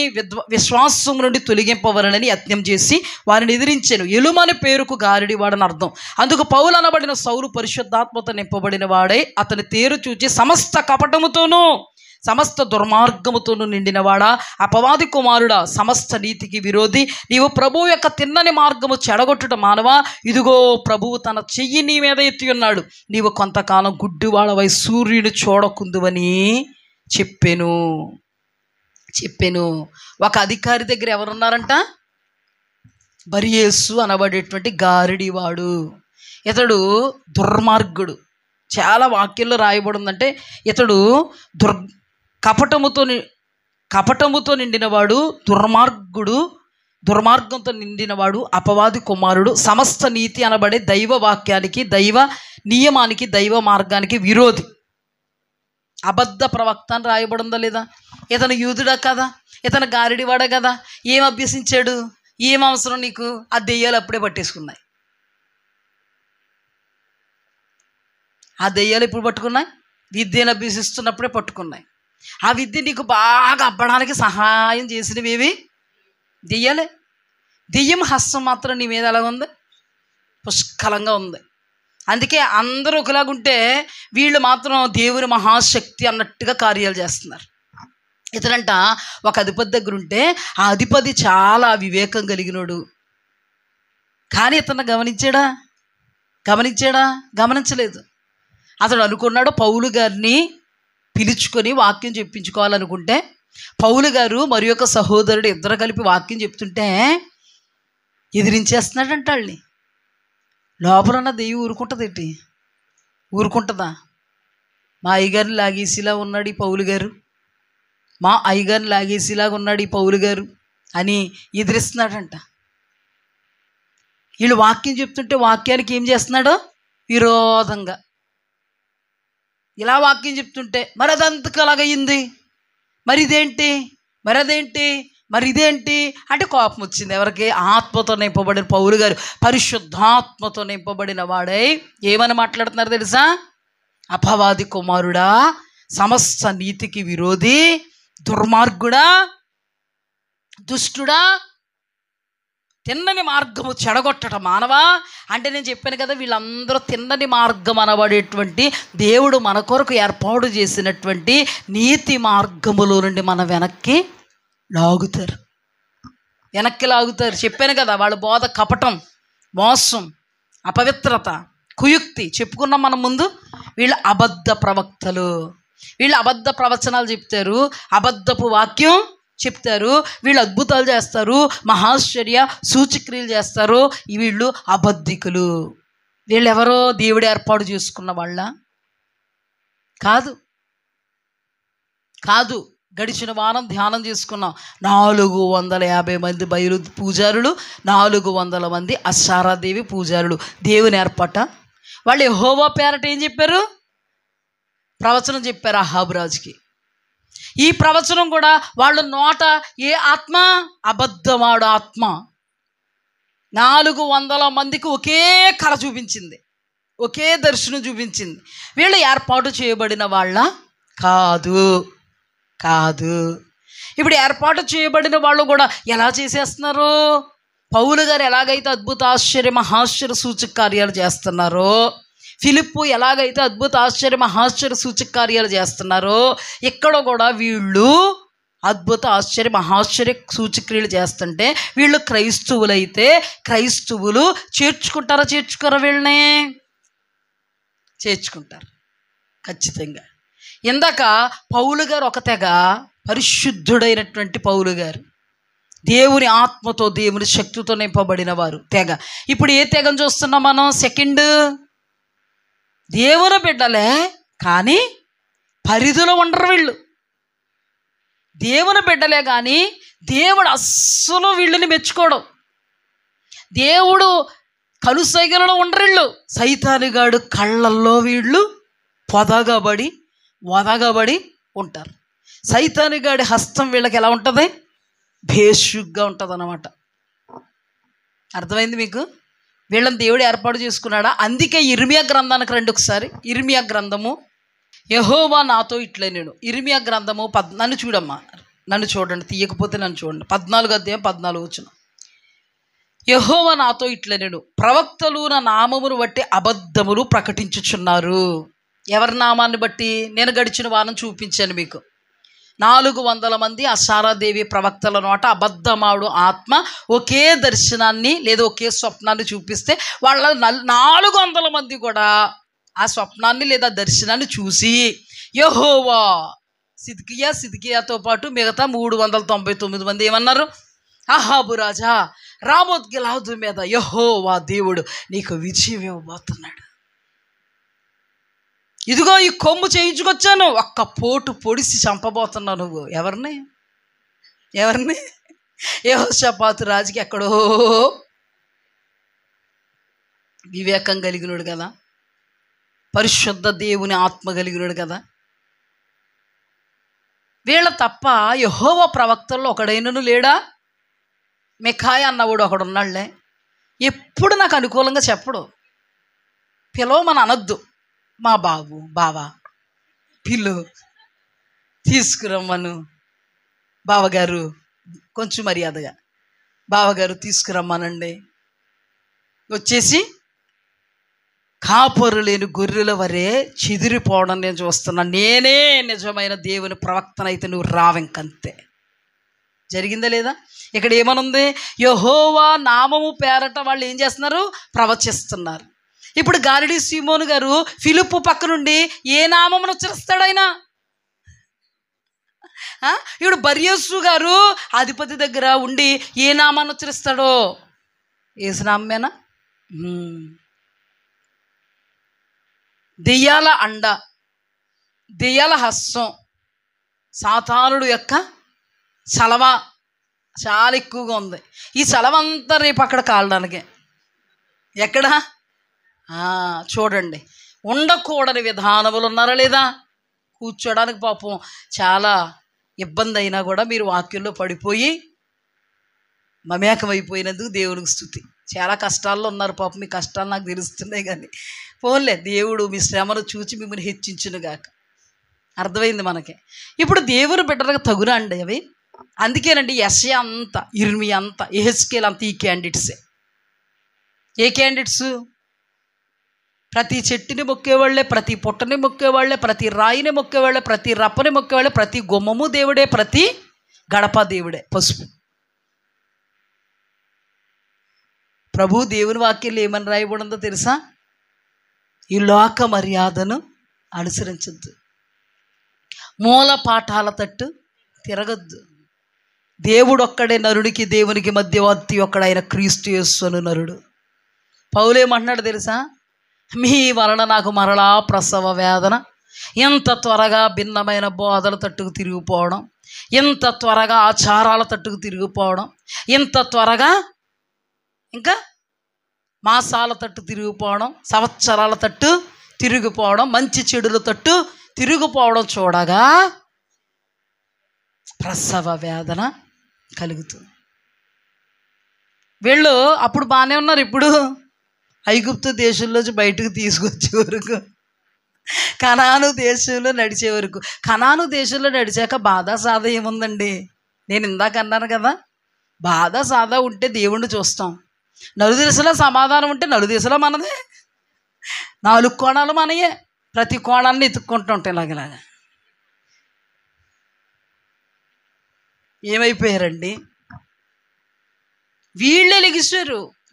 విశ్వాసం నుండి తొలగింపవలనని యత్నం చేసి వారిని ఎదిరించాను. ఎలుమ అనే పేరుకు గారిడివాడని అర్థం. అందుకు పౌలు అనబడిన సౌలు పరిశుద్ధాత్మతో నింపబడిన వాడై అతని తేరు చూచి సమస్త కపటముతోనూ సమస్త దుర్మార్గముతోనూ నిండినవాడా, అపవాది కుమారుడా, సమస్త నీతికి విరోధి, నీవు ప్రభువు యొక్క తిన్నని మార్గము చెడగొట్టుట మానవా, ఇదిగో ప్రభువు తన చెయ్యి నీ మీద ఎత్తి ఉన్నాడు, నీవు కొంతకాలం గుడ్డివాడవై సూర్యుని చూడకుందువని చెప్పాను. ఒక అధికారి దగ్గర ఎవరున్నారంట? బర్యేసు అనబడేటువంటి గారిడివాడు. ఇతడు దుర్మార్గుడు. చాలా వాక్యంలో రాయబడి ఉందంటే ఇతడు కపటముతో నిండినవాడు, దుర్మార్గంతో నిండినవాడు, అపవాది కుమారుడు, సమస్త నీతి అనబడే దైవ వాక్యానికి, దైవ నియమానికి, దైవ మార్గానికి విరోధి, అబద్ధ ప్రవక్త అని రాయబడిందా లేదా? ఇతను యూదుడా కదా, ఇతను గారిడివాడా కదా. ఏం అభ్యసించాడు? ఏం అవసరం నీకు? ఆ దెయ్యాలు అప్పుడే పట్టేసుకున్నాయి. ఆ దెయ్యాలు ఎప్పుడు పట్టుకున్నాయి? విద్యను అభ్యసిస్తున్నప్పుడే పట్టుకున్నాయి. ఆ విద్య నీకు బాగా అబ్బడానికి సహాయం చేసినవి దెయ్యాలే. దెయ్యం హస్తం మాత్రం నీ మీద ఎలాగ ఉంది? పుష్కలంగా ఉంది. అందుకే అందరూ ఒకలాగుంటే వీళ్ళు మాత్రం దేవుని మహాశక్తి అన్నట్టుగా కార్యాలు చేస్తున్నారు. ఇతనంట ఒక అధిపతి దగ్గర ఉంటే ఆ అధిపతి చాలా వివేకం కలిగినోడు. కానీ ఇతను గమనించలేదు. అతడు అనుకున్నాడు పౌలు గారిని పిలుచుకొని వాక్యం చెప్పించుకోవాలనుకుంటే, పౌలు గారు మరి యొక్క సహోదరుడు ఇద్దరు కలిపి వాక్యం చెప్తుంటే ఎదిరించేస్తున్నాడంట వాళ్ళని. లోపల ఉన్న దెయ్యం ఊరుకుంటుందా? మా అయ్యగారిని లాగేసిలా ఉన్నాడు ఈ పౌలు గారు, మా అయ్యగారిని లాగేసిలాగా ఉన్నాడు ఈ పౌలు గారు అని ఎదిరిస్తున్నాడంట. వీళ్ళు వాక్యం చెప్తుంటే వాక్యానికి ఏం చేస్తున్నాడో విరోధంగా ఇలా వాక్యం చెప్తుంటే, మరి అదంతకు అలాగయ్యింది, మరి ఇదేంటి అంటే కోపం వచ్చింది. ఎవరికి? ఆత్మతో నింపబడిన పౌలు గారు పరిశుద్ధాత్మతో నింపబడిన వాడై ఏమని మాట్లాడుతున్నారు తెలుసా? అపవాది కుమారుడా, సమస్త నీతికి విరోధి, దుర్మార్గుడా, దుష్టుడా, తిన్నని మార్గము చెడగొట్టట మానవా. అంటే నేను చెప్పాను కదా, వీళ్ళందరూ తిన్నని మార్గం అనబడేటువంటి దేవుడు మన కొరకు ఏర్పాటు చేసినటువంటి నీతి మార్గములో నుండి మన వెనక్కి లాగుతారు. చెప్పాను కదా, వాళ్ళ బోధ కపటం, మోసం, అపవిత్రత, కుయుక్తి చెప్పుకున్నాం మనం ముందు. వీళ్ళు అబద్ధ ప్రవక్తలు. వీళ్ళు అబద్ధ ప్రవచనాలు చెప్తారు, అబద్ధపు వాక్యం చెప్తారు. వీళ్ళు అద్భుతాలు చేస్తారు, మహాశ్చర్య సూచక్రియలు చేస్తారు. వీళ్ళు అబద్ధికులు. వీళ్ళెవరో దేవుడు ఏర్పాటు చేసుకున్న వాళ్ళ కాదు. గడిచిన వారం ధ్యానం చేసుకున్నాం. 450 మంది బయలు పూజారులు, 400 మంది అషారాదేవి పూజారులు. దేవుని ఏర్పాట. వాళ్ళు యెహోవా పేరట ఏం చెప్పారు? ప్రవచనం చెప్పారు అహాబు రాజుకి. ఈ ప్రవచనం కూడా వాళ్ళ నోట ఏ ఆత్మ? అబద్ధమాడు ఆత్మ. 400 మందికి ఒకే కళ చూపించింది, ఒకే దర్శనం చూపించింది. వీళ్ళు ఏర్పాటు చేయబడిన వాళ్ళ కాదు. ఇప్పుడు ఏర్పాటు చేయబడిన వాళ్ళు కూడా ఎలా చేసేస్తున్నారు? పౌలు గారు ఎలాగైతే అద్భుత ఆశ్చర్య మహాశ్చర్య సూచక కార్యాలు చేస్తున్నారో, ఫిలిప్పు ఎలాగైతే అద్భుత ఆశ్చర్య మహాశ్చర్య సూచక కార్యాలు చేస్తున్నారో, ఇక్కడ కూడా వీళ్ళు అద్భుత ఆశ్చర్య మహాశ్చర్య సూచక్రియలు చేస్తుంటే వీళ్ళు క్రైస్తవులైతే క్రైస్తవులు చేర్చుకోరా? వీళ్ళని చేర్చుకుంటారు ఖచ్చితంగా. ఇందాక పౌలు గారు ఒక తెగ, పరిశుద్ధుడైనటువంటి పౌలు గారు, దేవుని ఆత్మతో దేవుని శక్తితో నింపబడిన వారు తెగ. ఇప్పుడు ఏ తెగను చూస్తున్నాం మనం? సెకండ్, దేవుని బిడ్డలే కానీ పరిధిలో ఉండరు వీళ్ళు. దేవుని బిడ్డలే కానీ దేవుడు అస్సలు వీళ్ళని మెచ్చుకోవడం. దేవుడు కలుసైగలలో ఉండరు వీళ్ళు. సైతానుగాడు కళ్ళల్లో వీళ్ళు పొదగబడి వదగబడి ఉంటారు. సైతానుగాడి హస్తం వీళ్ళకి ఎలా ఉంటుంది? భేషుగ్గా ఉంటుంది అన్నమాట. అర్థమైంది మీకు? వీళ్ళని దేవుడు ఏర్పాటు చేసుకున్నాడా? అందుకే ఇర్మియా గ్రంథానికి రండి ఒకసారి. ఇర్మియా గ్రంథము, యెహోవా నాతో ఇట్లే నేను. ఇర్మియా గ్రంథము నన్ను చూడమ్మా, నన్ను చూడండి, తీయకపోతే నన్ను చూడండి. 14వ అధ్యాయం 14వ వచనం. యెహోవా నాతో ఇట్లే నేను, ప్రవక్తలు నా నామమును బట్టి అబద్ధములు ప్రకటించుచున్నారు. ఎవరి నామాన్ని బట్టి? నేను గడిచిన వారం చూపించాను మీకు. 400 మంది అశారాదేవి ప్రవక్తల నోట అబద్ధమాడు ఆత్మ ఒకే దర్శనాన్ని లేదా ఒకే స్వప్నాన్ని చూపిస్తే వాళ్ళ 400 మంది కూడా ఆ స్వప్నాన్ని లేదా దర్శనాన్ని చూసి యెహోవా, సిద్కియాతో పాటు మిగతా 399 మంది ఏమన్నారు? అహాబు రాజా, రామోత్ గిలాదు మీద యెహోవా దేవుడు నీకు విజయం ఇవ్వబోతున్నాడు. ఇదిగో ఈ కొమ్ము చేయించుకొచ్చాను, ఒక్క పోటు పొడిసి చంపబోతున్నావు. నువ్వు ఎవరిని? యెహోషాపాతు రాజుకి ఎక్కడో వివేకం కలిగినోడు కదా, పరిశుద్ధ దేవుని ఆత్మ కలిగినోడు కదా. వీళ్ళ తప్ప యెహోవా ప్రవక్తల్లో ఒకడైనను లేడా? మిఖాయ అన్నవాడు ఒకడు ఉన్నాళ్లే, ఎప్పుడు నాకు అనుకూలంగా చెప్పడు. పిలవమని అనొద్దు, మా బావా పిల్లు తీసుకురమ్మను, బావగారు కొంచెం మర్యాదగా బావగారు తీసుకురమ్మనండి. వచ్చేసి కాపరు లేని గొర్రెల వరే చెదిరిపోవడం నేను చూస్తున్నా. నేనే నిజమైన దేవుని ప్రవక్తనైతే నువ్వు రావింకంతే. జరిగిందా లేదా? ఇక్కడ ఏమనుంది? యెహోవా నామము పేరట వాళ్ళు ఏం చేస్తున్నారు? ప్రవచిస్తున్నారు. ఇప్పుడు గాలిడి సీమోను గారు ఫిలిప్పు పక్క నుండి ఏ నామమును ఉచ్చరిస్తాడు ఆయన? ఇప్పుడు బర్యస్సు గారు అధిపతి దగ్గర ఉండి ఏ నామాన్ని ఉచ్చరిస్తాడో? ఏసునామేనా? దెయ్యాల అండ, దెయ్యాల హస్తం, సాతానుడు యొక్క చలవ చాలా ఎక్కువగా ఉంది. ఈ చలవ అంతా రేపు అక్కడ కాలడానికే. ఎక్కడ? చూడండి, ఉండకూడని విధానములు ఉన్నారా లేదా? కూర్చోడానికి పాపం చాలా ఇబ్బంది అయినా కూడా మీరు వాక్యంలో పడిపోయి మమేకమైపోయినందుకు దేవునికి స్తుతి. చాలా కష్టాల్లో ఉన్నారు పాపం, మీ కష్టాలు నాకు తెలుస్తున్నాయి. కానీ పోన్లే, దేవుడు మీ శ్రమను చూచి మిమ్మల్ని హెచ్చించునుగాక. అర్థమైంది మనకి. ఇప్పుడు దేవుని బిడ్డలకు తగునా అండి అవి? అందుకేనండి యెషయా అంతా, ఇర్మియా అంతా, యెహెజ్కేలు అంతా ఈ క్యాండిడేట్సే. ఏ క్యాండిడేట్స్? ప్రతి చెట్టుని మొక్కేవాళ్లే, ప్రతి పొట్టని మొక్కేవాళ్లే, ప్రతి రాయిని మొక్కేవాళ్లే, ప్రతి రప్పని మొక్కేవాళ్లే, ప్రతి గుమ్మము దేవుడే, ప్రతి గడప దేవుడే. పసుపు ప్రభు దేవుని వాక్యంలో ఏమని రాయబడిందో తెలుసా? ఈ లోక మర్యాదను అనుసరించద్దు, మూల పాఠాల తట్టు తిరగద్దు. దేవుడొక్కడే నరుడికి దేవునికి మధ్యవర్తి ఒక్కడైన క్రీస్తు యేసు అను నరుడు. పౌలేమంటున్నాడు తెలుసా? మీ వలన నాకు మరలా ప్రసవ వేదన, ఎంత త్వరగా భిన్నమైన బోధల తట్టుకు తిరిగిపోవడం, ఎంత త్వరగా ఆచారాల తట్టుకు తిరిగిపోవడం, ఎంత త్వరగా ఇంకా మాసాల తట్టు తిరిగిపోవడం, సంవత్సరాల తట్టు తిరిగిపోవడం, మంచి చెడుల తట్టు తిరిగిపోవడం చూడగా ప్రసవ వేదన కలుగుతుంది. వీళ్ళు అప్పుడు బాగానే ఉన్నారు, ఇప్పుడు ఐగుప్తు దేశంలోంచి బయటకు తీసుకొచ్చే వరకు, కనాను దేశంలో నడిచే వరకు. కనాను దేశంలో నడిచాక బాధ సాధ ఏముందండి? నేను ఇందాక అన్నాను కదా, బాధ సాధ ఉంటే దేవుణ్ణి చూస్తాం, నలుదిశలో సమాధానం ఉంటే నలుదిశలో మనదే, 4 కోణాలు మనయే, ప్రతి కోణాన్ని ఎత్తుక్కుంటూ ఉంటాయి. ఇలాగలాగా ఏమైపోయారండి? వీళ్ళే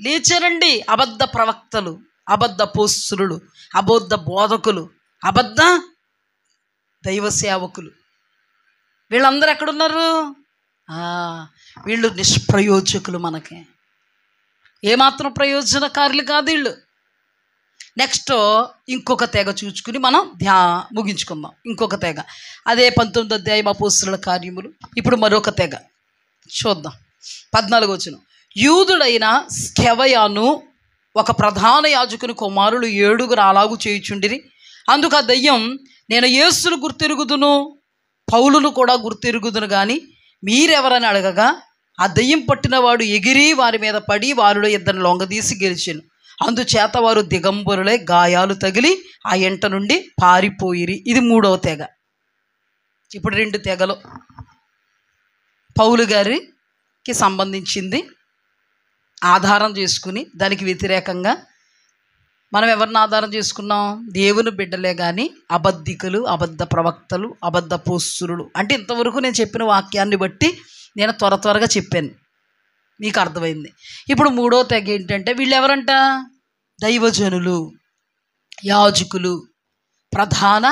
లేచారండి అబద్ధ ప్రవక్తలు, అబద్ధ పోస్తులు, అబద్ధ బోధకులు, అబద్ధ దైవ సేవకులు. వీళ్ళందరూ ఎక్కడున్నారు? వీళ్ళు నిష్ప్రయోజకులు, మనకి ఏమాత్రం ప్రయోజనకారులు కాదు వీళ్ళు. నెక్స్ట్ ఇంకొక తెగ చూసుకుని మనం ముగించుకుందాం. ఇంకొక తెగ, అదే 19వ అధ్యాయం అపోస్తలుల కార్యములు. ఇప్పుడు మరొక తెగ చూద్దాం. 14వ వచనం. యూదుడైన స్కెవయాను ఒక ప్రధాన యాజకుని కుమారులు 7 అలాగు చేయుచుండిరి. అందుకు ఆ దయ్యం, నేను యేసును గుర్తెరుగుదును, పౌలును కూడా గుర్తెరుగుదును, కానీ మీరెవరని అడగగా ఆ దెయ్యం పట్టిన వాడు ఎగిరి వారి మీద పడి వారిలో ఇద్దరిని లొంగదీసి గెలిచాను. అందుచేత వారు దిగంబరులై గాయాలు తగిలి ఆ ఎంట నుండి పారిపోయిరి. ఇది 3వ తెగ. ఇప్పుడు 2 తెగలు పౌలు గారికి సంబంధించింది ఆధారం చేసుకుని దానికి వ్యతిరేకంగా మనం ఎవరిని ఆధారం చేసుకున్నాం? దేవుని బిడ్డలే కానీ అబద్ధికులు, అబద్ధ ప్రవక్తలు, అబద్ధ పోస్తులు. అంటే ఇంతవరకు నేను చెప్పిన వాక్యాన్ని బట్టి నేను త్వరగా చెప్పాను, మీకు అర్థమైంది. ఇప్పుడు 3వ తెగ ఏంటంటే వీళ్ళు ఎవరంట? దైవజనులు, యాజకులు, ప్రధాన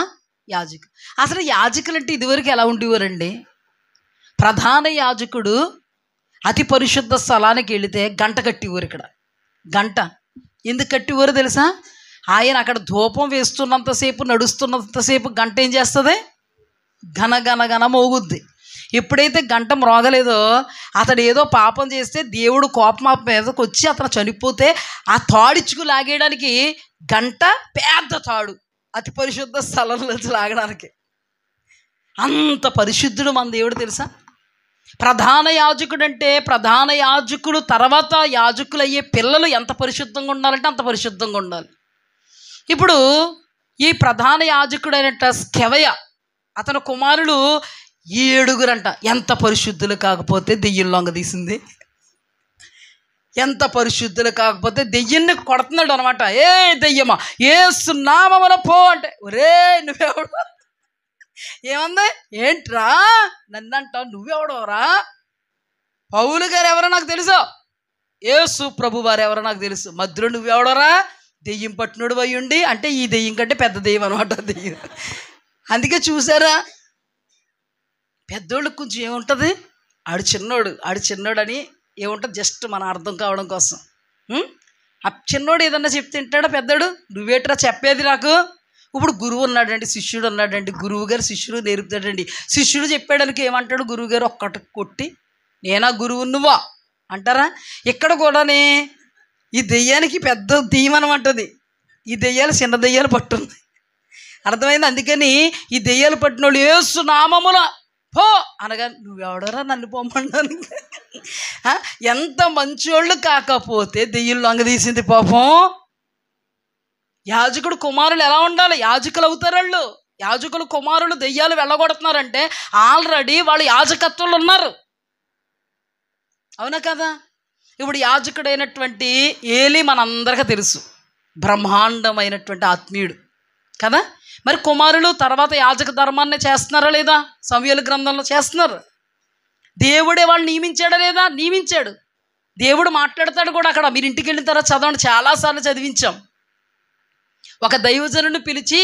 యాజకులు. అసలు యాజకులు అంటే ఇదివరకు ఎలా ఉండేవారండి? ప్రధాన యాజకుడు అతి పరిశుద్ధ స్థలానికి వెళితే గంట కట్టివారు. ఇక్కడ గంట ఎందుకు కట్టివారు తెలుసా? ఆయన అక్కడ ధూపం వేస్తున్నంతసేపు, నడుస్తున్నంతసేపు గంట ఏం చేస్తుంది? ఘన మోగుద్ది. ఎప్పుడైతే గంట మ్రోగలేదో అతడు ఏదో పాపం చేస్తే దేవుడు కోపం మీదకి వచ్చి అతను చనిపోతే ఆ తాడిచ్చుకు లాగేయడానికి గంట పెద్ద తాడు అతి పరిశుద్ధ స్థలంలోంచి లాగడానికి. అంత పరిశుద్ధుడు మన దేవుడు తెలుసా? ప్రధాన యాజకుడు అంటే ప్రధాన యాజకుడు తర్వాత యాజకులు అయ్యే పిల్లలు ఎంత పరిశుద్ధంగా ఉండాలంటే అంత పరిశుద్ధంగా ఉండాలి. ఇప్పుడు ఈ ప్రధాన యాజకుడైనట్ట స్కెవయ అతని కుమారులు 7 ఎంత పరిశుద్ధులు కాకపోతే దెయ్యం లొంగదీసింది. ఎంత పరిశుద్ధులు కాకపోతే దెయ్యాన్ని కొడుతున్నాడు అనమాట. ఏ దెయ్యమా యేసు నామమున పో అంటే, ఒరే నువ్వెవడు? ఏమంది? ఏంట్రా నన్ను అంటావు? నువ్వెవడోరా? పౌలు గారు ఎవరో నాకు తెలుసు, యేసు ప్రభు వారు ఎవరో నాకు తెలుసు, మధ్యలో నువ్వెవడోరా? దెయ్యం పట్టినోడు అయ్యుండి అంటే ఈ దెయ్యం కంటే పెద్ద దెయ్యం అనమాట దెయ్యం. అందుకే చూసారా, పెద్దోళ్ళకి కొంచెం ఏముంటుంది, ఆడు చిన్నోడు అని ఏముంటుంది, జస్ట్ మన అర్థం కావడం కోసం. ఆ చిన్నోడు ఏదన్నా చెప్తే తింటాడా పెద్దోడు? నువ్వేట్రా చెప్పేది నాకు? ఇప్పుడు గురువు ఉన్నాడండి, శిష్యుడు ఉన్నాడండి, గురువు గారు శిష్యుడు నేర్పుతాడండి. శిష్యుడు చెప్పాడానికి ఏమంటాడు గురువు గారు? ఒక్కటి కొట్టి నేనా గురువు నువ్వా అంటారా? ఇక్కడ కూడానే ఈ దెయ్యానికి పెద్ద దెయ్యం అనమాటది. ఈ దెయ్యాలు చిన్న దెయ్యాలు పట్టుంది, అర్థమైంది? అందుకని ఈ దెయ్యాలు పట్టిన వాళ్ళు యేసు నామముల పో అనగా నువ్వెవడరా నన్ను పొమ్మన్నాను. ఎంత మంచోళ్ళు కాకపోతే దెయ్యం లొంగదీసింది పాపం. యాజకుడు కుమారులు ఎలా ఉండాలి? యాజకులు అవుతారు వాళ్ళు. యాజకులు కుమారులు దెయ్యాలు వెళ్ళగొడుతున్నారంటే ఆల్రెడీ వాళ్ళు యాజకత్వంలో ఉన్నారు, అవునా కదా? ఇప్పుడు యాజకుడైనటువంటి ఏలీ మనందరికీ తెలుసు, బ్రహ్మాండమైనటువంటి ఆత్మీయుడు కదా. మరి కుమారులు తర్వాత యాజక ధర్మాన్ని చేస్తున్నారా లేదా? సమూయేలు గ్రంథంలో చేస్తున్నారు. దేవుడే వాళ్ళు నియమించాడా లేదా? నియమించాడు. దేవుడు మాట్లాడతాడు కూడా అక్కడ. మీరు ఇంటికి వెళ్ళిన తర్వాత చదవండి, చాలాసార్లు చదివించాం. ఒక దైవజనుని పిలిచి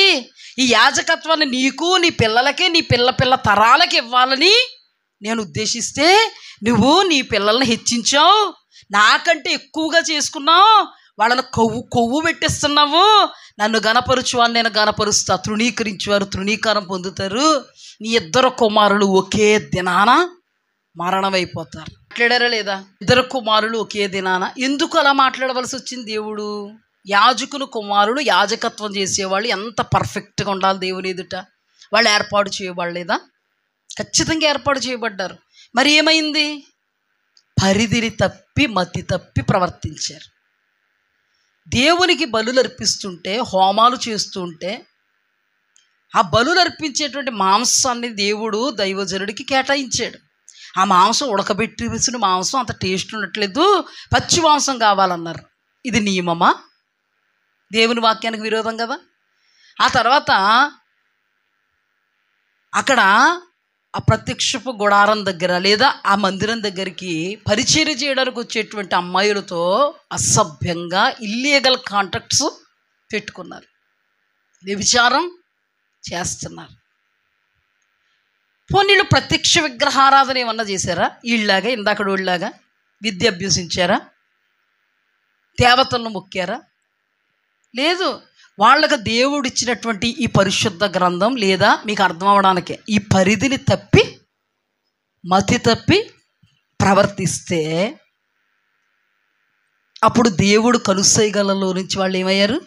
ఈ యాజకత్వాన్ని నీకు, నీ పిల్లలకి, నీ పిల్ల తరాలకి ఇవ్వాలని నేను ఉద్దేశిస్తే నువ్వు నీ పిల్లల్ని హెచ్చించావు, నాకంటే ఎక్కువగా చేసుకున్నావు, వాళ్ళని కొవ్వు పెట్టిస్తున్నావు. నన్ను గణపరుచు అని నేను గణపరుస్తా, తృణీకరించేవారు తృణీకారం పొందుతారు. నీ 2 కుమారులు ఒకే దినాన మరణమైపోతారు. మాట్లాడారా లేదా? 2 కుమారులు ఒకే దినాన. ఎందుకు అలా మాట్లాడవలసి వచ్చింది? దేవుడు యాజకులు కుమారులు యాజకత్వం చేసేవాళ్ళు ఎంత పర్ఫెక్ట్గా ఉండాలి దేవుని ఎదుట. వాళ్ళు ఏర్పాటు చేయబడలేదా? ఖచ్చితంగా ఏర్పాటు చేయబడ్డారు. మరి ఏమైంది? పరిధిని తప్పి మతి తప్పి ప్రవర్తించారు. దేవునికి బలులు అర్పిస్తుంటే, హోమాలు చేస్తుంటే ఆ బలులు అర్పించేటువంటి మాంసాన్ని దేవుడు దైవజనుడికి కేటాయించాడు. ఆ మాంసం ఉడకబెట్టి వేసిన మాంసం అంత టేస్ట్ ఉండట్లేదు, పచ్చి మాంసం కావాలన్నారు. ఇది నియమమా? దేవుని వాక్యానికి విరోధం కదా. ఆ తర్వాత అక్కడ ఆ ప్రత్యక్షపు గుడారం దగ్గర లేదా ఆ మందిరం దగ్గరికి పరిచర్య చేయడానికి వచ్చేటువంటి అమ్మాయిలతో అసభ్యంగా ఇల్లీగల్ కాంటాక్ట్స్ పెట్టుకున్నారు, వ్యభిచారం చేస్తున్నారు. పోనీళ్ళు ప్రత్యక్ష విగ్రహారాధన ఏమన్నా చేశారా? వీళ్ళలాగా ఇందాక వీళ్ళలాగా విద్య అభ్యసించారా? దేవతలను మొక్కారా? లేదు. వాళ్ళకు దేవుడు ఇచ్చినటువంటి ఈ పరిశుద్ధ గ్రంథం లేదా మీకు అర్థం అవడానికే ఈ పరిధిని తప్పి మతి తప్పి ప్రవర్తిస్తే అప్పుడు దేవుడు కనుసైగలలో నుంచి వాళ్ళు ఏమయ్యారు?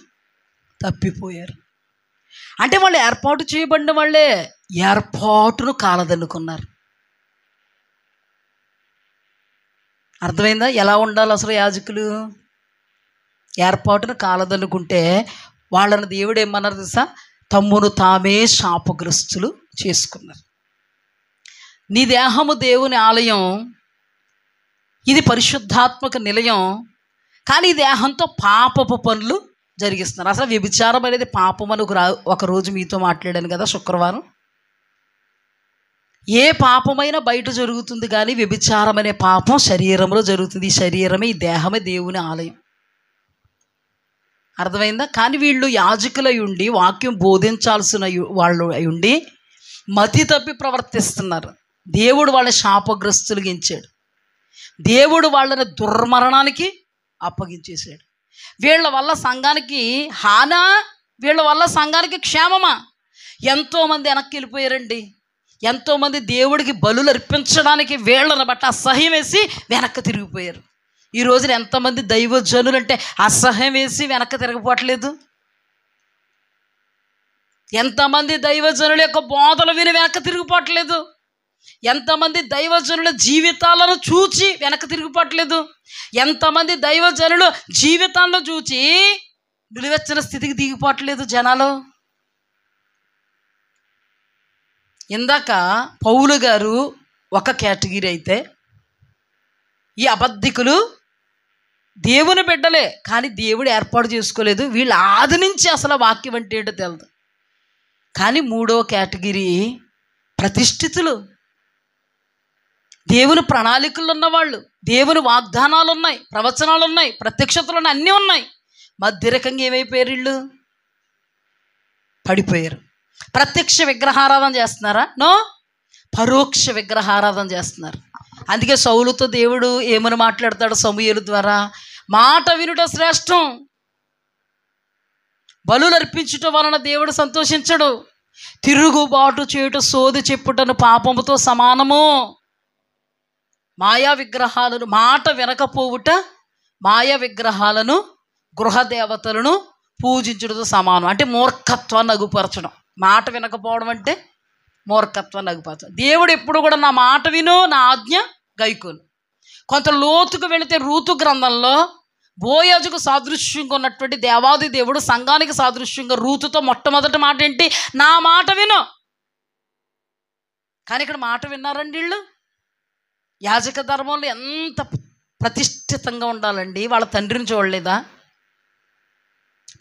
తప్పిపోయారు. అంటే వాళ్ళు ఏర్పాటు చేయబడిన వాళ్ళే ఏర్పాటును కాలదన్నుకున్నారు. అర్థమైందా? ఎలా ఉండాలి అసలు యాజకులు? ఏర్పాటును కాలదనుకుంటే వాళ్ళని దేవుడు ఏమన్నారు తెలుసా? తమ్మును తామే శాపగ్రస్తులు చేసుకున్నారు. నీ దేహము దేవుని ఆలయం, ఇది పరిశుద్ధాత్మక నిలయం, కానీ ఈ దేహంతో పాపపు పనులు జరిగిస్తున్నారు. అసలు వ్యభిచారం అనేది పాపం అని ఒకరోజు మీతో మాట్లాడాను కదా శుక్రవారం. ఏ పాపమైనా బయట జరుగుతుంది, కానీ వ్యభిచారం అనే పాపం శరీరంలో జరుగుతుంది. ఈ శరీరమే, ఈ దేహమే దేవుని ఆలయం. అర్థమైందా? కానీ వీళ్ళు యాజకులై ఉండి వాక్యం బోధించాల్సిన వాళ్ళు అయి ఉండి మతి తప్పి ప్రవర్తిస్తున్నారు. దేవుడు వాళ్ళని శాపగ్రస్తులుగా ఎంచాడు. దేవుడు వాళ్ళని దుర్మరణానికి అప్పగించేశాడు. వీళ్ళ వల్ల సంఘానికి హానా, వీళ్ళ వల్ల సంఘానికి క్షేమమా? ఎంతోమంది వెనక్కి వెళ్ళిపోయారండి. ఎంతోమంది దేవుడికి బలులు అర్పించడానికి వీళ్ళని బట్టి అసహ్యం వేసి వెనక్కి తిరిగిపోయారు. ఈ రోజున ఎంతమంది దైవజనులు అంటే అసహ్యం వేసి వెనక్కి తిరగపోవట్లేదు. ఎంతమంది దైవజనుల యొక్క బోధలు విని వెనక్కి తిరిగిపోవట్లేదు. ఎంతమంది దైవజనుల జీవితాలను చూచి వెనక్కి తిరిగిపోవట్లేదు. ఎంతమంది దైవజనులు జీవితాలను చూచి నిలువెచ్చని స్థితికి దిగిపోవట్లేదు జనాలు. ఇందాక పౌలు గారు ఒక కేటగిరీ అయితే, ఈ అబద్ధికులు దేవుని బిడ్డలే కానీ దేవుడు ఏర్పాటు చేసుకోలేదు. వీళ్ళు ఆది నుంచి అసలు వాక్యం అంటే ఏంటో తెలియదు. కానీ మూడో కేటగిరీ ప్రతిష్ఠితులు, దేవుని ప్రణాళికలు ఉన్నవాళ్ళు, దేవుని వాగ్దానాలు ఉన్నాయి, ప్రవచనాలు ఉన్నాయి, ప్రత్యక్షతలు ఉన్నాయి, అన్నీ ఉన్నాయి. మధ్యరకంగా ఏమైపోయారు? వీళ్ళు పడిపోయారు. ప్రత్యక్ష విగ్రహారాధన చేస్తున్నారా? నో, పరోక్ష విగ్రహారాధన చేస్తున్నారు. అందుకే సౌలుతో దేవుడు ఏమని మాట్లాడతాడు సమూయేలు ద్వారా? మాట వినుట శ్రేష్టం, బలులు అర్పించుట వలన దేవుడు సంతోషించడు, తిరుగుబాటు చేయుట సోది చెప్పుటను పాపముతో సమానము, మాయా విగ్రహాలను మాట వినకపోవుట మాయా విగ్రహాలను గృహదేవతలను పూజించుటతో సమానం. అంటే మూర్ఖత్వాన్ని అగుపరచడం. మాట వినకపోవడం అంటే మూర్ఖత్వాన్ని అగుపరచడం. దేవుడు ఎప్పుడు కూడా నా మాట విను, నా ఆజ్ఞ గైకోను. కొంత లోతుకు వెళితే రూతు గ్రంథంలో బోయజుకు సాదృశ్యంగా ఉన్నటువంటి దేవాది దేవుడు సంఘానికి సాదృశ్యంగా రూతుతో మొట్టమొదటి మాట ఏంటి? నా మాట విను. కానీ ఇక్కడ మాట విన్నారండి వీళ్ళు. యాజక ధర్మంలో ఎంత ప్రతిష్ఠితంగా ఉండాలండి. వాళ్ళ తండ్రిని చూడలేదా?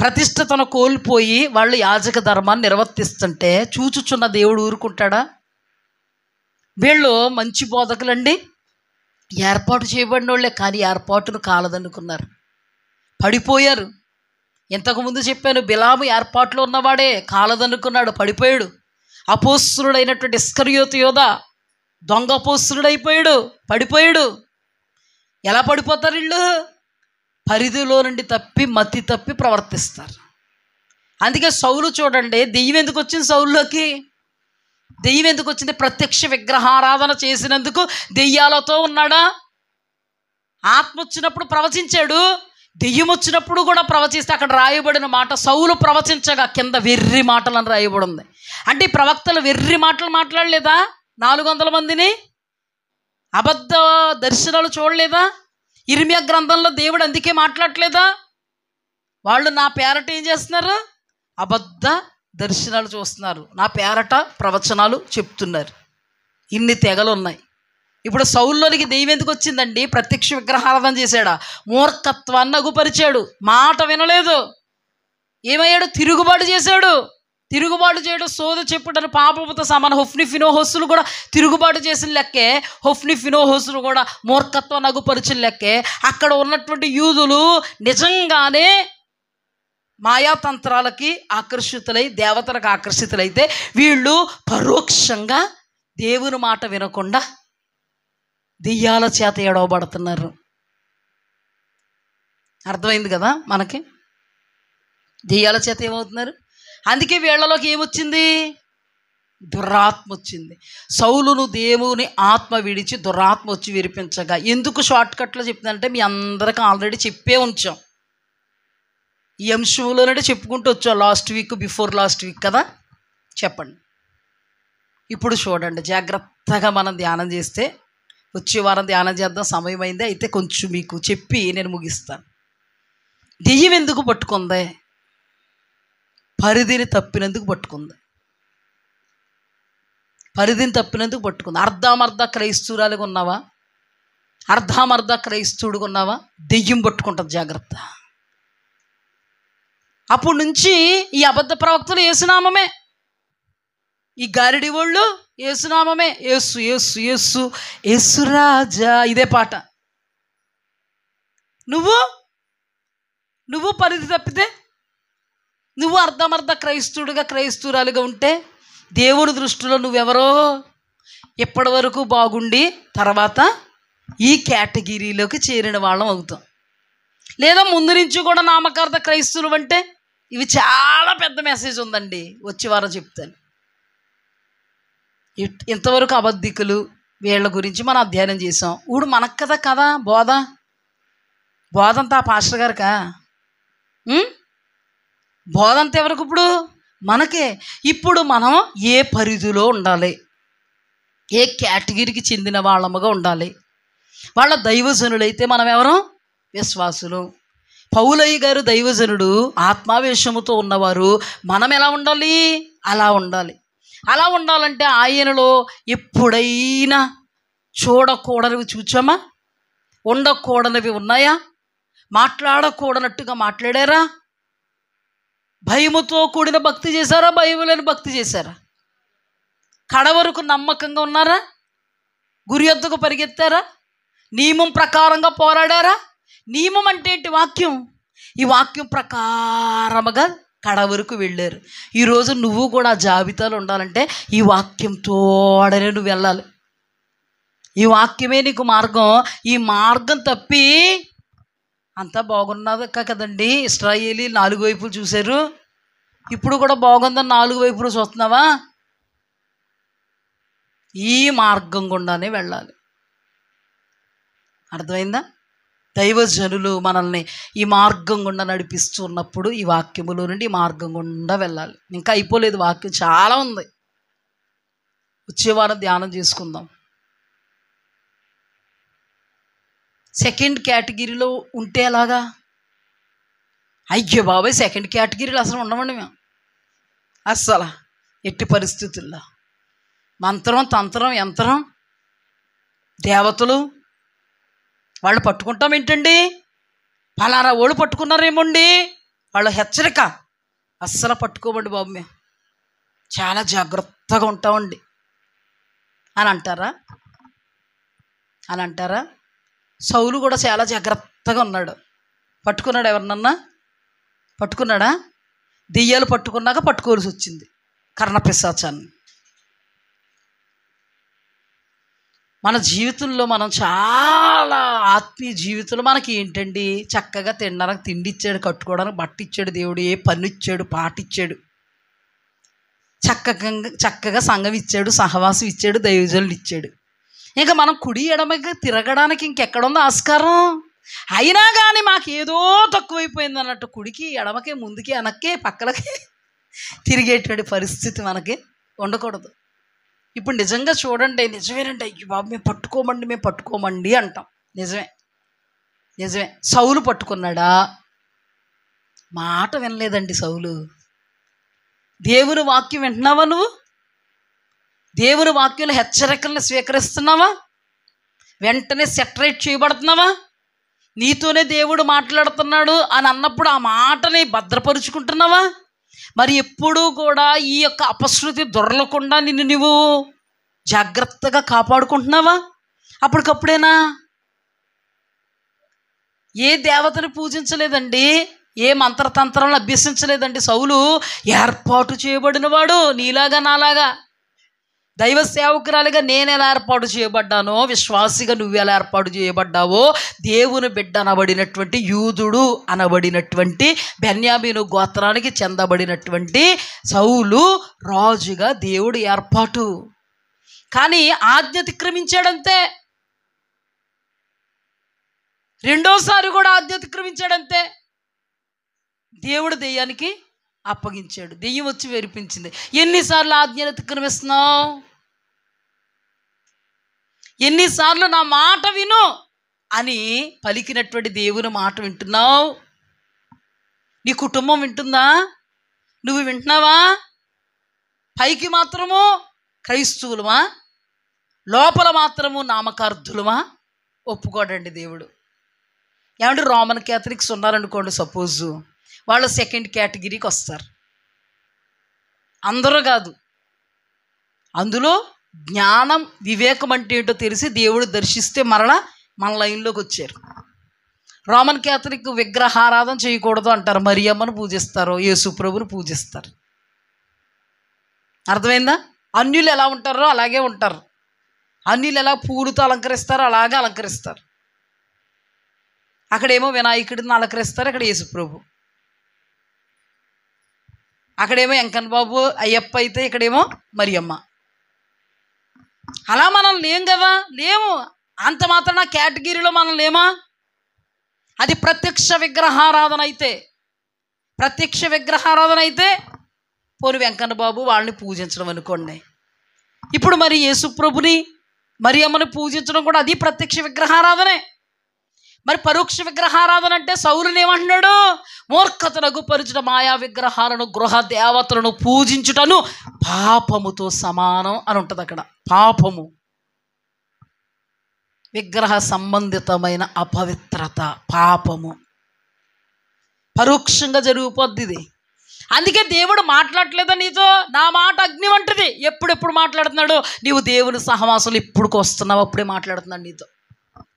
ప్రతిష్ఠతను కోల్పోయి వాళ్ళు యాజక ధర్మాన్ని నిర్వర్తిస్తుంటే చూచుచున్న దేవుడు ఊరుకుంటాడా? వీళ్ళు మంచి బోధకులండి, ఏర్పాటు చేయబడిన వాళ్ళే, కానీ ఏర్పాటును కాలదనుకున్నారు, పడిపోయారు. ఇంతకుముందు చెప్పాను, బిలాము ఏర్పాట్లో ఉన్నవాడే, కాలదనుకున్నాడు, పడిపోయాడు. అపోస్తులుడైనటువంటి ఇస్కరియోతు యోధ దొంగ అపోస్తులుడైపోయాడు, పడిపోయాడు. ఎలా పడిపోతారు వీళ్ళు? పరిధిలో నుండి తప్పి మతి తప్పి ప్రవర్తిస్తారు. అందుకే సౌలు చూడండి, దెయ్యం ఎందుకు వచ్చింది సౌలులోకి? దెయ్యం ఎందుకు వచ్చింది? ప్రత్యక్ష విగ్రహారాధన చేసినందుకు దెయ్యాలతో ఉన్నాడా? ఆత్మ వచ్చినప్పుడు ప్రవచించాడు, దెయ్యం వచ్చినప్పుడు కూడా ప్రవచిస్తే అక్కడ రాయబడిన మాట సౌలు ప్రవచించగా కింద వెర్రి మాటలు అని రాయబడి ఉంది. అంటే ఈ ప్రవక్తలు వెర్రి మాటలు మాట్లాడలేదా? 400 మందిని అబద్ధ దర్శనాలు చూడలేదా? ఇర్మియా గ్రంథంలో దేవుడు అందుకే మాట్లాడలేదా? వాళ్ళు నా పేరట ఏం చేస్తున్నారు? అబద్ధ దర్శనాలు చూస్తున్నారు, నా పేరట ప్రవచనాలు చెప్తున్నారు. ఇన్ని తెగలు ఉన్నాయి. ఇప్పుడు సౌల్లోనికి దెయ్యం ఎందుకు వచ్చిందండి? ప్రత్యక్ష విగ్రహారాధన చేశాడా? మూర్ఖత్వాన్ని అగుపరిచాడు, మాట వినలేదు, ఏమయ్యాడు? తిరుగుబాటు చేశాడు. తిరుగుబాటు చేయడం సోద చెప్పుటను పాపముతో సమానం. హొఫ్ని ఫినోహోసులు కూడా తిరుగుబాటు చేసిన లెక్కే, హొఫ్ని ఫినోహోసులు కూడా మూర్ఖత్వాన్ని అగుపరిచిన లెక్కే. అక్కడ ఉన్నటువంటి యూదులు నిజంగానే మాయాతంత్రాలకి ఆకర్షితులై దేవతలకు ఆకర్షితులైతే, వీళ్ళు పరోక్షంగా దేవుని మాట వినకుండా దెయ్యాల చేత ఎడవబడుతున్నారు. అర్థమైంది కదా మనకి? దెయ్యాల చేత ఏమవుతున్నారు? అందుకే వీళ్ళలోకి ఏమొచ్చింది? దురాత్మ వచ్చింది. సౌలును దేవుని ఆత్మ విడిచి దురాత్మ వచ్చి విరిపించగా. ఎందుకు షార్ట్కట్లో చెప్తుందంటే మీ అందరికీ ఆల్రెడీ చెప్పే ఉంచాం. ఈ అంశంలోనే చెప్పుకుంటూ వచ్చాం last week, before last week కదా. చెప్పండి ఇప్పుడు చూడండి, జాగ్రత్తగా మనం ధ్యానం చేస్తే వచ్చే వారం ధ్యానం చేద్దాం, సమయం అయింది. అయితే కొంచెం మీకు చెప్పి నేను ముగిస్తాను. దెయ్యం ఎందుకు పట్టుకుంది? పరిధిని తప్పినందుకు పట్టుకుంది. పరిధిని తప్పినందుకు పట్టుకుంది. అర్ధామర్ధ క్రైస్తవురాలుగా ఉన్నావా, అర్ధామర్ధ క్రైస్తవుడుగా ఉన్నావా, దెయ్యం పట్టుకుంటుంది. జాగ్రత్త. అప్పటి నుంచి ఈ అబద్ధ ప్రవక్తలు యేసునామమే, ఈ గారిడి వాళ్ళు యేసునామమే. యేసు యేసు యేసు యేసు రాజా, ఇదే పాట. నువ్వు పరిధి తప్పితే, నువ్వు అర్ధమర్ధ క్రైస్తవుడిగా క్రైస్తవురాలుగా ఉంటే దేవుని దృష్టిలో నువ్వెవరో ఇప్పటి వరకు బాగుండి తర్వాత ఈ కేటగిరీలోకి చేరిన వాళ్ళం అవుతాం. లేదా ముందు నుంచి కూడా నామకార్థ క్రైస్తవులు అంటే ఇవి చాలా పెద్ద మెసేజ్ ఉందండి, వచ్చే వారం చెప్తాను. ఇంతవరకు అబద్ధికులు వీళ్ళ గురించి మనం అధ్యయనం చేసాం. ఇప్పుడు మనకు కదా బోధంతా పాస్టర్ గారికా? బోధంతా ఎవరికి? ఇప్పుడు మనకే. ఇప్పుడు మనం ఏ పరిధిలో ఉండాలి, ఏ కేటగిరీకి చెందిన వాళ్ళముగా ఉండాలి. వాళ్ళ దైవజనులైతే మనం ఎవరు? విశ్వాసులు. పౌలయ్య గారు దైవజనుడు, ఆత్మావేశముతో ఉన్నవారు. మనం ఎలా ఉండాలి? అలా ఉండాలి. అలా ఉండాలంటే ఆయనలో ఎప్పుడైనా చూడకూడనివి చూచామా? ఉండకూడనివి ఉన్నాయా? మాట్లాడకూడనట్టుగా మాట్లాడారా? భయముతో కూడిన భక్తి చేశారా? భయములేని భక్తి చేశారా? కడవరకు నమ్మకంగా ఉన్నారా? గురి వద్దకు పరిగెత్తారా? నియమం ప్రకారంగా పోరాడారా? నియమం అంటే ఏంటి? వాక్యం. ఈ వాక్యం ప్రకారముగా కడవరకు వెళ్ళారు. ఈరోజు నువ్వు కూడా జాబితాలో ఉండాలంటే ఈ వాక్యంతోడనే నువ్వు వెళ్ళాలి. ఈ వాక్యమే నీకు మార్గం. ఈ మార్గం తప్పి అంతా బాగున్నది కదండి. ఇశ్రాయేలీ 4 వైపులు చూశారు, ఇప్పుడు కూడా బాగుందని 4 వైపులు చూస్తున్నావా? ఈ మార్గం గుండానే వెళ్ళాలి. అర్థమైందా? దైవజనులు మనల్ని ఈ మార్గం గుండా నడిపిస్తున్నప్పుడు ఈ వాక్యములో నుండి ఈ మార్గం గుండా వెళ్ళాలి. ఇంకా అయిపోలేదు, వాక్యం చాలా ఉంది. వచ్చేవారం ధ్యానం చేసుకుందాం. సెకండ్ కేటగిరీలో ఉంటే ఎలాగా? అయ్యో బాబాయ్, సెకండ్ కేటగిరీలో అసలు ఉండమండి మేము. అస్సలు ఎట్టి పరిస్థితుల్లో మంత్రం, తంత్రం, యంత్రం, దేవతలు వాళ్ళు పట్టుకుంటాం ఏంటండి? పలానా ఓళ్ళు పట్టుకున్నారేమోండి, వాళ్ళ హెచ్చరిక. అస్సలు పట్టుకోమండి బాబు, మేము చాలా జాగ్రత్తగా ఉంటామండి అని అంటారా? సౌలు కూడా చాలా జాగ్రత్తగా ఉన్నాడు. పట్టుకున్నాడు ఎవరినన్నా? పట్టుకున్నాడా? దెయ్యాలు పట్టుకున్నాక పట్టుకోవాల్సి వచ్చింది కర్ణపిశాచాన్ని. మన జీవితంలో మనం చాలా ఆత్మీయ జీవితంలో మనకి ఏంటండి, చక్కగా తినడానికి తిండి ఇచ్చాడు, కట్టుకోవడానికి బట్ట ఇచ్చాడు దేవుడు, ఏ పన్ను ఇచ్చాడు, పాట ఇచ్చాడు, చక్కగా సంఘం ఇచ్చాడు, సహవాసం ఇచ్చాడు, దైవజనులు ఇచ్చాడు. ఇంకా మనం కుడి ఎడమగా తిరగడానికి ఇంకెక్కడుందో ఆస్కారం? అయినా కానీ మాకేదో తక్కువైపోయింది అన్నట్టు కుడికి ఎడమకే ముందుకి వెనక్కి పక్కలకి తిరిగేటువంటి పరిస్థితి మనకి ఉండకూడదు. ఇప్పుడు నిజంగా చూడండి, నిజమేనండి, అయ్యో బాబు మేము పట్టుకోమండి అంటాం. నిజమే. సౌలు పట్టుకున్నాడా? మాట వినలేదండి సౌలు. దేవుని వాక్యం వింటున్నావా నువ్వు? దేవుని వాక్యంలో హెచ్చరికలను స్వీకరిస్తున్నావా? వెంటనే సెటరేట్ చేయబడుతున్నావా? నీతోనే దేవుడు మాట్లాడుతున్నాడు అని అన్నప్పుడు ఆ మాటని భద్రపరుచుకుంటున్నావా? మరి ఎప్పుడూ కూడా ఈ యొక్క అపశృతి దొరలకుండా నిన్ను నువ్వు జాగ్రత్తగా కాపాడుకుంటున్నావా? అప్పటికప్పుడేనా? ఏ దేవతని పూజించలేదండి, ఏ మంత్రతంత్రాలను అభ్యసించలేదండి సౌలు. ఏర్పాటు చేయబడిన వాడు, నీలాగా నాలాగా దైవ సేవకురాలిగా నేను ఎలా ఏర్పాటు చేయబడ్డానో, విశ్వాసిగా నువ్వు ఎలా ఏర్పాటు చేయబడ్డావో, దేవుని బిడ్డ అనబడినటువంటి యూదుడు అనబడినటువంటి బెన్యామీను గోత్రానికి చెందబడినటువంటి సౌలు రాజుగా దేవుడు ఏర్పాటు. కానీ ఆజ్ఞ అతిక్రమించాడంతే. రెండోసారి కూడా ఆజ్ఞ అతిక్రమించాడంతే. దేవుడు దెయ్యానికి అప్పగించాడు, దెయ్యం వచ్చి వెరిపించింది. ఎన్నిసార్లు ఆజ్ఞను అతిక్రమిస్తున్నావు? ఎన్నిసార్లు నా మాట విను అని పలికినటువంటి దేవుని మాట వింటున్నావు? నీ కుటుంబం వింటుందా? నువ్వు వింటున్నావా? పైకి మాత్రము క్రైస్తవులమా, లోపల మాత్రము నామకార్థులమా? ఒప్పుకోడండి దేవుడు. ఏమంటే రోమన్ క్యాథలిక్స్ ఉన్నారనుకోండి, సపోజు వాళ్ళు సెకండ్ కేటగిరీకి వస్తారు. అందరూ కాదు. అందులో జ్ఞానం, వివేకం అంటే ఏంటో తెలిసి దేవుడు దర్శిస్తే మరలా మన లైన్లోకి వచ్చారు. రోమన్ క్యాథలిక్ విగ్రహారాధన చేయకూడదు అంటారు, మరియమ్మను పూజిస్తారు, యేసు ప్రభుని పూజిస్తారు. అర్థమైందా? అన్యులు ఎలా ఉంటారో అలాగే ఉంటారు. అన్యులు ఎలా పూలతో అలంకరిస్తారో అలాగే అలంకరిస్తారు. అక్కడేమో వినాయకుడిని అలంకరిస్తారు, అక్కడ యేసు ప్రభు. అక్కడేమో వెంకన్న బాబు అయ్యప్ప అయితే ఇక్కడేమో మరియమ్మ. అలా మనం లేం కదా, లేము. అంత మాత్రం కేటగిరీలో మనం లేమా? అది ప్రత్యక్ష విగ్రహారాధన అయితే, ప్రత్యక్ష విగ్రహారాధన అయితే పోని వెంకన్న బాబు వాళ్ళని పూజించడం అనుకోండి. ఇప్పుడు మరి యేసు ప్రభుని మరియమ్మని పూజించడం కూడా అది ప్రత్యక్ష విగ్రహారాధనే. మరి పరోక్ష విగ్రహారాధన అంటే సౌలుని ఏమంటున్నాడు? మూర్ఖతనగు పరిచిన మాయా విగ్రహాలను, గృహ దేవతలను పూజించుటను పాపముతో సమానం అని ఉంటుంది అక్కడ. పాపము, విగ్రహ సంబంధితమైన అపవిత్రత, పాపము పరోక్షంగా జరిగిపోద్ది ఇది. అందుకే దేవుడు మాట్లాడలేదా నీతో? నా మాట అగ్ని వంటిది. ఎప్పుడెప్పుడు మాట్లాడుతున్నాడు? నీవు దేవుని సహవాసులు ఎప్పుడుకు వస్తున్నావు అప్పుడే మాట్లాడుతున్నాడు నీతో.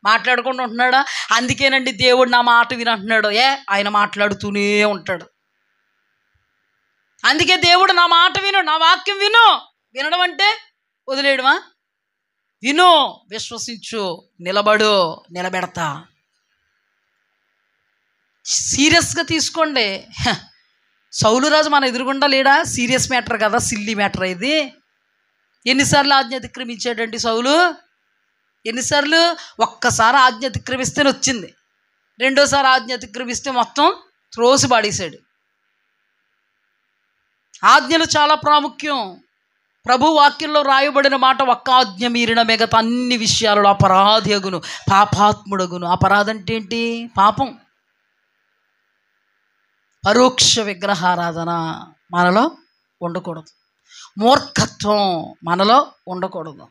మాట్లాడకుండా ఉంటున్నాడా? అందుకేనండి దేవుడు నా మాట వినంటున్నాడు. ఆయన మాట్లాడుతూనే ఉంటాడు. అందుకే దేవుడు నా మాట విను, నా వాక్యం విను. వినడం అంటే వదిలేయడమా? విను, విశ్వసించు, నిలబడు, నిలబెడతా. సీరియస్గా తీసుకోండి. సౌలురాజు మన ఎదురుగుండా లేడా? సీరియస్ మ్యాటర్ కదా, సిల్లీ మ్యాటర్ ఇది. ఎన్నిసార్లు ఆజ్ఞ అతిక్రమించాడండి సౌలు? ఎన్నిసార్లు? ఒక్కసారి ఆజ్ఞ అతిక్రమిస్తేనే వచ్చింది, రెండోసారి ఆజ్ఞ అతిక్రమిస్తే మొత్తం త్రోసి పాడేశాడు. ఆజ్ఞలు చాలా ప్రాముఖ్యం. ప్రభు వాక్యంలో రాయబడిన మాట, ఒక్క ఆజ్ఞ మీరిన మిగతా అన్ని విషయాలలో అపరాధి అగును, పాపాత్ముడగును. అపరాధం అంటే ఏంటి? పాపం. పరోక్ష విగ్రహారాధన మనలో ఉండకూడదు. మూర్ఖత్వం మనలో ఉండకూడదు.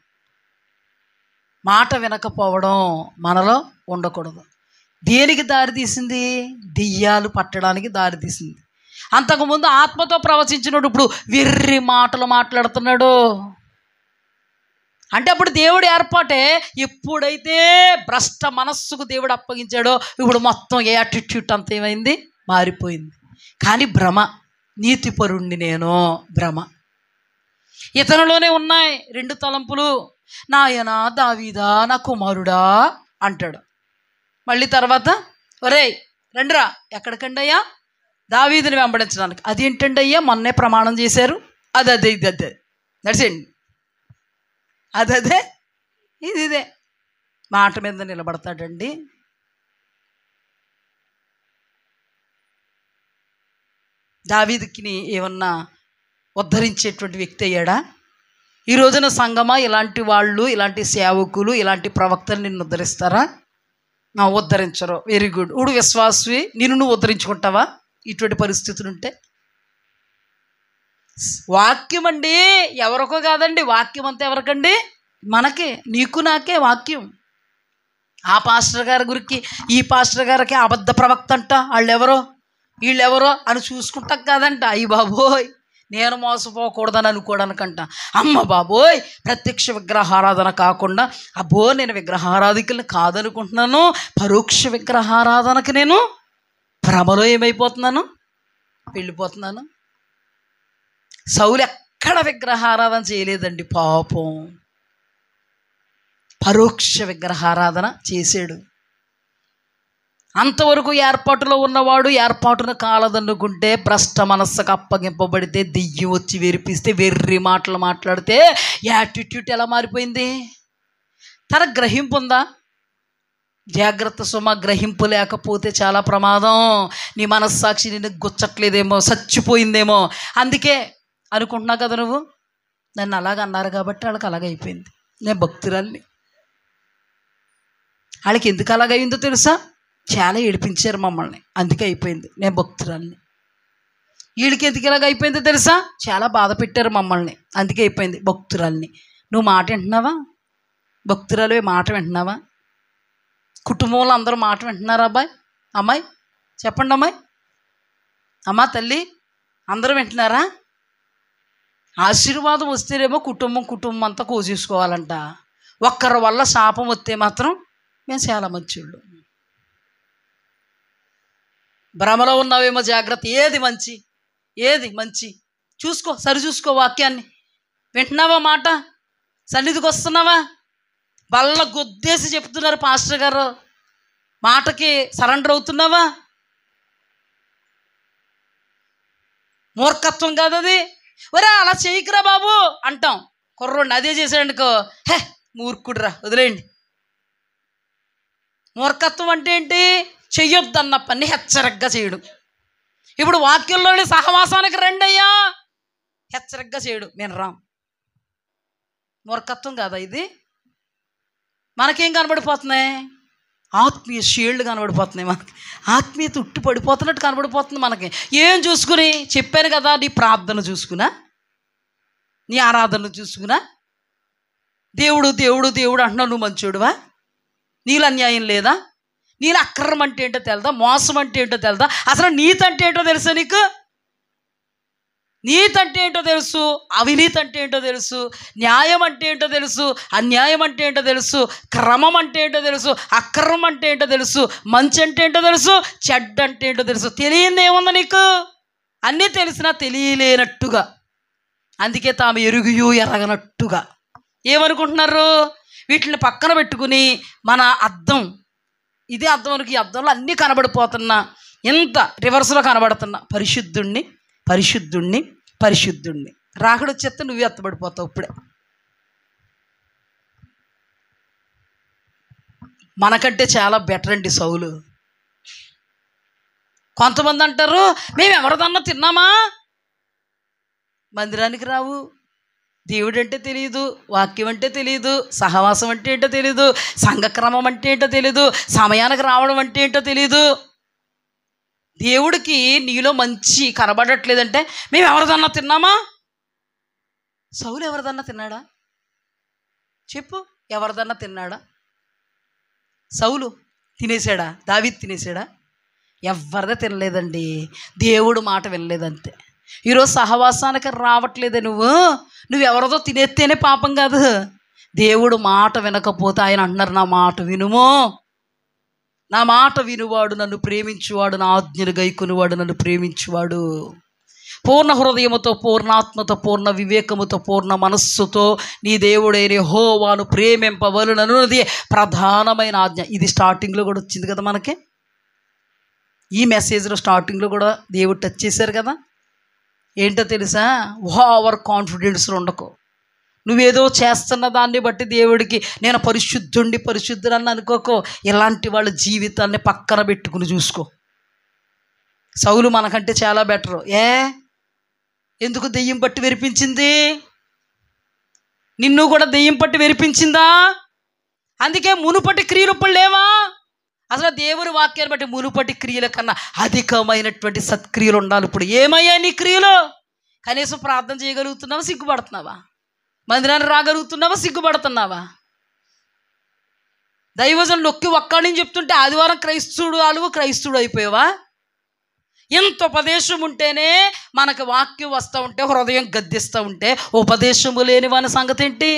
మాట వినకపోవడం మనలో ఉండకూడదు. దేనికి దారితీసింది? దెయ్యాలు పట్టడానికి దారితీసింది. అంతకుముందు ఆత్మతో ప్రవచించినాడు, ఇప్పుడు వెర్రి మాటలు మాట్లాడుతున్నాడు. అంటే అప్పుడు దేవుడు ఏర్పాటే. ఎప్పుడైతే భ్రష్ట మనస్సుకు దేవుడు అప్పగించాడో ఇప్పుడు మొత్తం ఏ యాటిట్యూడ్ అంత ఏమైంది? మారిపోయింది. కానీ భ్రమ. నీతిపరుణ్ణి నేను, భ్రమ. ఇతనిలోనే ఉన్నాయి రెండు తలంపులు. నాయనా దావీదా, నా కుమారుడా అంటాడు. మళ్ళీ తర్వాత, ఒరేయ్ రండిరా. ఎక్కడికండి అయ్యా? దావీదుని వెంబడించడానికి. అదేంటండి అయ్యా, మొన్నే ప్రమాణం చేశారు. అదే ఇది అదే నడిచేయండి, అదే ఇదే మాట మీద నిలబడతాడండి. దావీదుకి ఏమన్నా ఉద్ధరించేటువంటి వ్యక్తి అయ్యాడా? ఈ రోజున సంగమా ఇలాంటి వాళ్ళు, ఇలాంటి సేవకులు, ఇలాంటి ప్రవక్తలు నిన్ను ఉద్ధరిస్తారా? ఉద్ధరించరు. Very good. ఉడు విశ్వాసవి, నువ్వు ఉద్ధరించుకుంటావా ఇటువంటి పరిస్థితులు ఉంటే? వాక్యం అండి ఎవరికో కాదండి, వాక్యం అంతా ఎవరికండి? మనకే, నీకు నాకే వాక్యం. ఆ పాస్టర్ గారి గురికి, ఈ పాస్టర్ గారికి అబద్ధ ప్రవక్త అంట, వాళ్ళెవరో వీళ్ళెవరో అని చూసుకుంటాం కాదంట. అయ్యి బాబోయ్, నేను మోసపోకూడదని అనుకోవడానికంట. అమ్మ బాబోయ్, ప్రత్యక్ష విగ్రహారాధన కాకుండా, అబ్బో నేను విగ్రహారాధికుల్ని కాదనుకుంటున్నాను, పరోక్ష విగ్రహారాధనకి నేను భ్రమలో ఏమైపోతున్నాను? వెళ్ళిపోతున్నాను. సౌలు ఎక్కడ విగ్రహారాధన చేయలేదండి పాపం. పరోక్ష విగ్రహారాధన చేశాడు. అంతవరకు ఏర్పాటులో ఉన్నవాడు ఏర్పాటును కాలదన్నుకుంటే, భ్రష్ట మనస్సుకు అప్పగింపబడితే, దెయ్యం వచ్చి వెరిపిస్తే, వెర్రి మాటలు మాట్లాడితే యాటిట్యూడ్ ఎలా మారిపోయింది? తన గ్రహింపు ఉందా? జాగ్రత్త సుమ. గ్రహింపు లేకపోతే చాలా ప్రమాదం. నీ మనస్సాక్షి నిన్ను గుచ్చట్లేదేమో, చచ్చిపోయిందేమో. అందుకే అనుకుంటున్నావు కదా నువ్వు, నన్ను అలాగ అన్నారు కాబట్టి వాళ్ళకి అలాగైపోయింది, నేను భక్తురాల్ని, వాళ్ళకి ఎందుకు అలాగైందో తెలుసా? చాలా ఏడిపించారు మమ్మల్ని, అందుకే అయిపోయింది. నేను భక్తురాల్ని. వీళ్ళకి ఎందుకు ఇలాగ అయిపోయిందో తెలుసా? చాలా బాధ పెట్టారు మమ్మల్ని, అందుకే అయిపోయింది భక్తురాల్ని. నువ్వు మాట వింటున్నావా? భక్తురాలు మాట వింటున్నావా? కుటుంబంలో అందరూ మాట వింటున్నారా? అబ్బాయి, అమ్మాయి చెప్పండి. అమ్మాయి, అమ్మ, తల్లి అందరూ వింటున్నారా? ఆశీర్వాదం వస్తేనేమో కుటుంబం అంతా కోసేసుకోవాలంట. ఒక్కరి వల్ల శాపం వస్తే మాత్రం మేము చాలా మంచివాళ్ళు. భ్రమలో ఉన్నావేమో, జాగ్రత్త. ఏది మంచి చూసుకో, సరి చూసుకో. వాక్యాన్ని వింటున్నావా? మాట సన్నిధికి వస్తున్నావా? బల్ల గొద్దేసి చెప్తున్నారు పాస్టర్ గారు, మాటకి సరెండర్ అవుతున్నావా? మూర్ఖత్వం కాదు అది. ఒరే అలా చేయకురా బాబు అంటాం. కుర్రోడిని అదే చేశాడనుకో, హే మూర్ఖుడురా, వదిలేయండి. మూర్ఖత్వం అంటే ఏంటి? చెయ్యొద్దన్న పని హెచ్చరికగా చేయడం. ఇప్పుడు వాక్యంలోని సహవాసానికి రండి అయ్యా, హెచ్చరికగా చేయడం, నేను రాం. మూర్ఖత్వం కాదా ఇది? మనకేం కనబడిపోతున్నాయి? ఆత్మీయ షీల్డ్ కనబడిపోతున్నాయి మనకి. ఆత్మీయత ఉట్టి పడిపోతున్నట్టు కనబడిపోతుంది మనకి. ఏం చూసుకుని? చెప్పాను కదా, నీ ప్రార్థన చూసుకున్నా, నీ ఆరాధన చూసుకున్నా, దేవుడు దేవుడు దేవుడు అంటున్నావు. నువ్వు మంచోడువా? నీళ్ళు అన్యాయం లేదా? నీళ్ళు అక్రమం అంటే ఏంటో తెలుదా? మోసం అంటే ఏంటో తెలుదా? అసలు నీతి అంటే ఏంటో తెలుసా నీకు? నీతి అంటే ఏంటో తెలుసు, అవినీతి అంటే ఏంటో తెలుసు, న్యాయం అంటే ఏంటో తెలుసు, అన్యాయం అంటే ఏంటో తెలుసు, క్రమం అంటే ఏంటో తెలుసు, అక్రమం అంటే ఏంటో తెలుసు, మంచి అంటే ఏంటో తెలుసు, చెడ్డ అంటే ఏంటో తెలుసు. తెలియని ఏముంది నీకు? అన్నీ తెలిసినా తెలియలేనట్టుగా, అందుకే తాము ఎరుగు ఎరగనట్టుగా ఏమనుకుంటున్నారు? వీటిని పక్కన పెట్టుకుని మన అద్దం, ఇదే అద్దం అనుకు, ఈ అద్దంలో అన్నీ కనబడిపోతున్నా, ఎంత రివర్స్లో కనబడుతున్నా, పరిశుద్ధుణ్ణి పరిశుద్ధుణ్ణి పరిశుద్ధుణ్ణి. రాకుడు వచ్చేస్తే నువ్వే ఎత్తబడిపోతావు. ఇప్పుడే మనకంటే చాలా బెటర్ అండి సౌలు. కొంతమంది అంటారు, మేము ఎవరిదన్నా తిన్నామా? మందిరానికి రావు, దేవుడు అంటే తెలియదు, వాక్యం అంటే తెలియదు, సహవాసం అంటే ఏంటో తెలియదు, సంఘక్రమం అంటే ఏంటో తెలియదు, సమయానికి రావడం అంటే ఏంటో తెలియదు. దేవుడికి నీలో మంచి కనబడట్లేదంటే మేము ఎవరిదన్నా తిన్నామా? సౌలు ఎవరిదన్నా తిన్నాడా? చెప్పు, ఎవరిదన్నా తిన్నాడా? సౌలు తినేసాడా? దావీదు తినేసాడా? ఎవరిదే తినలేదండి. దేవుడు మాట వినలేదంతే. ఈరోజు సహవాసానికి రావట్లేదే నువ్వు ఎవరిదో తినేస్తేనే పాపం కాదు. దేవుడు మాట వినకపోతే ఆయన అంటున్నారు, నా మాట వినుమో, నా మాట వినువాడు నన్ను ప్రేమించువాడు, నా ఆజ్ఞలు గైకొనువాడు నన్ను ప్రేమించువాడు. పూర్ణ హృదయముతో, పూర్ణాత్మతో, పూర్ణ వివేకముతో, పూర్ణ మనస్సుతో నీ దేవుడైన యెహోవాను ప్రేమింపవలెనన్నది ప్రధానమైన ఆజ్ఞ. ఇది స్టార్టింగ్లో కూడా వచ్చింది కదా మనకి. ఈ మెసేజ్లో స్టార్టింగ్లో కూడా దేవుడు టచ్ చేశారు కదా. ఏంటో తెలుసా? ఓవర్ కాన్ఫిడెన్స్లో ఉండకు. నువ్వేదో చేస్తున్న దాన్ని బట్టి దేవుడికి నేను పరిశుద్ధుడిని అనుకోకో. ఇలాంటి వాళ్ళ జీవితాన్ని పక్కన పెట్టుకుని చూసుకో. సౌలు మనకంటే చాలా బెటరు. ఎందుకు? దెయ్యం పట్టి వెరిపించింది. నిన్ను కూడా దెయ్యం పట్టి వెరిపించిందా? అందుకే మునుపటి క్రియలు ఇప్పుడు లేవా? అసలు దేవుని వాక్యాన్ని బట్టి మునుపటి క్రియల కన్నా అధికమైనటువంటి సత్క్రియలు ఉండాలి. ఇప్పుడు ఏమయ్యా నీ క్రియలు? కనీసం ప్రార్థన చేయగలుగుతున్నావా? సిగ్గుపడుతున్నావా? మందిరాన్ని రాగలుగుతున్నావా? సిగ్గుపడుతున్నావా? దైవజనులు నొక్కి ఒక్కడిని చెప్తుంటే ఆదివారం క్రైస్తుడు అయిపోయావా? ఎంత ఉపదేశం ఉంటేనే మనకు వాక్యం వస్తూ ఉంటే, హృదయం గద్దిస్తూ ఉంటే, ఉపదేశము లేని వాని సంగతి ఏంటి?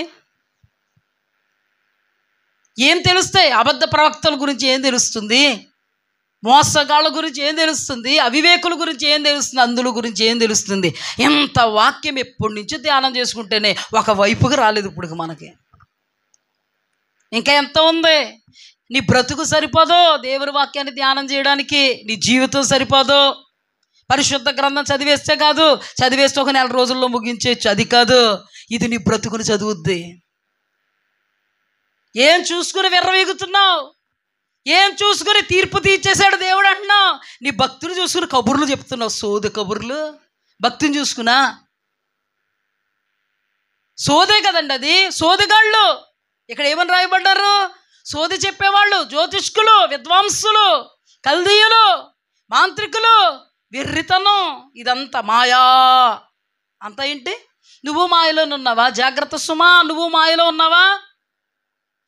ఏం తెలుస్తాయి? అబద్ధ ప్రవక్తల గురించి ఏం తెలుస్తుంది? మోసగాళ్ళ గురించి ఏం తెలుస్తుంది? అవివేకుల గురించి ఏం తెలుస్తుంది? అందుల గురించి ఏం తెలుస్తుంది? ఎంత వాక్యం ఎప్పటి నుంచి ధ్యానం చేసుకుంటేనే ఒకవైపుగా రాలేదు ఇప్పుడు మనకి. ఇంకా ఎంత ఉంది? నీ బ్రతుకు సరిపోదో దేవుని వాక్యాన్ని ధ్యానం చేయడానికి, నీ జీవితం సరిపోదో. పరిశుద్ధ గ్రంథం చదివేస్తే కాదు, చదివేస్తే ఒక 4 రోజుల్లో ముగించేయచ్చు, అది కాదు. ఇది నీ బ్రతుకుని చదువుద్ది. ఏం చూసుకుని విర్రవీగుతున్నావు? ఏం చూసుకుని తీర్పు తీర్చేశాడు దేవుడు అంటున్నావు? నీ భక్తులు చూసుకుని కబుర్లు చెప్తున్నావు, సోది కబుర్లు. భక్తిని చూసుకున్నా సోదే కదండి అది, సోదిగాళ్ళు. ఇక్కడ ఏమని రాయబడ్డారు? సోది చెప్పేవాళ్ళు, జ్యోతిష్కులు, విద్వాంసులు, కల్దీయులు, మాంత్రికులు, వెర్రితనం, ఇదంతా మాయా. అంతా ఏంటి? నువ్వు మాయలోనున్నావా? జాగ్రత్త సుమా, నువ్వు మాయలో ఉన్నావా?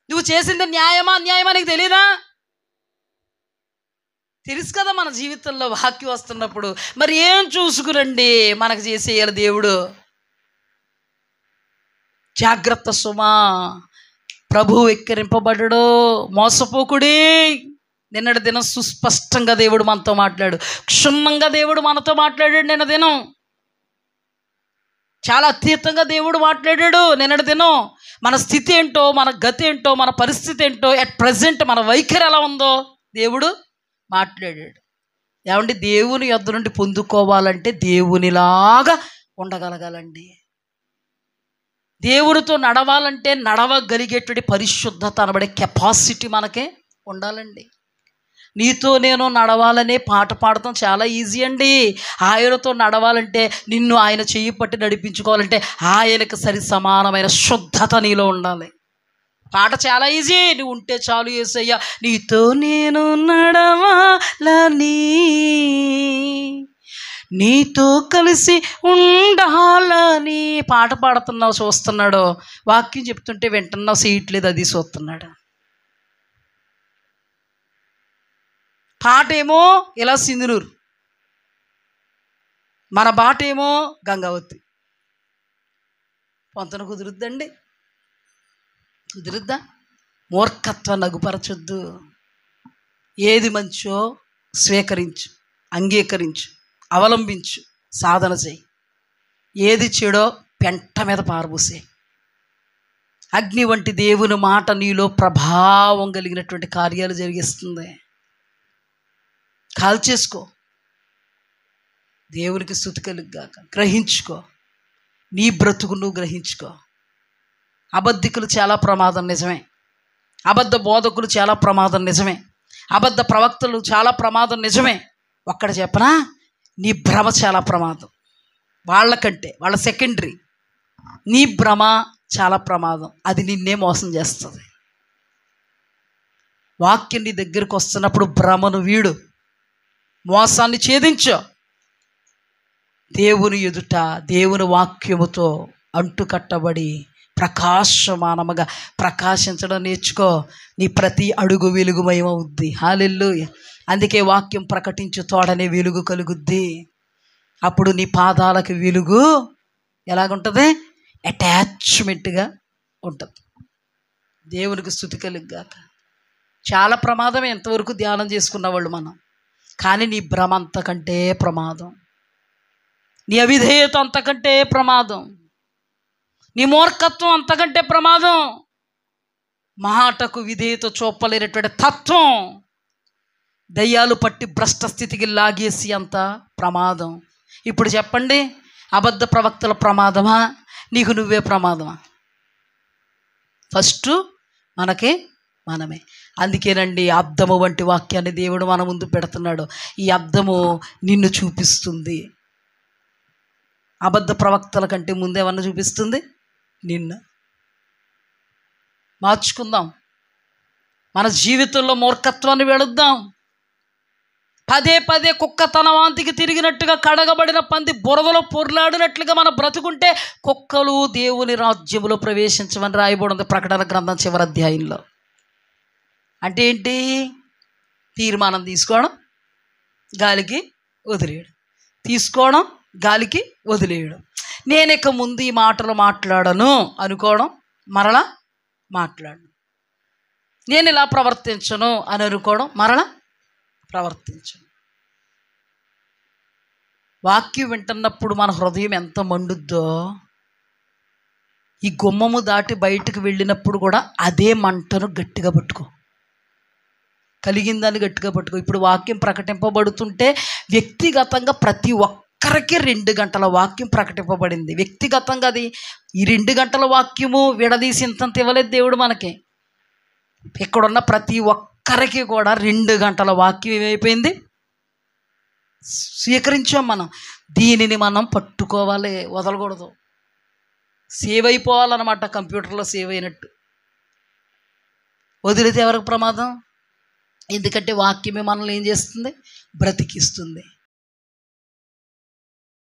నువ్వు చేసింది న్యాయమా అన్యాయమా నీకు తెలీదా? తెలుసు కదా మన జీవితంలో వాక్యం వస్తున్నప్పుడు. మరి ఏం చూసుకురండి మనకు చేసేయాలి దేవుడు? జాగ్రత్త సుమా, ప్రభువు ఎక్కిరింపబడడు, మోసపోకుడి. నిన్నటి దినం సుస్పష్టంగా దేవుడు మనతో మాట్లాడు, క్షుణ్ణంగా దేవుడు మనతో మాట్లాడాడు. నిన్న దినం చాలా అతీతంగా దేవుడు మాట్లాడాడు. నిన్నటి దినం మన స్థితి ఏంటో, మన గతి ఏంటో, మన పరిస్థితి ఏంటో, అట్ ప్రజెంట్ మన వైఖరి ఎలా ఉందో దేవుడు మాట్లాడాడు. ఏమండి, దేవుని యొద్ద నుండి పొందుకోవాలంటే దేవునిలాగా ఉండగలగాలండి. దేవునితో నడవాలంటే నడవగలిగేటువంటి పరిశుద్ధత అనబడే కెపాసిటీ మనకే ఉండాలండి. నీతో నేను నడవాలనే పాట పాడటం చాలా ఈజీ అండి. ఆయనతో నడవాలంటే, నిన్ను ఆయన చెయ్యి పట్టి నడిపించుకోవాలంటే ఆయనకు సరి సమానమైన శుద్ధత నీలో ఉండాలి. పాట చాలా ఈజీ, నువ్వు ఉంటే చాలు యేసయ్యా నీతో నేను నడవాలని, నీతో కలిసి ఉండాలని. పాట పాడుతున్నావు, చూస్తున్నాడు, వాక్యం చెప్తుంటే వింటున్నావు, చేయట్లేదు, అది చూస్తున్నాడు. పాట ఏమో ఇలా సింధునూరు, మన బాట ఏమో గంగావతి. పొంతన కుదురుద్దండి? కుదురుద్దా? మూర్ఖత్వం నగుపరచొద్దు. ఏది మంచో స్వీకరించు, అంగీకరించు, అవలంబించు, సాధన చేయి. ఏది చెడో పెంట మీద పారబోసే. అగ్ని వంటి దేవుని మాట నీలో ప్రభావం కలిగినటువంటి కార్యాలు జరిగిస్తుంది. కాల్చేసుకో, దేవునికి స్తుతి కలుగుగాక. గ్రహించుకో, నీ బ్రతుకు నువ్వు గ్రహించుకో. అబద్ధికులు చాలా ప్రమాదం, నిజమే. అబద్ధ బోధకులు చాలా ప్రమాదం, నిజమే. అబద్ధ ప్రవక్తలు చాలా ప్రమాదం, నిజమే. ఒక్కడ చెప్పనా, నీ భ్రమ చాలా ప్రమాదం. వాళ్ళకంటే వాళ్ళ సెకండరీ, నీ భ్రమ చాలా ప్రమాదం. అది నిన్నే మోసం చేస్తుంది. వాక్యం నీ దగ్గరికి వస్తున్నప్పుడు భ్రమను వీడు, మోసాన్ని ఛేదించు. దేవుని ఎదుట దేవుని వాక్యముతో అంటుకట్టబడి ప్రకాశమానముగా ప్రకాశించడం నేర్చుకో. నీ ప్రతి అడుగు వెలుగుమయమవుద్ది. హల్లెలూయా. అందుకే వాక్యం ప్రకటించు తోడనే వెలుగు కలుగుద్ది. అప్పుడు నీ పాదాలకు వెలుగు ఎలాగుంటుంది? అటాచ్మెంట్గా ఉంటుంది. దేవునికి స్తుతి కలుగుగాక. చాలా ప్రమాదమే ఎంతవరకు ధ్యానం చేసుకున్న వాళ్ళు మనం. కానీ నీ భ్రమ అంతకంటే ప్రమాదం, నీ అవిధేయత అంతకంటే ప్రమాదం, నీ మూర్ఖత్వం అంతకంటే ప్రమాదం, మాటకు విధేయత చూపలేనటువంటి తత్వం దయ్యాలు పట్టి భ్రష్ట స్థితికి లాగేసి అంత ప్రమాదం. ఇప్పుడు చెప్పండి, అబద్ధ ప్రవక్తల ప్రమాదమా, నీకు నువ్వే ప్రమాదమా? ఫస్ట్ మనకే మనమే. అందుకేనండి అద్దము వంటి వాక్యాన్ని దేవుడు మన ముందు పెడుతున్నాడు. ఈ అద్దము నిన్ను చూపిస్తుంది. అబద్ధ ప్రవక్తల కంటే ముందేమన్నా చూపిస్తుంది? నిన్ను. మార్చుకుందాం, మన జీవితంలో మూర్ఖత్వాన్ని వెళుద్దాం. పదే పదే కుక్క తన వాంతికి తిరిగినట్టుగా, కడగబడిన పంది బురదలో పొర్లాడినట్లుగా మన బ్రతుకుంటే కుక్కలు దేవుని రాజ్యములో ప్రవేశించమని రాయబడింది ప్రకటన గ్రంథం చివరి అధ్యాయంలో. అంటే ఏంటి? తీర్మానం తీసుకోవడం, గాలికి వదిలేయడం, తీసుకోవడం, గాలికి వదిలేయడం. నేను ఇక ముందు ఈ మాటలు మాట్లాడను అనుకోవడం, మరలా మాట్లాడను. నేను ఇలా ప్రవర్తించను అని అనుకోవడం, మరలా ప్రవర్తించను. వాక్యం వింటున్నప్పుడు మన హృదయం ఎంత మండుద్దో, ఈ గుమ్మము దాటి బయటకు వెళ్ళినప్పుడు కూడా అదే మంటను గట్టిగా పట్టుకో, కలిగిందని గట్టిగా పట్టుకో. ఇప్పుడు వాక్యం ప్రకటింపబడుతుంటే వ్యక్తిగతంగా ప్రతి ఒక్కరికి 2 గంటల వాక్యం ప్రకటింపబడింది. వ్యక్తిగతంగా అది ఈ 2 గంటల వాక్యము విడదీసి ఇంతంత ఇవ్వలేదు దేవుడు మనకి. ఇక్కడున్న ప్రతి ఒక్కరికి కూడా 2 గంటల వాక్యం ఏమైపోయింది, స్వీకరించాం మనం. దీనిని మనం పట్టుకోవాలి, వదలకూడదు. సేవ్ అయిపోవాలన్నమాట, కంప్యూటర్లో సేవ్ అయినట్టు. వదిలితే ఎవరికి ప్రమాదం? ఎందుకంటే వాక్యమే మనల్ని ఏం చేస్తుంది? బ్రతికిస్తుంది.